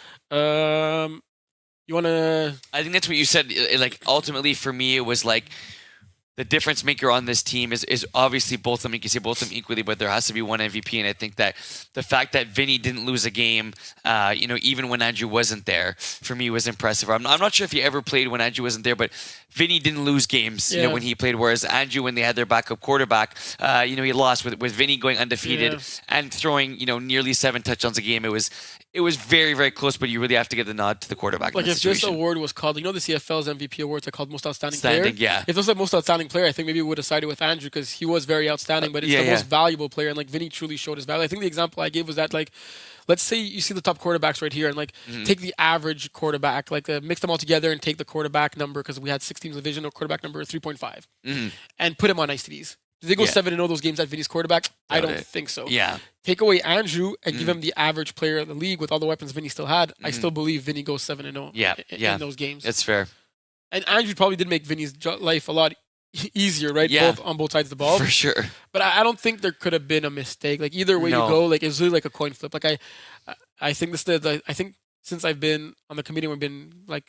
You wanna? I think that's what you said. Like ultimately for me, it was like the difference maker on this team is obviously both of them. You can say both of them equally, but there has to be one MVP. And I think that the fact that Vinny didn't lose a game, even when Andrew wasn't there, for me was impressive. I'm not sure if he ever played when Andrew wasn't there, but Vinny didn't lose games, Yeah. when he played. Whereas Andrew, when they had their backup quarterback, he lost with Vinny going undefeated Yeah. and throwing, nearly 7 touchdowns a game. It was very, very close, but you really have to give the nod to the quarterback. Like in that if this situation. award was called, the CFL's MVP awards are called Most Outstanding Standing, Player. yeah. If this was like Most Outstanding Player, I think maybe we would have sided with Andrew because he was very outstanding, but it's Yeah, the yeah. most valuable player, and like Vinny truly showed his value. I think the example I gave was that like, let's say you see the top quarterbacks right here, and like take the average quarterback, like mix them all together and take the quarterback number because we had 6 teams in the division, or quarterback number 3.5, and put him on ICDs. Did they go Yeah. 7-0 those games at Vinny's quarterback? I Doubt don't it. think so. Yeah. Take away Andrew and give him the average player of the league with all the weapons Vinny still had. I still believe Vinny goes 7-0 Yeah, in yeah. those games. That's fair. And Andrew probably did make Vinny's life a lot easier, right? Yeah. Both on both sides of the ball. For sure. But I don't think there could have been a mistake. Like either way No. you go, like it's really like a coin flip. Like I think I think since I've been on the committee, we've been like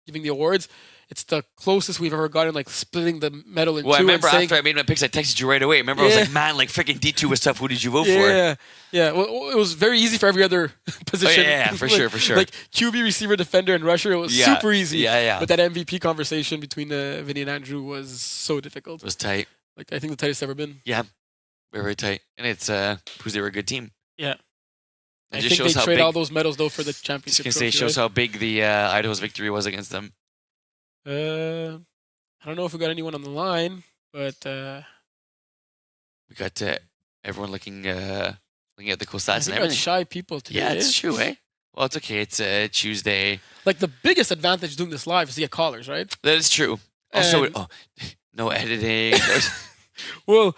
giving the awards. It's the closest we've ever gotten, like splitting the medal in Well, I two. remember and saying, after I made my picks, I texted you right away. Remember, I was Yeah. like, man, like freaking D2 was tough. Who did you vote for? yeah. Well, it was very easy for every other position. yeah, for Like- sure, for sure. Like QB, receiver, defender, and rusher, it was Yeah. super easy. Yeah. But that MVP conversation between Vinny and Andrew was so difficult. It was tight. Like I think the tightest ever been. Yeah. Very, very tight. And it's because they were a good team. Yeah. It I just think shows they how trade big. all those medals though for the Just championship. gonna say, it trophy, shows right? how big the Idaho's victory was against them. I don't know if we got anyone on the line, but We got everyone looking at the cool I stats and think we got everything. shy people today. Yeah, it's eh? true, eh? Well, it's okay. It's Tuesday. Like the biggest advantage doing this live is to get callers, right? That is true. Also, And- no editing. Well,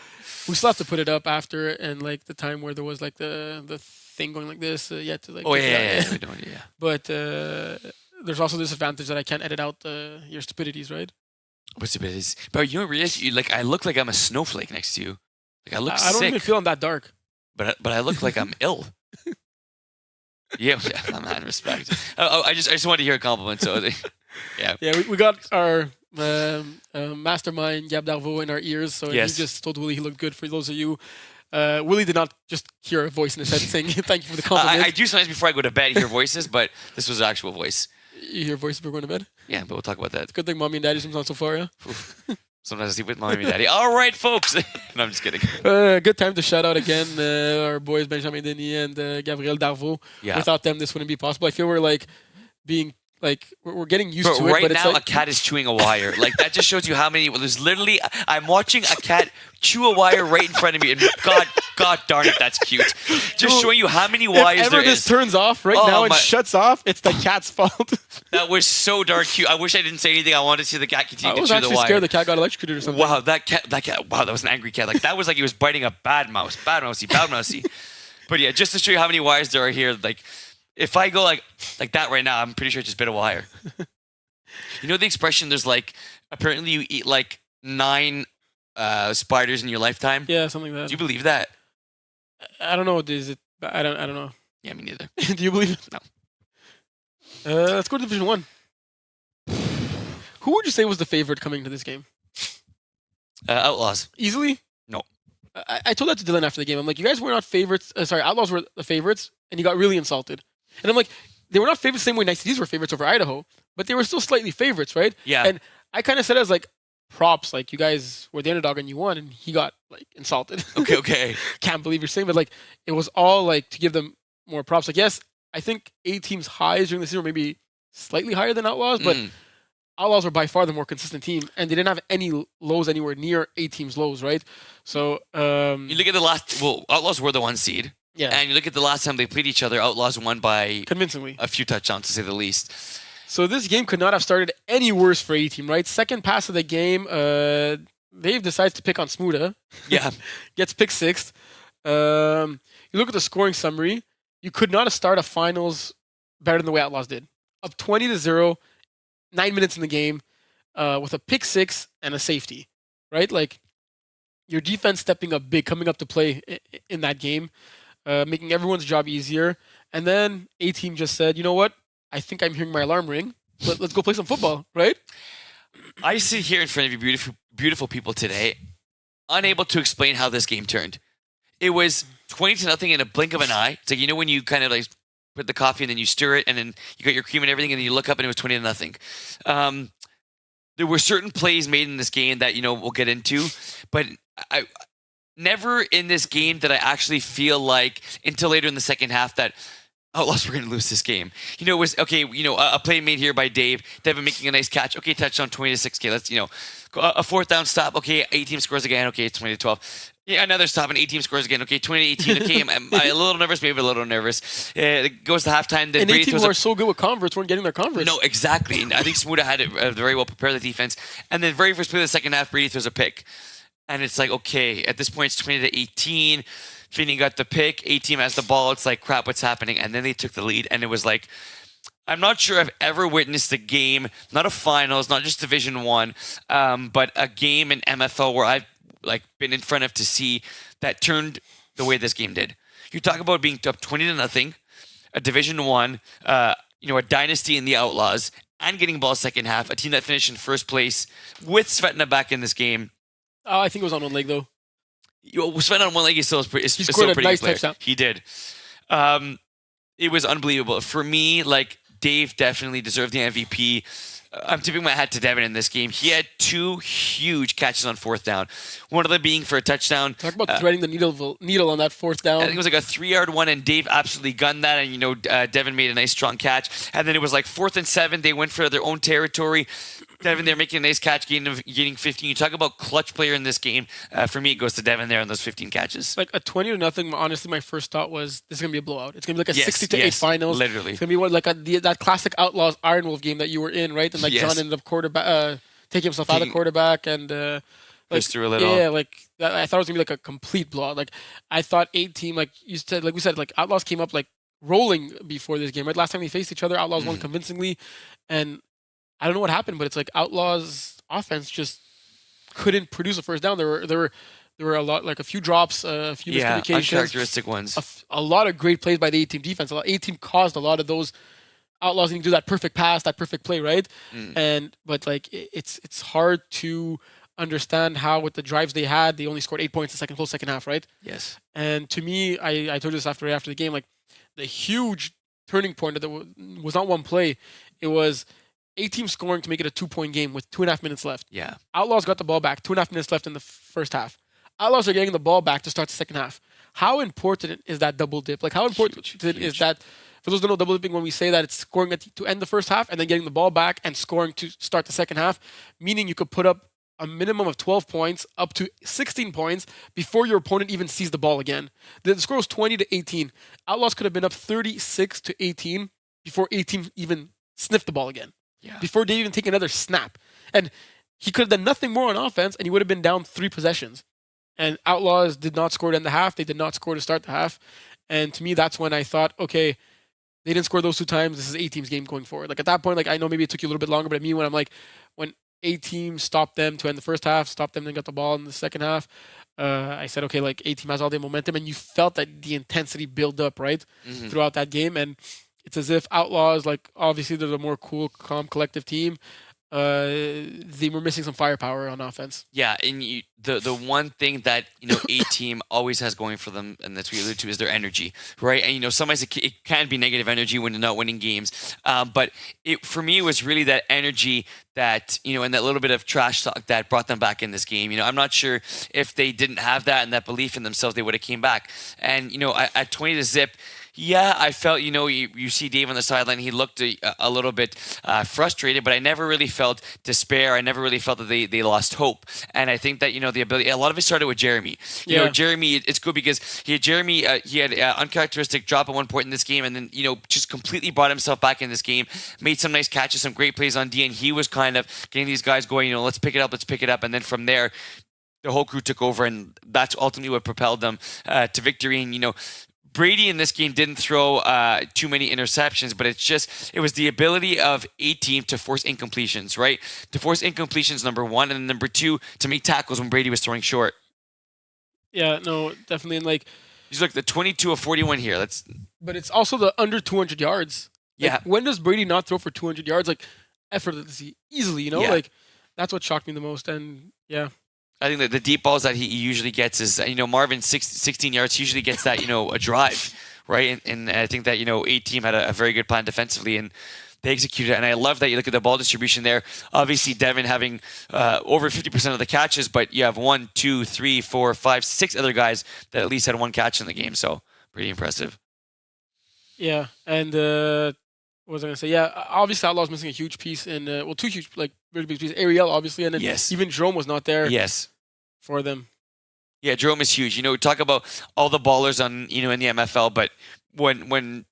we still have to put it up after and like the time where there was like the thing going like this. You had to like. oh take it out. yeah. We don't. Yeah. But there's also this advantage that I can't edit out your stupidities, right? What's the bit? Bro, you don't realize like I look like I'm a snowflake next to you. Like I look I don't sick, even feel I'm that dark. but I look like I'm ill. Yeah, man, respect. I just wanted to hear a compliment. So Yeah, we got our mastermind Gab Darvaux in our ears, so Yes. he just told Willie he looked good. For those of you, Willie did not just hear a voice in his head saying "Thank you for the compliment." I do sometimes before I go to bed hear voices, but this was an actual voice. You hear voices before going to bed. Yeah, but we'll talk about that. Good thing mommy and daddy sometimes so far. Yeah. Sometimes I sleep with mommy and daddy. All right, folks. No, I'm just kidding. Good time to shout out again our boys Benjamin Denis and Gabriel Darvaux. Yeah. Without them, this wouldn't be possible. I feel we're like being like we're getting used But to it. right But it's now, like, a cat is chewing a wire. Like that just shows you how many. There's literally. I'm watching a cat chew a wire right in front of me, and God darn it, that's cute. Just Well, showing you how many if wires ever there this is. turns off right Oh, now and my- shuts off, it's the cat's fault. That was so darn cute. I wish I didn't say anything. I wanted to see the cat I continue to was chew the actually wire. scared the cat got electrocuted or something. Wow, that cat. Wow, that was an angry cat. Like that was like he was biting a bad mousey. But yeah, just to show you how many wires there are here. Like, if I go like that right now, I'm pretty sure I just bit a wire. You know the expression? There's like apparently you eat like 9 spiders in your lifetime. Yeah, something like Do you that. believe that? I don't know. Is it? I don't know. Yeah, me neither. Do you believe it? No. Let's go to Division 1. Who would you say was the favorite coming to this game? Outlaws. Easily? No. I told that to Dylan after the game. I'm like, you guys were not favorites. Sorry, Outlaws were the favorites, and you got really insulted. And I'm like, they were not favorites the same way Nice Cities were favorites over Idaho, but they were still slightly favorites, right? Yeah. And I kind of said it as like props, like you guys were the underdog and you won, and he got like insulted. Okay. Can't believe you're saying, but like it was all like to give them more props. Like yes, I think A team's highs during the season were maybe slightly higher than Outlaws, but Mm. Outlaws were by far the more consistent team, and they didn't have any lows anywhere near A team's lows, right? So You look at the last. Well, Outlaws were the 1 seed, yeah, and you look at the last time they played each other. Outlaws won by convincingly. a few touchdowns, to say the least. So this game could not have started any worse for A team, right? Second pass of the game, Dave decides to pick on Smuda. Yeah. Gets pick sixth. You look at the scoring summary. You could not have started a finals better than the way Outlaws did. Up 20-0, 9 minutes in the game, with a pick six and a safety, right? Like your defense stepping up big, coming up to play in that game, making everyone's job easier. And then A team just said, you know what? I think I'm hearing my alarm ring. Let's go play some football, right? I sit here in front of you, beautiful, beautiful people today, unable to explain how this game turned. It was 20-0 in a blink of an eye. It's like, you know, when you kind of like put the coffee and then you stir it and then you got your cream and everything and then you look up and it was 20-0. There were certain plays made in this game that, you know, we'll get into, but I never in this game did I actually feel like until later in the second half that Outlaws were going to lose this game. You know, it was, okay, you know, a play made here by Dave, Devin making a nice catch. Okay, touchdown, 20-6. Okay, let's, you know, a fourth down stop. Okay, A team scores again. Okay, it's 20-12. Yeah, another stop, and A team scores again. Okay, 20-18. Okay, I'm a little nervous, maybe a little nervous. It goes to halftime. Then And A Brady team throws who a are so good with converts weren't getting their converts. no, exactly. And I think Smuda had it very well prepared the defense. And then very first play of the second half, Brady throws a pick. And it's like, okay, at this point it's 20-18. Finney got the pick. A team has the ball. It's like, crap, what's happening? And then they took the lead. And it was like, I'm not sure I've ever witnessed a game, not a finals, not just Division One, but a game in MFL where I've been in front of to see that turned the way this game did. You talk about being up 20-0, a Division One, a dynasty in the Outlaws, and getting ball second half, a team that finished in first place with Svetna back in this game. Oh, I think it was on one leg though. Svetna on one leg is still He still scored a a pretty nice good player. touchdown. He did. It was unbelievable. For me, Dave definitely deserved the MVP. I'm tipping my hat to Devin in this game. He had 2 huge catches on 4th down. One of them being for a touchdown. Talk about threading the needle on that 4th down. I think it was like a 3-yard one, and Dave absolutely gunned that, and Devin made a nice strong catch. And then it was 4th and 7. They went for their own territory. Devin there making a nice catch, getting 15. You talk about clutch player in this game. For me, it goes to Devin there on those 15 catches. Like a 20-0. Honestly, my first thought was this is gonna be a blowout. It's gonna be like a Yes, 60-8 finals. literally. It's gonna be what that classic Outlaws Iron Wolf game that you were in, right? And Yes. John ended up taking himself out of quarterback and Just threw a little. yeah, I thought it was gonna be like a complete blowout. I thought 8-team, like we said, Outlaws came up rolling before this game, right? Last time they faced each other, Outlaws won convincingly, and I don't know what happened, but it's like Outlaws offense just couldn't produce a first down. There were a few drops, a few miscommunications, uncharacteristic ones. a lot of great plays by the 8-team defense. 8-team caused a lot of those Outlaws needing to do that perfect pass, that perfect play, right? But it's hard to understand how with the drives they had, they only scored 8 points in the whole second half, right? Yes. And to me, I told you this after the game, the huge turning point that was not one play. It was 8-team scoring to make it a 2-point game with 2.5 minutes left. Yeah. Outlaws got the ball back, 2.5 minutes left in the first half. Outlaws are getting the ball back to start the second half. How important is that double dip? How important is that? For those who don't know double dipping, when we say that it's scoring to end the first half and then getting the ball back and scoring to start the second half, meaning you could put up a minimum of 12 points up to 16 points before your opponent even sees the ball again. The score was 20-18. Outlaws could have been up 36-18 before 8-team even sniffed the ball again. Yeah. Before they even take another snap. And he could have done nothing more on offense and he would have been down 3 possessions. And Outlaws did not score to end the half. They did not score to start the half. And to me, that's when I thought, okay, they didn't score those 2 times. This is 8-team's game going forward. At that point, I know maybe it took you a little bit longer, but I mean, when 8-team stopped them to end the first half, stopped them, then got the ball in the second half, I said, okay, 8-team has all the momentum, and you felt that the intensity build up, right, throughout that game. And it's as if Outlaws, obviously they're the more cool, calm, collective team. They were missing some firepower on offense. Yeah, and the one thing that A-team always has going for them, and that's what you allude to, is their energy, right? And sometimes it can be negative energy when they're not winning games, but for me it was really that energy that and that little bit of trash talk that brought them back in this game. I'm not sure if they didn't have that and that belief in themselves, they would have came back. And at 20-0. Yeah, I felt, you see Dave on the sideline, he looked a little bit frustrated, but I never really felt despair. I never really felt that they lost hope. And I think that, the ability, a lot of it started with Jeremy. Jeremy, it's good because he had uncharacteristic drop at one point in this game and then, just completely brought himself back in this game, made some nice catches, some great plays on D, and he was kind of getting these guys going, let's pick it up. And then from there, the whole crew took over, and that's ultimately what propelled them to victory. And, Brady in this game didn't throw too many interceptions, but it was the ability of A-team to force incompletions, right? To force incompletions, number one, and number two, to make tackles when Brady was throwing short. Yeah, no, definitely. And he's the 22 of 41 here. But it's also the under 200 yards. Yeah. When does Brady not throw for 200 yards? Effortlessly, easily, Yeah. That's what shocked me the most. And yeah. I think that the deep balls that he usually gets is, Marvin 16 yards, he usually gets that, a drive, right? And I think that, A-team had a very good plan defensively, and they executed it. And I love that you look at the ball distribution there. Obviously, Devin having over 50% of the catches, but you have 1, 2, 3, 4, 5, 6 other guys that at least had 1 catch in the game. So pretty impressive. Yeah. And what was I going to say? Yeah, obviously Outlaw's missing a huge piece in, 2 huge, very big pieces. Ariel, obviously, and then Yes. even Jerome was not there Yes. for them. Yeah, Jerome is huge. Talk about all the ballers on, in the MFL, but when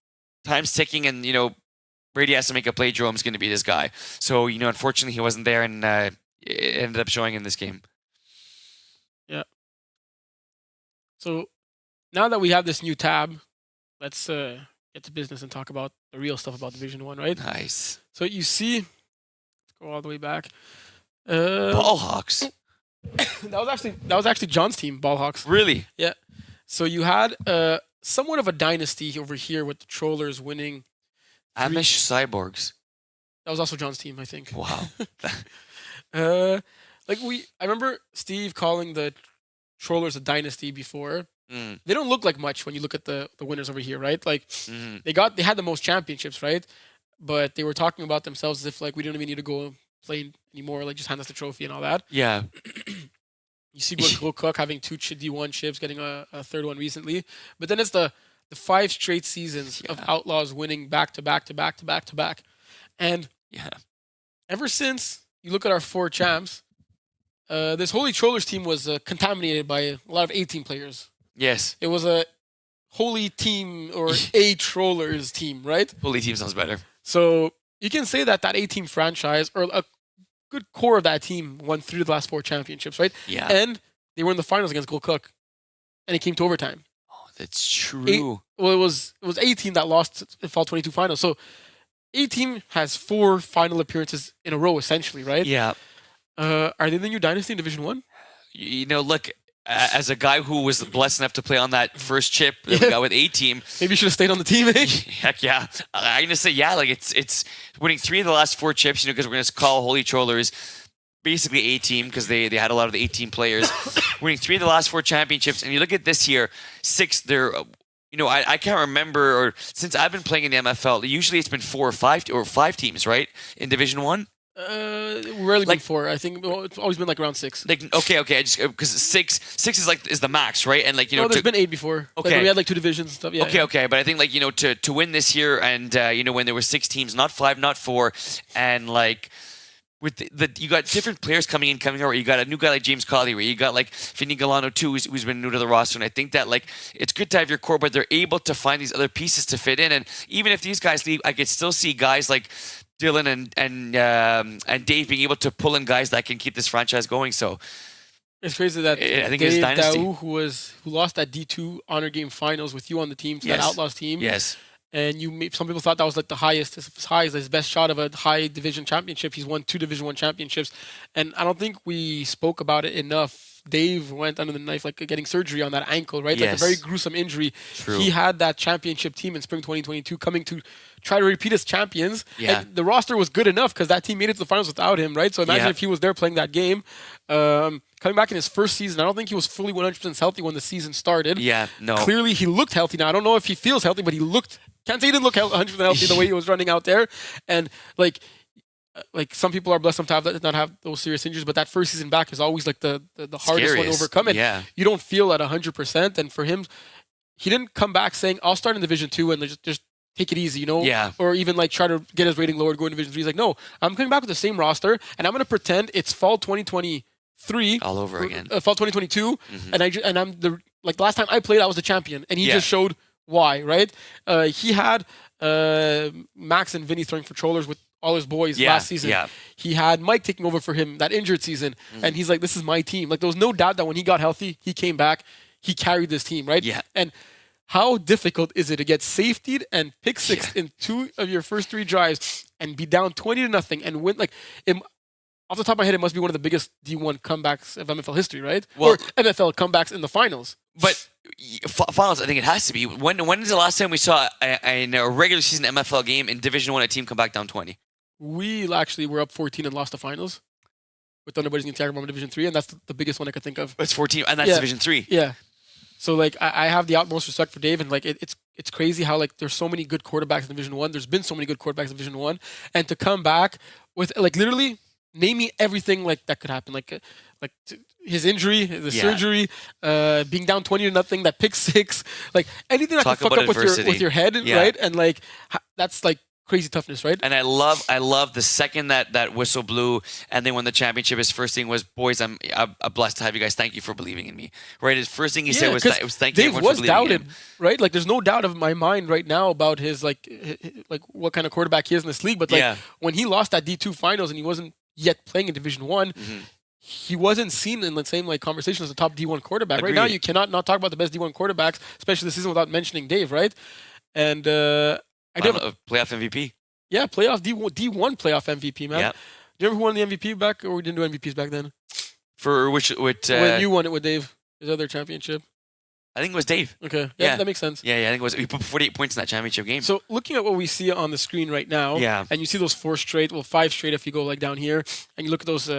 time's ticking and, Brady has to make a play, Jerome's going to be this guy. So, unfortunately he wasn't there, and it ended up showing in this game. Yeah. So now that we have this new tab, let's get get to business and talk about the real stuff about Division One, right? Nice. So you see, let's go all the way back. Ballhawks. That was actually John's team, Ballhawks. Really? So you had somewhat of a dynasty over here with the Trollers winning. Amish Cyborgs. That was also John's team, I think. Wow. I remember Steve calling the Trollers a dynasty before. Mm. They don't look like much when you look at the winners over here, right? Like Mhm. they had the most championships, right? But they were talking about themselves as if like we don't even need to go play anymore, like just hand us the trophy and all that. Yeah. You see Will Cook having 2 D1 chips, getting a third one recently. But then it's the 5 straight seasons of Outlaws winning back to back to back to back to back. And Yeah. ever since you look at our 4 champs, this Holy Trollers team was contaminated by a lot of A-team players. Yes. It was a Holy team or A Trollers team, right? Holy team sounds better. So you can say that A-team franchise or a good core of that team won 3 of the last 4 championships, right? Yeah. And they were in the finals against Gold Cook, and it came to overtime. Oh, that's true. Well, it was A-team that lost in Fall 22 finals. So A-team has 4 final appearances in a row, essentially, right? Yeah. Are they the new dynasty in Division 1? You know, look, as a guy who was blessed enough to play on that first chip that we got with A-team, Maybe you should have stayed on the team, eh? heck yeah. I'm going to say, yeah, like it's winning 3 of the last 4 chips, you know, because we're going to call Holy Trollers basically A-team because they had a lot of the A-team players. Winning 3 of the last 4 championships. And you look at this year, 6, they're, you know, I can't remember, or since I've been playing in the MFL, usually it's been 4 or 5 teams, right? In Division 1? Rarely been 4. I think it's always been like around 6. Like okay, I just because 6 is the max, right? And like you know, there's been 8 before. Okay. Like, we had like 2 divisions and stuff. Yeah. Okay, but I think like you know to win this year and you know when there were 6 teams, not 5, not 4, and like with the you got different players coming out. You got a new guy like James Collier. You got like Vinny Galano too, who's been new to the roster, and I think that like it's good to have your core, but they're able to find these other pieces to fit in. And even if these guys leave, I could still see guys like Dylan and Dave being able to pull in guys that can keep this franchise going. So it's crazy that I think Dave it's dynasty. Daou, who lost that D2 honor game finals with you on the team to that Outlaws team. Yes. And some people thought that was like the highest, as high as his best shot of a high division championship. He's won 2 Division 1 championships, and I don't think we spoke about it enough. Dave went under the knife, like getting surgery on that ankle, right? Yes. Like a very gruesome injury. True. He had that championship team in spring 2022 coming to try to repeat as champions. Yeah. And the roster was good enough because that team made it to the finals without him, right? So imagine if he was there playing that game. Coming back in his first season, I don't think he was fully 100% healthy when the season started. Yeah, no. Clearly, he looked healthy. Now, I don't know if he feels healthy, but he looked... Can't say he didn't look 100% healthy the way he was running out there. And, like some people are blessed enough to not have those serious injuries, but that first season back is always, like, the hardest one to Scariest. overcome. And Yeah. you don't feel at 100%. And for him, he didn't come back saying, I'll start in Division 2 and just take it easy, you know? Yeah. Or even, like, try to get his rating lowered, go in Division 3. He's like, no, I'm coming back with the same roster, and I'm going to pretend it's fall 2023. All over again. Fall 2022. Mhm. And I'm the last time I played, I was the champion. And he just showed why, right? He had Max and Vinny throwing for Trollers with all his boys last season. Yeah. He had Mike taking over for him that injured season. And he's like, this is my team. Like, there was no doubt that when he got healthy, he came back, he carried this team, right? Yeah. And how difficult is it to get safetied and pick 6 in 2 of your first 3 drives and be down 20-0 and win? Like, off the top of my head, it must be one of the biggest D1 comebacks of MFL history, right? Well- or MFL comebacks in the finals. But finals, I think it has to be. When is the last time we saw in a regular season MFL game in Division 1 a team come back down 20? We actually were up 14 and lost the finals with Thunderbirds against Tiger Bomb in Division 3, and that's the biggest one I could think of. It's 14, and that's Yeah. Division 3. Yeah. So, like, I have the utmost respect for Dave, and, like, it's crazy how, like, there's so many good quarterbacks in Division 1. There's been so many good quarterbacks in Division 1, and to come back with, like, literally name me everything, like, that could happen. Like his injury, the surgery, being down 20-0, that pick 6, like, anything that Talk could fuck about up adversity. with your head, Yeah. right? And, like, that's, like, crazy toughness, right? And I love the second that whistle blew, and then when the championship, his first thing was, "Boys, I'm blessed to have you guys. Thank you for believing in me." Right? His first thing he said was, 'cause "Thank you Dave everyone was for believing in doubted, him." right? Like, there's no doubt of my mind right now about his like what kind of quarterback he is in this league. But like Yeah. when he lost that D2 finals and he wasn't yet playing in Division 1, he wasn't seen in the same like conversation as a top D1 quarterback. Right now, Agreed. you cannot not talk about the best D1 quarterbacks, especially this season, without mentioning Dave, right? And I do have Playoff MVP. playoff D1 playoff MVP, man. Yeah. Do you remember who won the MVP back, or we didn't do MVPs back then? For which? When you won it with Dave, his other championship. I think it was Dave. Okay, Yeah. that makes sense. Yeah, I think it was. He put 48 points in that championship game. So looking at what we see on the screen right now, Yeah. and you see those 4 straight, 5 straight if you go like down here, and you look at those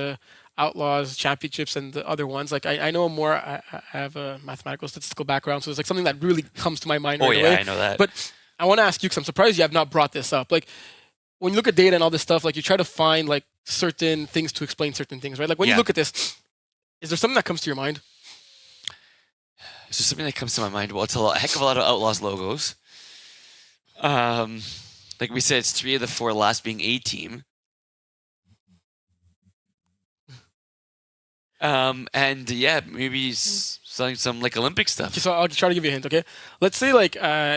Outlaws championships and the other ones. Like I know more. I have a mathematical statistical background, so it's like something that really comes to my mind right away. I know that. But I want to ask you, because I'm surprised you have not brought this up. Like when you look at data and all this stuff, like you try to find like certain things to explain certain things, right? Like when you look at this, is there something that comes to your mind? Is there something that comes to my mind? Well, it's a heck of a lot of Outlaws logos. Like we said, it's 3 of the 4 last being A team. And yeah, maybe some like Olympic stuff. Okay, so I'll try to give you a hint, okay? Let's say like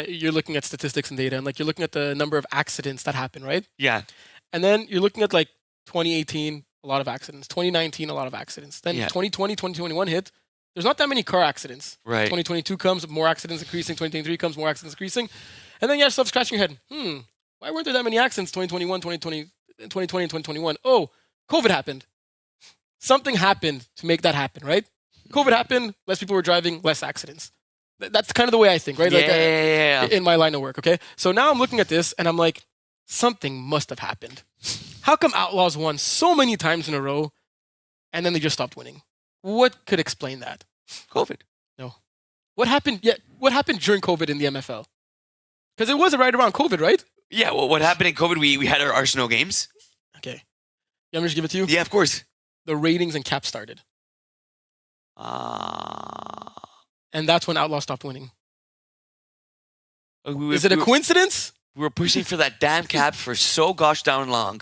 you're looking at statistics and data, and like you're looking at the number of accidents that happen, right? Yeah. And then you're looking at like 2018, a lot of accidents. 2019, a lot of accidents. Then 2020, 2021 hit. There's not that many car accidents. Right. 2022 comes, more accidents increasing. 2023 comes, more accidents increasing. And then you have yourself scratching your head. Why weren't there that many accidents 2021, 2020, and 2021? Oh, COVID happened. Something happened to make that happen, right? COVID happened, less people were driving, less accidents. That's kind of the way I think, right? Yeah. In my line of work, okay? So now I'm looking at this and I'm like, something must have happened. How come Outlaws won so many times in a row and then they just stopped winning? What could explain that? COVID. No. What happened? Yeah, what happened during COVID in the MFL? Because it was right around COVID, right? Yeah, well, what happened in COVID, we had our Arsenal games. Okay. You want me to give it to you? Yeah, of course. The ratings and cap started. And that's when Outlaws stopped winning. Is it a coincidence? We were pushing for that damn cap for so gosh darn long.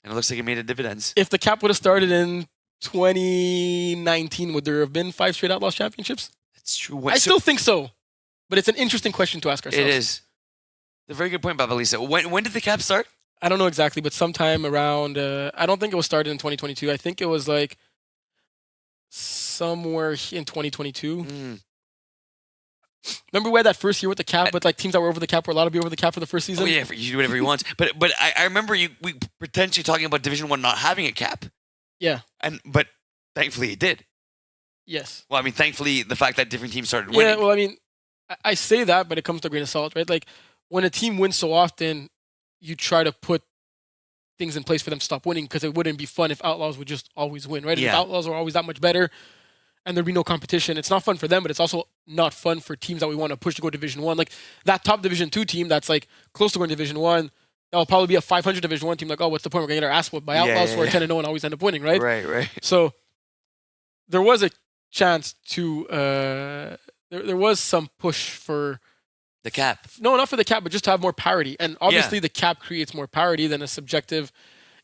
And it looks like it made a dividends. If the cap would have started in 2019, would there have been 5 straight Outlaws championships? That's true. I still think so. But it's an interesting question to ask ourselves. It is. It's a very good point, Babalisa. When did the cap start? I don't know exactly, but sometime around, I don't think it was started in 2022. I think it was like somewhere in 2022. Remember we had that first year with the cap, but like teams that were over the cap were allowed to be over the cap for the first season? Oh yeah, you do whatever you want. But I remember we potentially talking about Division 1 not having a cap. Yeah. But thankfully it did. Yes. Well, I mean, thankfully the fact that different teams started winning. Yeah, well, I mean, I say that, but it comes to a grain of salt, right? Like when a team wins so often, you try to put things in place for them to stop winning because it wouldn't be fun if Outlaws would just always win, right? Yeah. If Outlaws are always that much better and there'd be no competition, it's not fun for them, but it's also not fun for teams that we want to push to go Division 1. Like that top Division 2 team that's like close to going Division 1, that'll probably be a 500 Division 1 team. Like, oh, what's the point? We're going to get our ass whooped by Outlaws who are 10-0 and always end up winning, right? Right. So there was a chance to, there was some push for the cap. No, not for the cap, but just to have more parity. And obviously the cap creates more parity than a subjective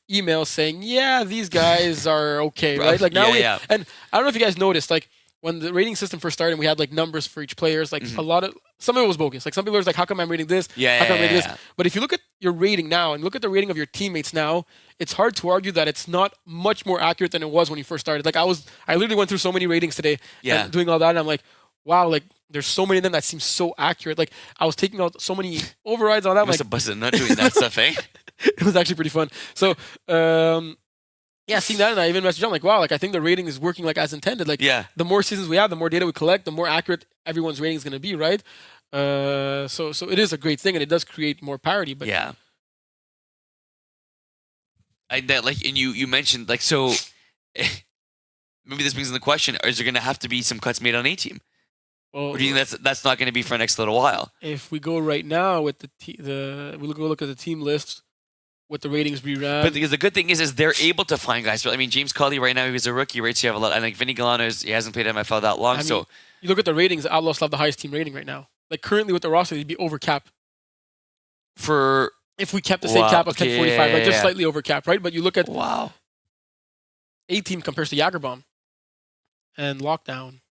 email saying, yeah, these guys are okay, right? Like now and I don't know if you guys noticed, like when the rating system first started and we had like numbers for each players, like some of it was bogus. Like some people were like, how come I'm rating this? How come I'm rating this? But if you look at your rating now and look at the rating of your teammates now, it's hard to argue that it's not much more accurate than it was when you first started. Like I literally went through so many ratings today and doing all that, and I'm like, wow, like there's so many of them that seem so accurate. Like I was taking out so many overrides on that. Must have busted not doing that stuff, eh? It was actually pretty fun. So seeing that, and I even messaged on like, wow, like I think the rating is working like as intended. Like the more seasons we have, the more data we collect, the more accurate everyone's rating is going to be, right? So it is a great thing, and it does create more parity. But and you mentioned like so. Maybe this brings in the question: is there going to have to be some cuts made on A team? Well, or do you think that's not going to be for the next little while? If we go right now with we'll go look at the team list with the ratings reran. But because the good thing is they're able to find guys. I mean, James Cully right now, he was a rookie, right? So you have a lot. I think Vinny Galano he hasn't played MFL that long. So you look at the ratings, Outlaws have the highest team rating right now. Like currently with the roster, they'd be over cap. For if we kept the same cap of 1045, like just slightly over cap, right? But you look at A team compares to Jagerbomb and Lockdown.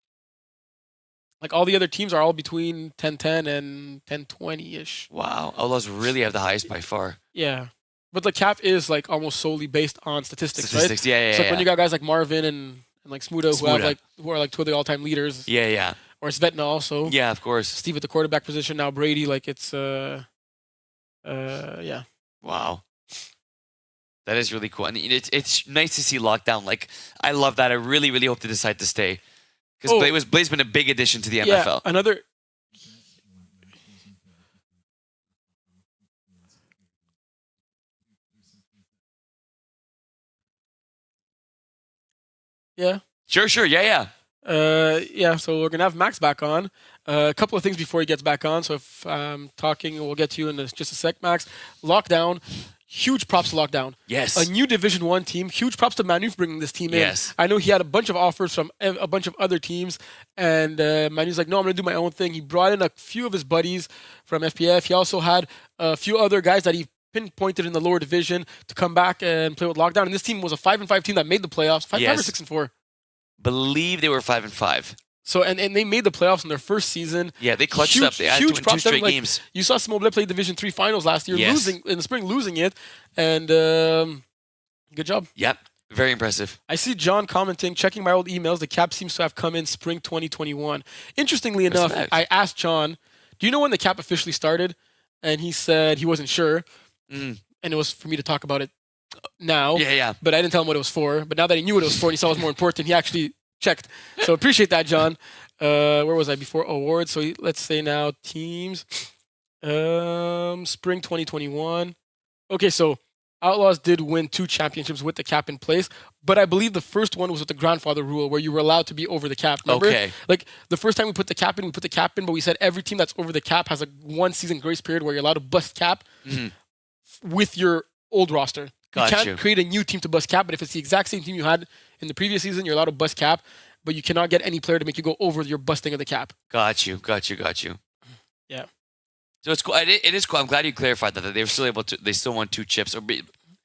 Like all the other teams are all between 1010 and 1020-ish. Wow. Outlaws really have the highest by far. Yeah. But the cap is like almost solely based on statistics, right? Yeah. So when you got guys like Marvin and like Smuda who are like 2 of the all-time leaders. Yeah. or Svetna also. Yeah, of course. Steve at the quarterback position now. Brady, like it's yeah. Wow. That is really cool. And it's nice to see lockdown. Like, I love that. I really, really hope they decide to stay. Because Blade's been a big addition to the MFL. Another. Yeah. Sure. Yeah. So we're gonna have Max back on. A couple of things before he gets back on. So if I'm talking, we'll get to you in just a sec, Max. Lockdown. Huge props to Lockdown. Yes. A new Division 1 team. Huge props to Manu for bringing this team in. Yes. I know he had a bunch of offers from a bunch of other teams, and Manu's like, no, I'm going to do my own thing. He brought in a few of his buddies from FPF. He also had a few other guys that he pinpointed in the lower division to come back and play with Lockdown. And this team was a 5-5 team that made the playoffs. 5 or 6-4. Believe they were 5-5. So and they made the playoffs in their first season. Yeah, they clutched up. They had to win 2 straight games. You saw Smoblet play Division 3 finals last year, losing in the spring, losing it, and good job. Yep, very impressive. I see John commenting, checking my old emails. The cap seems to have come in spring 2021. Interestingly enough, I asked John, "Do you know when the cap officially started?" And he said he wasn't sure, and it was for me to talk about it now. Yeah. But I didn't tell him what it was for. But now that he knew what it was for, and he saw it was more important, he actually checked. So appreciate that, John. Where was I before? Awards. So let's say now teams. Spring 2021. Okay, so Outlaws did win 2 championships with the cap in place, but I believe the first one was with the grandfather rule where you were allowed to be over the cap. Remember? Okay. Like the first time we put the cap in, but we said every team that's over the cap has a 1 season grace period where you're allowed to bust cap with your old roster. You can't create a new team to bust cap, but if it's the exact same team you had in the previous season, you're allowed to bust cap, but you cannot get any player to make you go over your busting of the cap. Got you. Yeah. So it's cool. It is cool. I'm glad you clarified that they were still able to. They still won 2 chips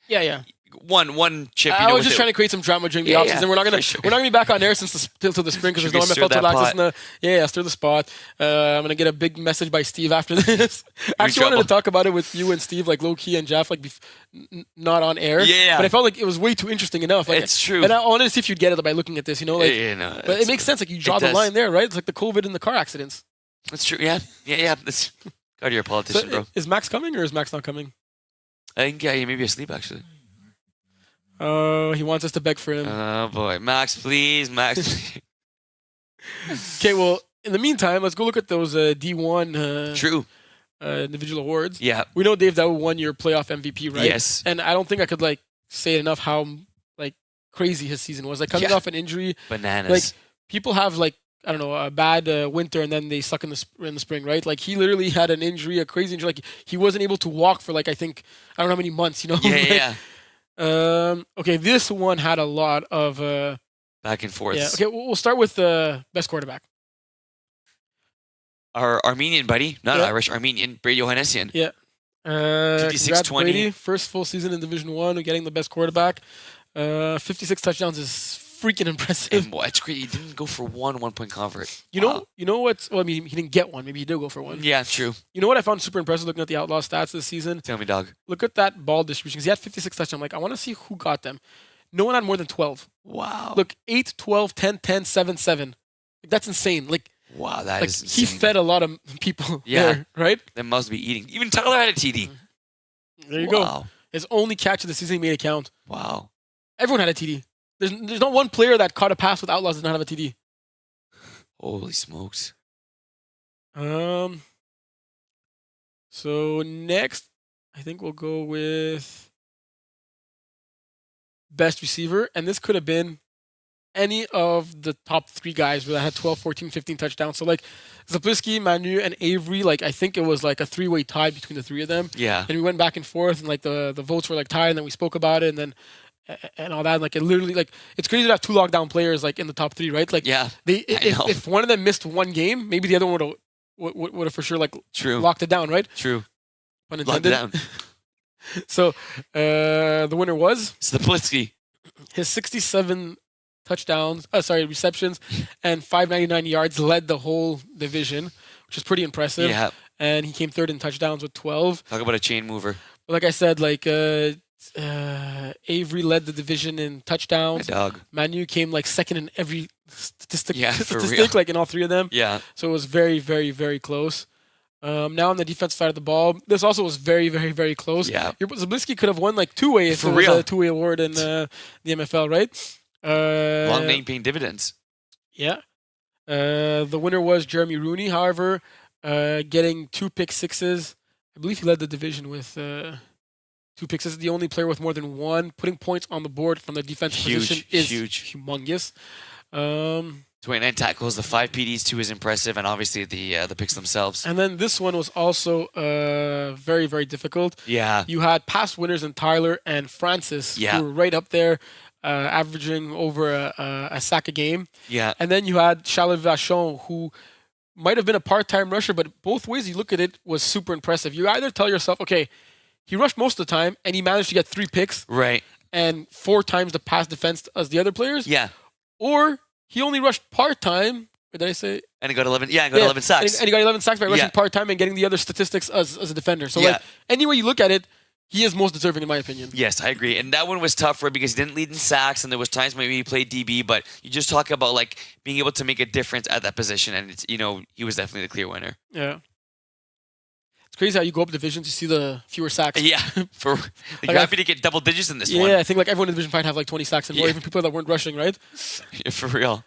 Yeah. One chip. I was just trying to create some drama during the offseason. We're not gonna be back on air till the spring because there's no MFL Total Access. Stir the spot. I'm gonna get a big message by Steve after this. I actually wanted to talk about it with you and Steve, like low key and Jeff, like not on air. Yeah. But I felt like it was way too interesting enough. Like, it's true. And I wanted to see if you'd get it by looking at this. But it makes sense. Like you draw the line there, right? It's like the COVID and the car accidents. That's true. Yeah. That's God, you're a politician, bro. Is Max coming or is Max not coming? I think he may be asleep actually. Oh, he wants us to beg for him. Oh boy, Max, please, Max. Okay, well, in the meantime, let's go look at those D1 True. Individual awards. Yeah. We know Dave that won your playoff MVP, right? Yes. And I don't think I could say it enough how crazy his season was. Like coming off an injury, Bananas. Like people have I don't know, a bad winter and then they suck in the spring, right? Like he literally had an injury, a crazy injury. Like he wasn't able to walk for I think I don't know how many months. Yeah. Okay, this one had a lot of back and forth. Yeah. Okay, we'll start with best quarterback. Our Armenian buddy, not Irish, Armenian, Brady Johannesyan. Yeah. 56-20. First full season in Division 1, getting the best quarterback. 56 touchdowns is freaking impressive. And it's great. He didn't go for 1 point convert. You know what's... Well, I mean, he didn't get one. Maybe he did go for one. Yeah, true. You know what I found super impressive looking at the Outlaw stats this season? Tell me, dog. Look at that ball distribution. Because he had 56 touchdowns. I'm like, I want to see who got them. No one had more than 12. Wow. Look, 8, 12, 10, 10, 7, 7. That's insane. Wow, that is insane. He fed a lot of people there, right? They must be eating. Even Tyler had a TD. There you go. His only catch of the season, he made it count. Wow. Everyone had a TD. There's not one player that caught a pass with Outlaws that did not have a TD. Holy smokes. So next, I think we'll go with best receiver. And this could have been any of the top 3 guys that had 12, 14, 15 touchdowns. So Zapliski, Manu, and Avery, I think it was a 3-way tie between the 3 of them. Yeah. And we went back and forth and the votes were tied and then we spoke about it and then and all that. It literally it's crazy to have 2 lockdown players in the top 3, right? Yeah. If one of them missed one game, maybe the other one would have for sure True. locked it down, right? True. Pun intended. Locked it down. So the winner was Zapliski. His 67 receptions and 599 yards led the whole division, which is pretty impressive. Yeah. And he came 3rd in touchdowns with 12. Talk about a chain mover. But like I said, Avery led the division in My touchdowns. dog. Manu came like second in every statistic, Yeah, for real. like in all three of them. Yeah. So it was very, very, very close. Now on the defense side of the ball, this also was very, very, very close. Yeah. Zabliskie could have won like two-way if For it was real. a two-way award in the MFL, right? Long name paying dividends. Yeah. The winner was Jeremy Rooney, however, getting 2 pick sixes. I believe he led the division with 2 pick sixes. The only player with more than one. Putting points on the board from the defensive position is huge. humongous. 29 tackles, the 5 PDs, 2 is impressive, and obviously the picks themselves. And then this one was also very, very difficult. Yeah. You had past winners in Tyler and Francis, Yeah. who were right up there, averaging over a sack a game. Yeah. And then you had Charles Vachon, who might have been a part-time rusher, but both ways you look at it was super impressive. You either tell yourself, okay, he rushed most of the time, and he managed to get 3 picks Right. and 4 times the pass defense as the other players, Yeah. or he only rushed part-time. Or did I say? And he got 11. Yeah, and got 11 sacks. And he got 11 sacks by rushing Yeah. part-time and getting the other statistics as a defender. So, Yeah. like, any way you look at it, he is most deserving, in my opinion. Yes, I agree. And that one was tough for him because he didn't lead in sacks, and there was times maybe he played DB, but you just talk about like being able to make a difference at that position, and it's, he was definitely the clear winner. Yeah. It's crazy how you go up divisions, you see the fewer sacks. Yeah, for like, Like, you're happy to get double digits in this one. Yeah, I think like everyone in Division 5 have like 20 sacks and more, Yeah. even people that weren't rushing, right? Yeah, for real.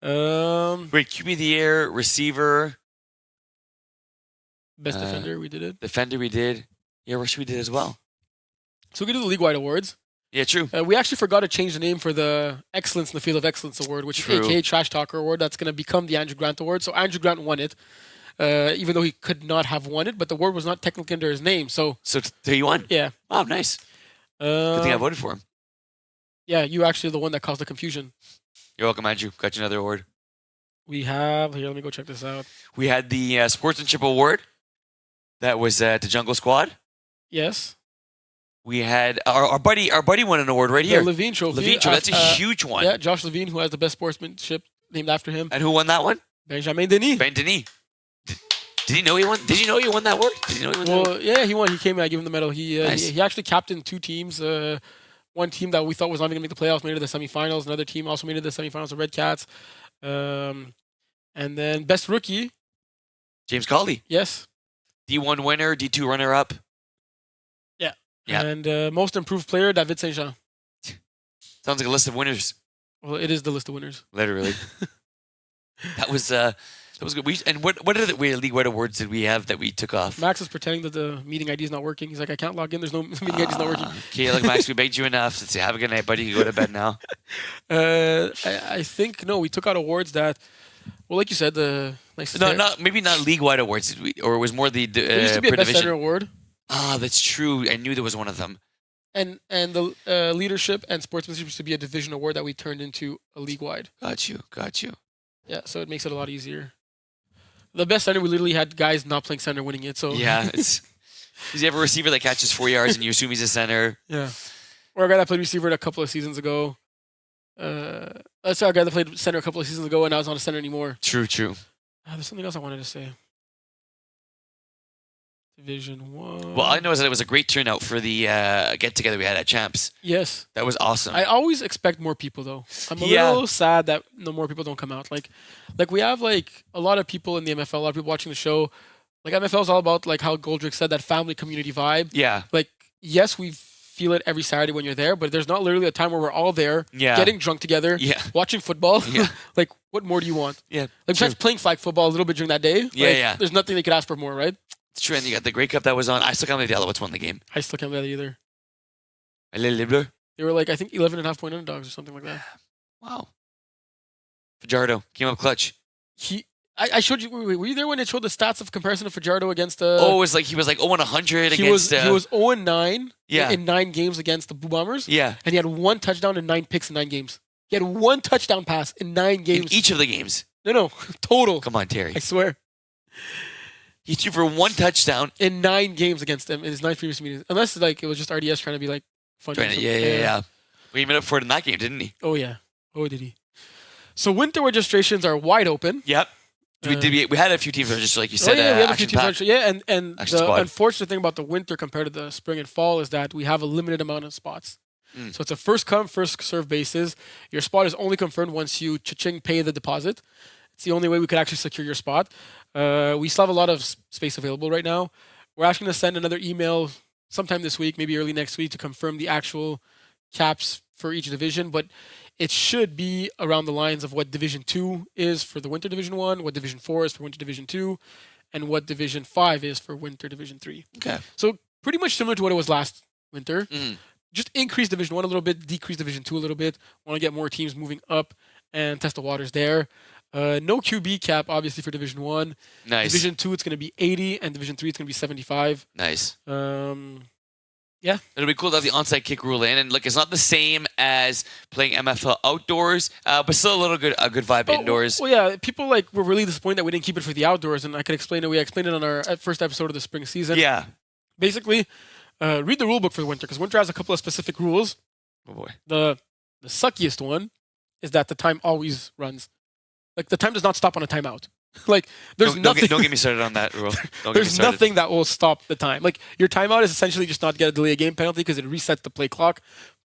Um, Great QB of the year, receiver, Best defender, we did it. defender. We did. Yeah, rusher we did as well. So we do the league-wide awards. Yeah, true. We actually forgot to change the name for the Excellence in the Field of Excellence Award, which True. is AKA Trash Talker Award. That's going to become the Andrew Grant Award. So Andrew Grant won it, even though he could not have won it, but the award was not technically under his name. So, So he won. yeah. Oh, nice. Good thing I voted for him. Yeah, you actually the one that caused the confusion. You're welcome, Andrew. Got you another award. We have, here, let me go check this out. We had the Sportsmanship Award. That was the Jungle Squad. Yes. We had our buddy won an award right The here. Levine Trophy. Levine Trophy. That's a huge one. Yeah, Josh Levine, who has the best sportsmanship named after him. And who won that one? Benjamin Denis. Ben Denis. Did he know he won? Did you know he won that award? Did you know he won that award? Well, yeah, he won. He came and I gave him the medal. He Nice. he actually captained 2 teams. One team that we thought was not even going to make the playoffs made it to the semifinals. Another team also made it to the semifinals, the Red Cats. And then best rookie, James Colley. yes. D1 winner, D2 runner-up. Yeah. And most improved player, David Saint Jean. Sounds like a list of winners, Well, it is the list of winners. literally. That was good. What other league-wide awards did we have that we took off? Max is pretending that the meeting ID is not working. He's like, I can't log in. There's no meeting ID is not working. Okay, look, Max, we begged you enough. Let's say, have a good night, buddy. You go to bed now. I think no. We took out awards that, well, like you said, the nice. No, maybe not league-wide awards, did we? Or it was more the There used to be a per best division. center award, Ah, that's true. I knew there was one of them. and the leadership and sportsmanship used to be a division award that we turned into a league wide. Got you. Yeah, so it makes it a lot easier. The best center, we literally had guys not playing center winning it. So Yeah, it's. Does he have a receiver that catches 4 yards and you assume he's a center? yeah. Or a guy that played receiver a couple of seasons ago. That's our guy that played center a couple of seasons ago, and now he's not a center anymore. True. There's something else I wanted to say. Division 1. Well, all I know is that it was a great turnout for the get-together we had at Champs. Yes. That was awesome. I always expect more people though. I'm a Yeah. little sad that no more people don't come out. Like we have like a lot of people in the MFL, a lot of people watching the show. Like MFL is all about like how Goldrick said, that family community vibe. Yeah. Like yes, we feel it every Saturday when you're there, but there's not literally a time where we're all there, Yeah. getting drunk together, Yeah. watching football. Yeah. Like what more do you want? Yeah. Like True. besides playing flag football a little bit during that day. Yeah, like, yeah. There's nothing they could ask for more, right? It's true. And you got the Grey Cup that was on. I still can't believe the Alouettes won the game. I still can't believe that either. Les Bleus. They were like I think 11.5-point underdogs or something like that. Wow. Fajardo came up clutch. I showed you. Were you there when it showed the stats of comparison of Fajardo against? It was like he was like 0-100 he against. was 0-9 Yeah. in 9 games against the Blue Bombers, Yeah. and he had 1 touchdown and 9 picks in 9 games. He had 1 touchdown pass in 9 games. In each of the games. No, total. Come on, Terry. I swear, He threw for 1 touchdown. in 9 games against them in his 9 previous meetings. Unless like it was just RDS trying to be like funny. or something. Yeah. Well, he made up for it in that game, didn't he? Oh yeah. Oh did he? So winter registrations are wide open. Yep. We had a few teams that were just like you said. we had a few action teams. packed. Actually, yeah, and Action the squad. unfortunate thing about the winter compared to the spring and fall is that we have a limited amount of spots. Mm. So it's a first come, first serve basis. Your spot is only confirmed once you cha-ching pay the deposit. It's the only way we could actually secure your spot. We still have a lot of space available right now. We're actually going to send another email sometime this week, maybe early next week, to confirm the actual caps for each division. But it should be around the lines of what Division 2 is for the Winter Division 1, what Division 4 is for Winter Division 2, and what Division 5 is for Winter Division 3. Okay. So pretty much similar to what it was last winter. Mhm. Just increase Division 1 a little bit, decrease Division 2 a little bit. Want to get more teams moving up and test the waters there. No QB cap, obviously, for Division 1. Nice. Division 2, it's going to be 80, and Division 3, it's going to be 75. Nice. Yeah. It'll be cool to have the onside kick rule in, and look, it's not the same as playing MFL outdoors, but still a good vibe indoors. Well, yeah, people were really disappointed that we didn't keep it for the outdoors, and I could explain it. We explained it on our first episode of the spring season. Yeah. Basically, read the rule book for the winter, because winter has a couple of specific rules. Oh boy. The suckiest one is that the time always runs. Like, the time does not stop on a timeout. Like, there's nothing. Don't get me started on that rule. There's nothing that will stop the time. Like, your timeout is essentially just not get a delay a game penalty because it resets the play clock,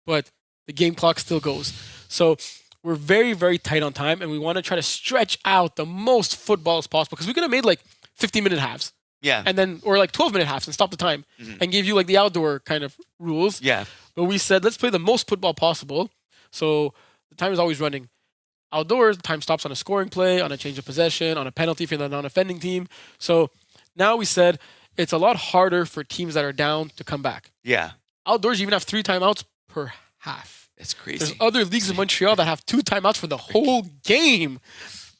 but the game clock still goes. So we're very, very tight on time, and we want to try to stretch out the most football as possible, because we could have made like 15-minute halves, Yeah. and then or like 12-minute halves and stop the time and give you like the outdoor kind of rules. Yeah. But we said let's play the most football possible. So the time is always running. Outdoors, the time stops on a scoring play, on a change of possession, on a penalty for the non-offending team. So now we said it's a lot harder for teams that are down to come back. Yeah. Outdoors, you even have 3 timeouts per half. It's crazy. There's other leagues in Montreal that have 2 timeouts for the whole game.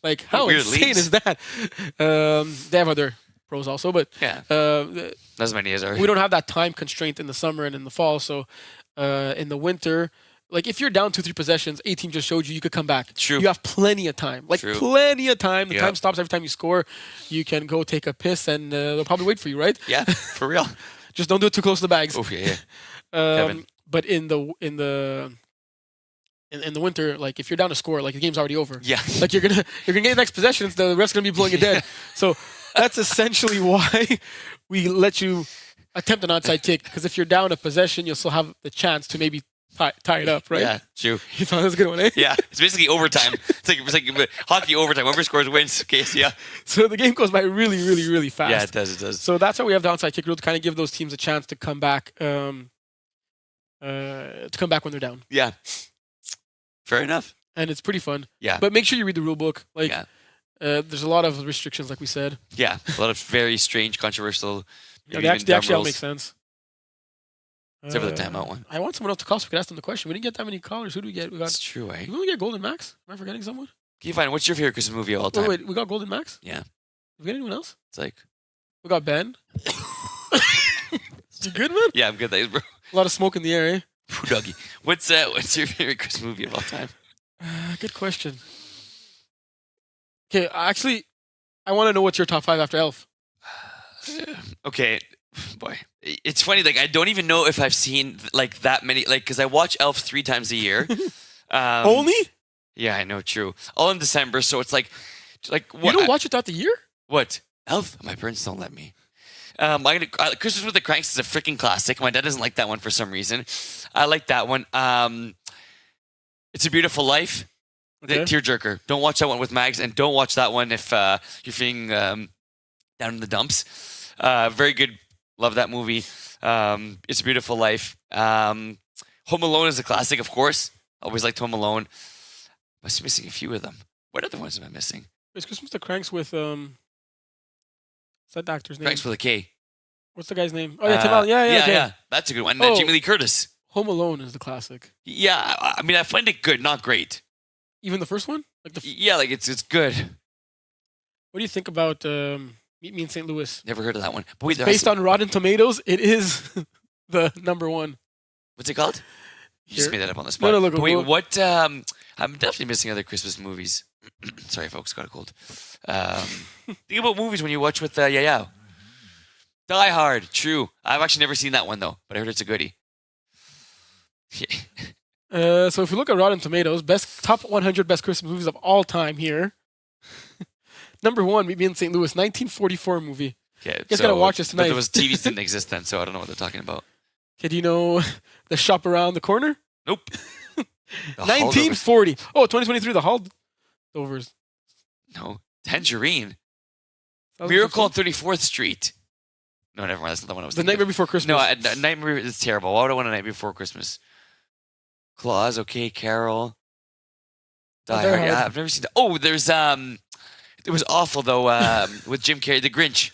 Like, how Weird insane leagues. is that? They have other pros also, but Yeah. uh, Not as many as are. we don't have that time constraint in the summer and in the fall. So in the winter, like, if you're down 2-3 possessions, a team just showed you could come back. True. You have plenty of time. Like, True. plenty of time. The Yeah. time stops every time you score. You can go take a piss, and they'll probably wait for you, right? Yeah, for real. Just don't do it too close to the bags. Oh yeah. Kevin. But in the winter, like, if you're down to score, like, the game's already over. Yeah. Like, you're gonna get the next possessions, the rest gonna be blowing it dead. So that's essentially why we let you attempt an onside kick, because if you're down a possession, you'll still have the chance to maybe tie it up, right? Yeah. True. You thought that was a good one, eh? Yeah. It's basically overtime. It's like hockey overtime. Whoever scores wins. Okay. So yeah. So the game goes by really, really, really fast. Yeah. It does. It does. So that's why we have the onside kick rule, to kind of give those teams a chance to come back, when they're down. Yeah. Fair enough. And it's pretty fun. Yeah. But make sure you read the rule book. Like, Yeah. there's a lot of restrictions, like we said. Yeah. A lot of very strange, controversial. Yeah, maybe they even actually, dumb all rules. make sense. Except for the timeout one. I want someone else to call so we could ask them the question. We didn't get that many callers. Who do we get? We got. That's true, eh? Did we only get Golden Max? Am I forgetting someone? Can you find what's your favorite Christmas movie of all time? Wait, we got Golden Max? Yeah. Did we get anyone else? It's like, We got Ben. You good, man? yeah, I'm good. Thanks, bro. A lot of smoke in the air, eh? Doggy. What's your favorite Christmas movie of all time? Good question. Okay, actually, I want to know what's your top 5 after Elf. Okay, boy, it's funny. Like, I don't even know if I've seen like that many. Like, because I watch Elf 3 times a year. Only? Yeah, I know. True. All in December, so it's like what? You don't watch it throughout the year? What? Elf? My parents don't let me. Christmas with the Cranks is a freaking classic. My dad doesn't like that one for some reason. I like that one. It's a Beautiful Life. Okay. The tearjerker. Don't watch that one with Mags, and don't watch that one if you're feeling down in the dumps. Very good. Love that movie. It's a Beautiful Life. Home Alone is a classic, of course. Always liked Home Alone. Must be missing a few of them. What other ones am I missing? It's Christmas the Cranks with what's that actor's name? Cranks with a K. What's the guy's name? Oh yeah, Tim Allen. Yeah, okay. Yeah. That's a good one. Oh. Jamie Lee Curtis. Home Alone is the classic. Yeah, I mean, I find it good, not great. Even the first one? Like Yeah, like it's good. what do you think about Meet Me in St. Louis? Never heard of that one. But wait, Based on Rotten Tomatoes, it is the number 1. what's it called? You just Here. made that up on the spot. No, look, But wait, look. what? I'm definitely missing other Christmas movies. Sorry, folks, got a cold. Think about movies when you watch with Yaya. Die Hard, true. I've actually never seen that one though, but I heard it's a goodie. So if you look at Rotten Tomatoes, top 100 best Christmas movies of all time here, Number one, Meet Me in St. Louis, 1944 movie. Okay, You guys gotta watch this tonight. But there was TVs didn't exist then, so I don't know what they're talking about. Okay, do you know the shop around the corner? Nope. The 1940. Oh, 2023, the Holdovers. No. Tangerine. That was Miracle on 15? 34th Street. No, never mind. That's not the one I was The thinking Nightmare of. Before Christmas. No, Nightmare is terrible. Why would I want a Night Before Christmas? Claus, okay, Carol. Die Die Hard. Yeah, Hard. I've never seen that. Oh, there's it was awful though, with Jim Carrey, The Grinch.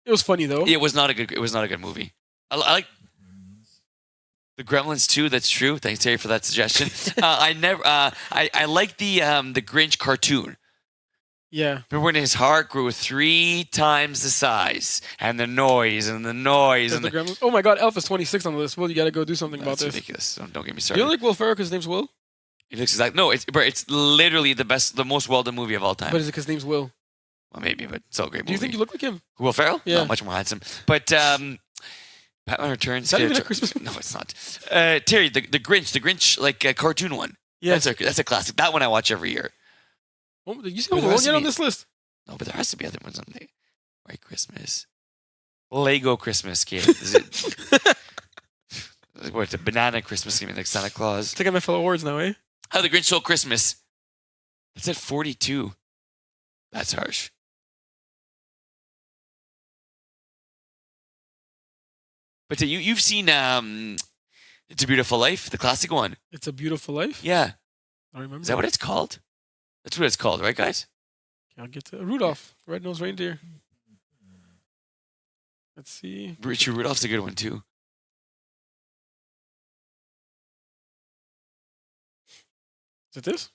It was funny though. It was not a good movie. I like The Gremlins too. That's true. Thanks, Terry, for that suggestion. I like the Grinch cartoon. Yeah. Remember when his heart grew 3 times the size, and the noise and the noise There's and the Gremlins. Oh my God, Elf is 26 on the list. Will, you gotta go do something about That's this. ridiculous. Don't get me You started. don't like Will Ferrell because his name's Will? It looks exactly it's literally the most well done movie of all time. But is it because his name's Will? Well, maybe, but it's all a great movie. Do you think you look like him? Will Ferrell? Yeah. No, much more handsome. But Batman Returns. Is that even a Christmas movie? No, it's not. Terry, the Grinch, like a cartoon one. Yes. That's a classic. That one I watch every year. Oh, you see But Home there Alone has to yet on be- this list? No, but there has to be other ones on there. White Christmas. Lego Christmas kid. Is it what's a banana Christmas game like Santa Claus? It's like MFL Awards now, eh? How the Grinch Stole Christmas. That's at 42. That's harsh. But you've seen It's a Beautiful Life, the classic one. It's a Beautiful Life. Yeah. I remember. Is that what it's called? That's what it's called, right, guys? I'll get to Rudolph, Red-Nosed Reindeer. Let's see. Richard Rudolph's a good one too. Is it this?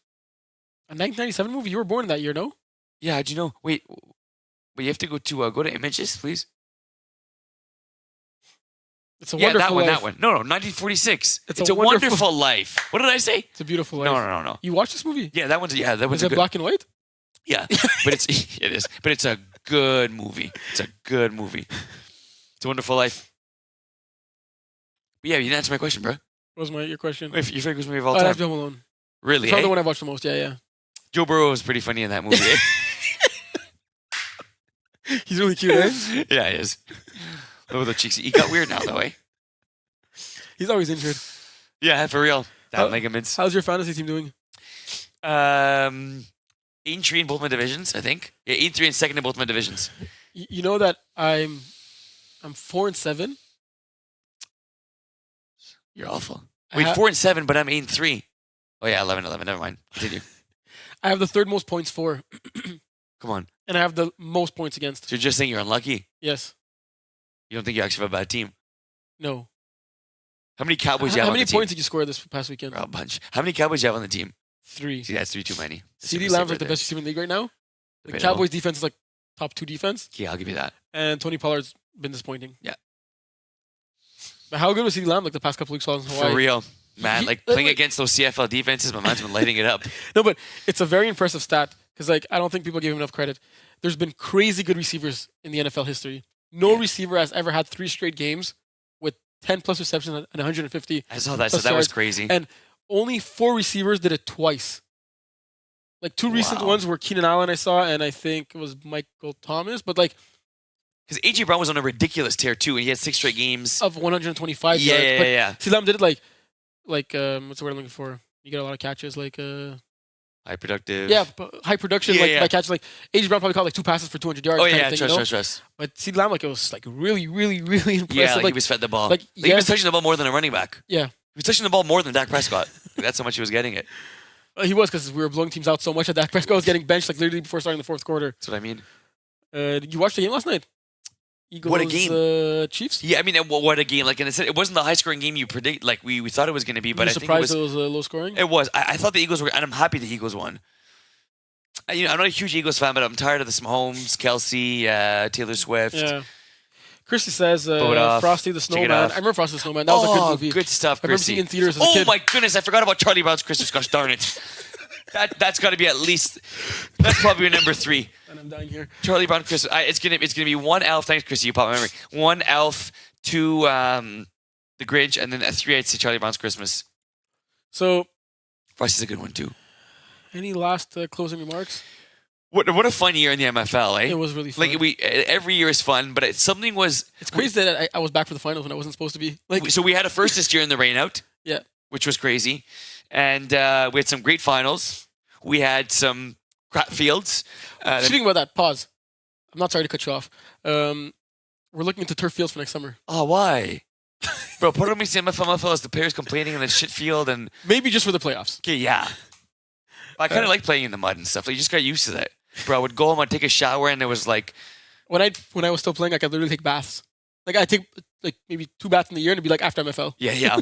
A 1997 movie? You were born in that year, no? Yeah, how'd you know? Wait, you have to go to images, please. It's a Yeah, Wonderful Life. that one. No, 1946. It's It's a a Wonderful- wonderful life. What did I say? It's a Beautiful Life. No. You watched this movie? Yeah, that one's Is a it good. black and white? Yeah, but it is. But it's a good movie. It's a good movie. It's a Wonderful Life. But yeah, you didn't answer my question, bro. What was your question? Wait, your favorite Christmas movie of all I'd time? have to Home Alone. Really? Probably eh? the one I've watched the most. Yeah. Joe Burrow was pretty funny in that movie. eh? He's really cute, eh? Yeah, he is. Look at the cheeks. He got weird now, though, eh? He's always injured. Yeah, for real. How- Down ligaments. How's your fantasy team doing? 8-3 in both my divisions, I think. Yeah, 8-3 and second in both my divisions. You know that I'm 4-7. You're awful. I Wait, ha- 4-7, but I'm 8-3. Oh yeah, 11. Never mind. Continue. I have the third most points for, Come on. and I have the most points against. So you're just saying you're unlucky. Yes. You don't think you actually have a bad team. No. How many Cowboys do you How have on many the team? points did you score this past weekend? Oh, a bunch. How many Cowboys do you have on the team? 3. See, that's 3 too many. That's a CD mistake Lamb's like right the there. best receiver in the league right now. The Debatable. Cowboys defense is like top 2 defense, Yeah, I'll give you that. and Tony Pollard's been disappointing. Yeah. But how good was CD Lamb like the past couple weeks while in Hawaii? For real. Man, He- like like- playing against those CFL defenses, my man's been lighting it up. No, but it's a very impressive stat because like I don't think people give him enough credit. There's been crazy good receivers in the NFL history. No Yeah. receiver has ever had 3 straight games with 10 plus receptions and 150. I saw that, so Plus that was yards. crazy. And only 4 receivers did it twice. Like 2 recent Wow. ones were Keenan Allen I saw, and I think it was Michael Thomas. But like Because A.J. Brown was on a ridiculous tear too, and he had 6 straight games. of 125 Yeah, yards. yeah, But yeah. CD Lamb did it like what's the word I'm looking for? You get a lot of catches like High productive. yeah, high production Yeah, like yeah. by catches like AJ Brown probably caught like 2 passes for 200 yards. Oh kind yeah, of thing, you know? trust. But CD Lamb like it was like really impressive. Yeah, like, like he was fed the ball. like, He yeah. was touching the ball more than a running back. Yeah. He was touching the ball more than Dak Prescott. That's how much he was getting it. He was because we were blowing teams out so much that Dak Prescott was getting benched like literally before starting the 4th quarter. That's what I mean. Did you watch the game last night? Eagles, What a game. Chiefs. Yeah, I mean, what a game! Like, and it wasn't the high-scoring game you predict, like we thought it was going to be, but Were you I think surprised it was low scoring? it was. I thought the Eagles were, and I'm happy the Eagles won. I'm not a huge Eagles fan, but I'm tired of this Mahomes, Kelsey, Taylor Swift. Yeah. Christy says Blow it off. Frosty the Take it Snowman. off. I remember Frosty the Snowman. That was a good movie. Good stuff, I remember Chrissy. seeing it in theaters as a Oh kid. my goodness, I forgot about Charlie Brown's Christmas. Gosh darn it. That's got to be at least. That's probably your number 3. And I'm dying here. Charlie Brown Christmas. It's gonna be 1 elf. Thanks, Chrissy. You pop my memory. 1 elf, 2 the Grinch, and then a 3 I'd say Charlie Brown's Christmas. So, Frosty's a good one too. any last closing remarks? What a fun year in the MFL, eh? It was really fun. Like every year is fun, but something was. It's crazy that I was back for the finals when I wasn't supposed to be. Like, So we had a first this year in the rainout. Yeah. Which was crazy, and we had some great finals. We had some crap fields. speaking about that, pause. I'm not sorry to cut you off. We're looking into turf fields for next summer. Oh, why? Bro, part of me saying MFL is the players complaining in the shit field, and Maybe just for the playoffs. okay, yeah. I kind of like playing in the mud and stuff. Like, you just got used to that. Bro, I would go home, I'd take a shower, and it was like, When I was still playing, I could literally take baths. Like I take like maybe 2 baths in the year, and it'd be like after MFL. yeah.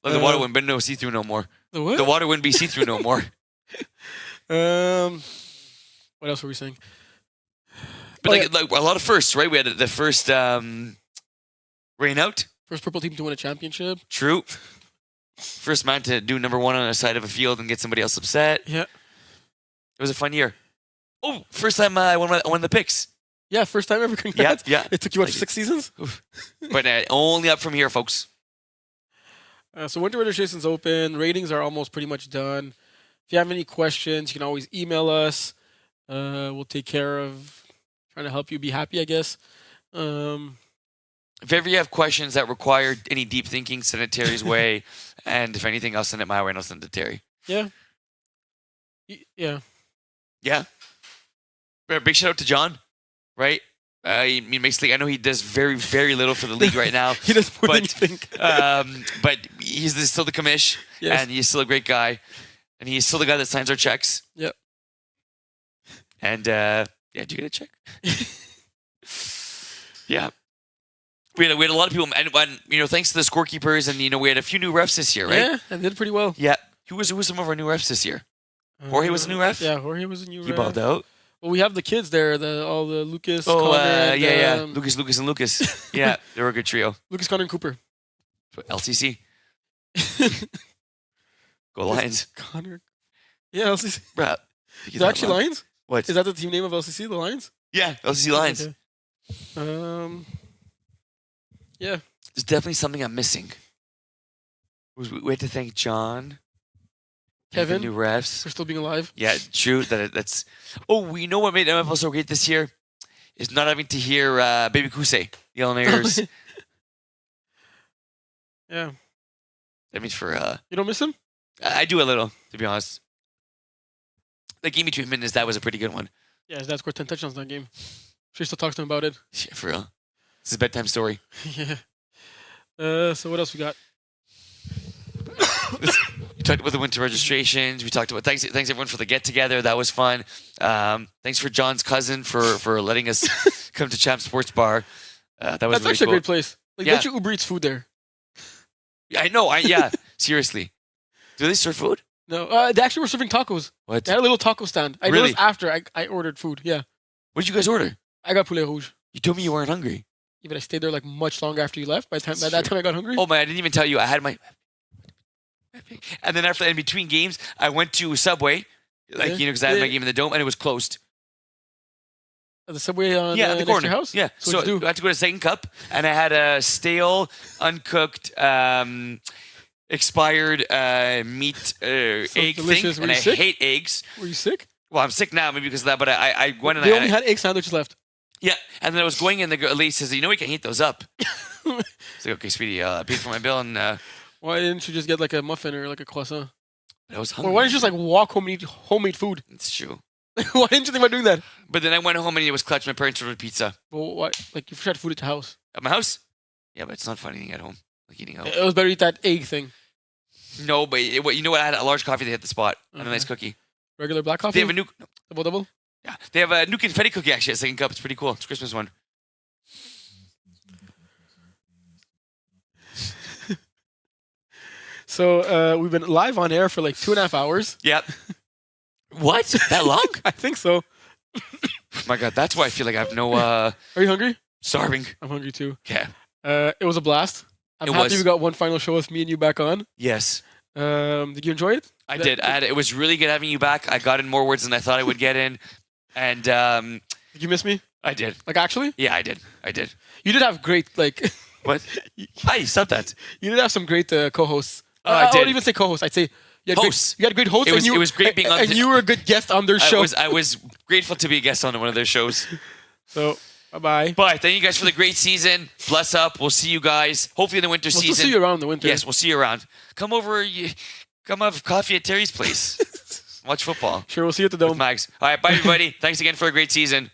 Like the water wouldn't be no see-through no more. The what? The water wouldn't be see-through no more. What else were we saying? But like a lot of firsts, right? We had the first rain out. First purple team to win a championship. True. First man to do number one on the side of a field and get somebody else upset. Yeah. It was a fun year. Oh, first time I won the picks. Yeah, first time ever. Yeah, Congrats. yeah. It took you, what, Thank you. 6 seasons? But only up from here, folks. So winter registration's open. Ratings are almost pretty much done. If you have any questions, you can always email us. We'll take care of trying to help you be happy, I guess. If ever you have questions that require any deep thinking, send it Terry's way. And if anything, I'll send it my way and I'll send it to Terry. Yeah. Yeah. Yeah. Big shout out to John, right? I mean, basically, I know he does very, very little for the league right now. He does more than you But think. but he's still the commish, Yes. and he's still a great guy, and he's still the guy that signs our checks. Yep. And yeah, do you get a check? Yeah. We had a lot of people, and thanks to the scorekeepers, and we had a few new refs this year, right? Yeah, I did pretty well. Yeah. Who was some of our new refs this year? Jorge was a new ref? Yeah, Jorge was a new He ref. balled out. Well, we have the kids there, all the Lucas, Oh, Connor, and, yeah. Lucas, and Lucas. Yeah, they were a good trio. Lucas, Connor, and Cooper. LCC. Go Lions. Connor. Yeah, LCC. Bruh. Is that actually Lions? What? Is that the team name of LCC, the Lions? Yeah, LCC Lions. Okay. Yeah. There's definitely something I'm missing. We had to thank John. Kevin. The new refs. For still being alive. Yeah, true. That's. Oh, you know what made MFL so great this year? Is not having to hear Baby Kuse yelling airs. Yeah. That means for. You don't miss him? I do a little, to be honest. That game between him and his dad was a pretty good one. Yeah, his dad scored 10 touchdowns in that game. She still talks to him about it. Yeah, for real. It's his bedtime story. Yeah. So what else we got? We talked about the winter registrations. We talked about thanks everyone for the get together. That was fun. Thanks for John's cousin for letting us come to Champ Sports Bar. That was That's really actually cool. a great place. Like, Yeah. don't you Uber Eats food there? I know. Yeah. Seriously. Do they serve food? No, they actually were serving tacos. What? They had a little taco stand. I Really? noticed after I ordered food. Yeah. What did you guys order? I got poulet rouge. You told me you weren't hungry. Yeah, but I stayed there like much longer after you left. By That's that true. time, I got hungry. Oh man, I didn't even tell you. I had my. And then in between games, I went to Subway, Yeah. because I had my Yeah. game in the Dome, and it was closed. At the Subway on Yeah, at the next to corner. your house? Yeah. So So what'd you do? I had to go to Second Cup, and I had a stale, uncooked, expired meat egg delicious. thing, Were and you I sick? hate eggs. Were you sick? Well, I'm sick now, maybe because of that, but I went and They I only had egg sandwiches left. yeah, and then I was going in. The lady says, "You know, we can heat those up." It's like, okay, sweetie, I paid for my bill, and Why didn't you just get like a muffin or like a croissant? I was Or hungry. why didn't you just like walk home and eat homemade food? It's true. Why didn't you think about doing that? But then I went home and it was clutch. My parents ordered pizza Well, why? Like you tried food at the house. at my house. Yeah, but it's not fun eating at home. Like eating out. It was better to eat that egg thing. No, but you know what? I had a large coffee. They hit the spot and a nice Okay. cookie. Regular black coffee. They have a new. double. Yeah, they have a new confetti cookie actually at Second Cup. It's pretty cool. It's a Christmas one. So we've been live on air for like 2.5 hours. Yep. What? That long? I think so. My God, that's why I feel like I have no Are you hungry? starving. I'm hungry too. Yeah. It was a blast. I'm It happy was. we got one final show with me and you back on. Yes, Did you enjoy it? I did. It was really good having you back. I got in more words than I thought I would get in, and Did you miss me? I did. Like actually? Yeah, I did. I did. You did have great like What? Hi, stop that. you did have some great co-hosts. Oh, I I would did. even say co-hosts. I'd say You had Hosts. you had great hosts. It was great being on and you were a good guest on their show. I was grateful to be a guest on one of their shows. So, bye-bye. But thank you guys for the great season. Bless up. We'll see you guys. Hopefully in the winter We'll season. still see you around the winter. Yes, we'll see you around. Come over. Come have coffee at Terry's place. Watch football. Sure, we'll see you at the With Dome. Mags. All right, bye everybody. Thanks again for a great season.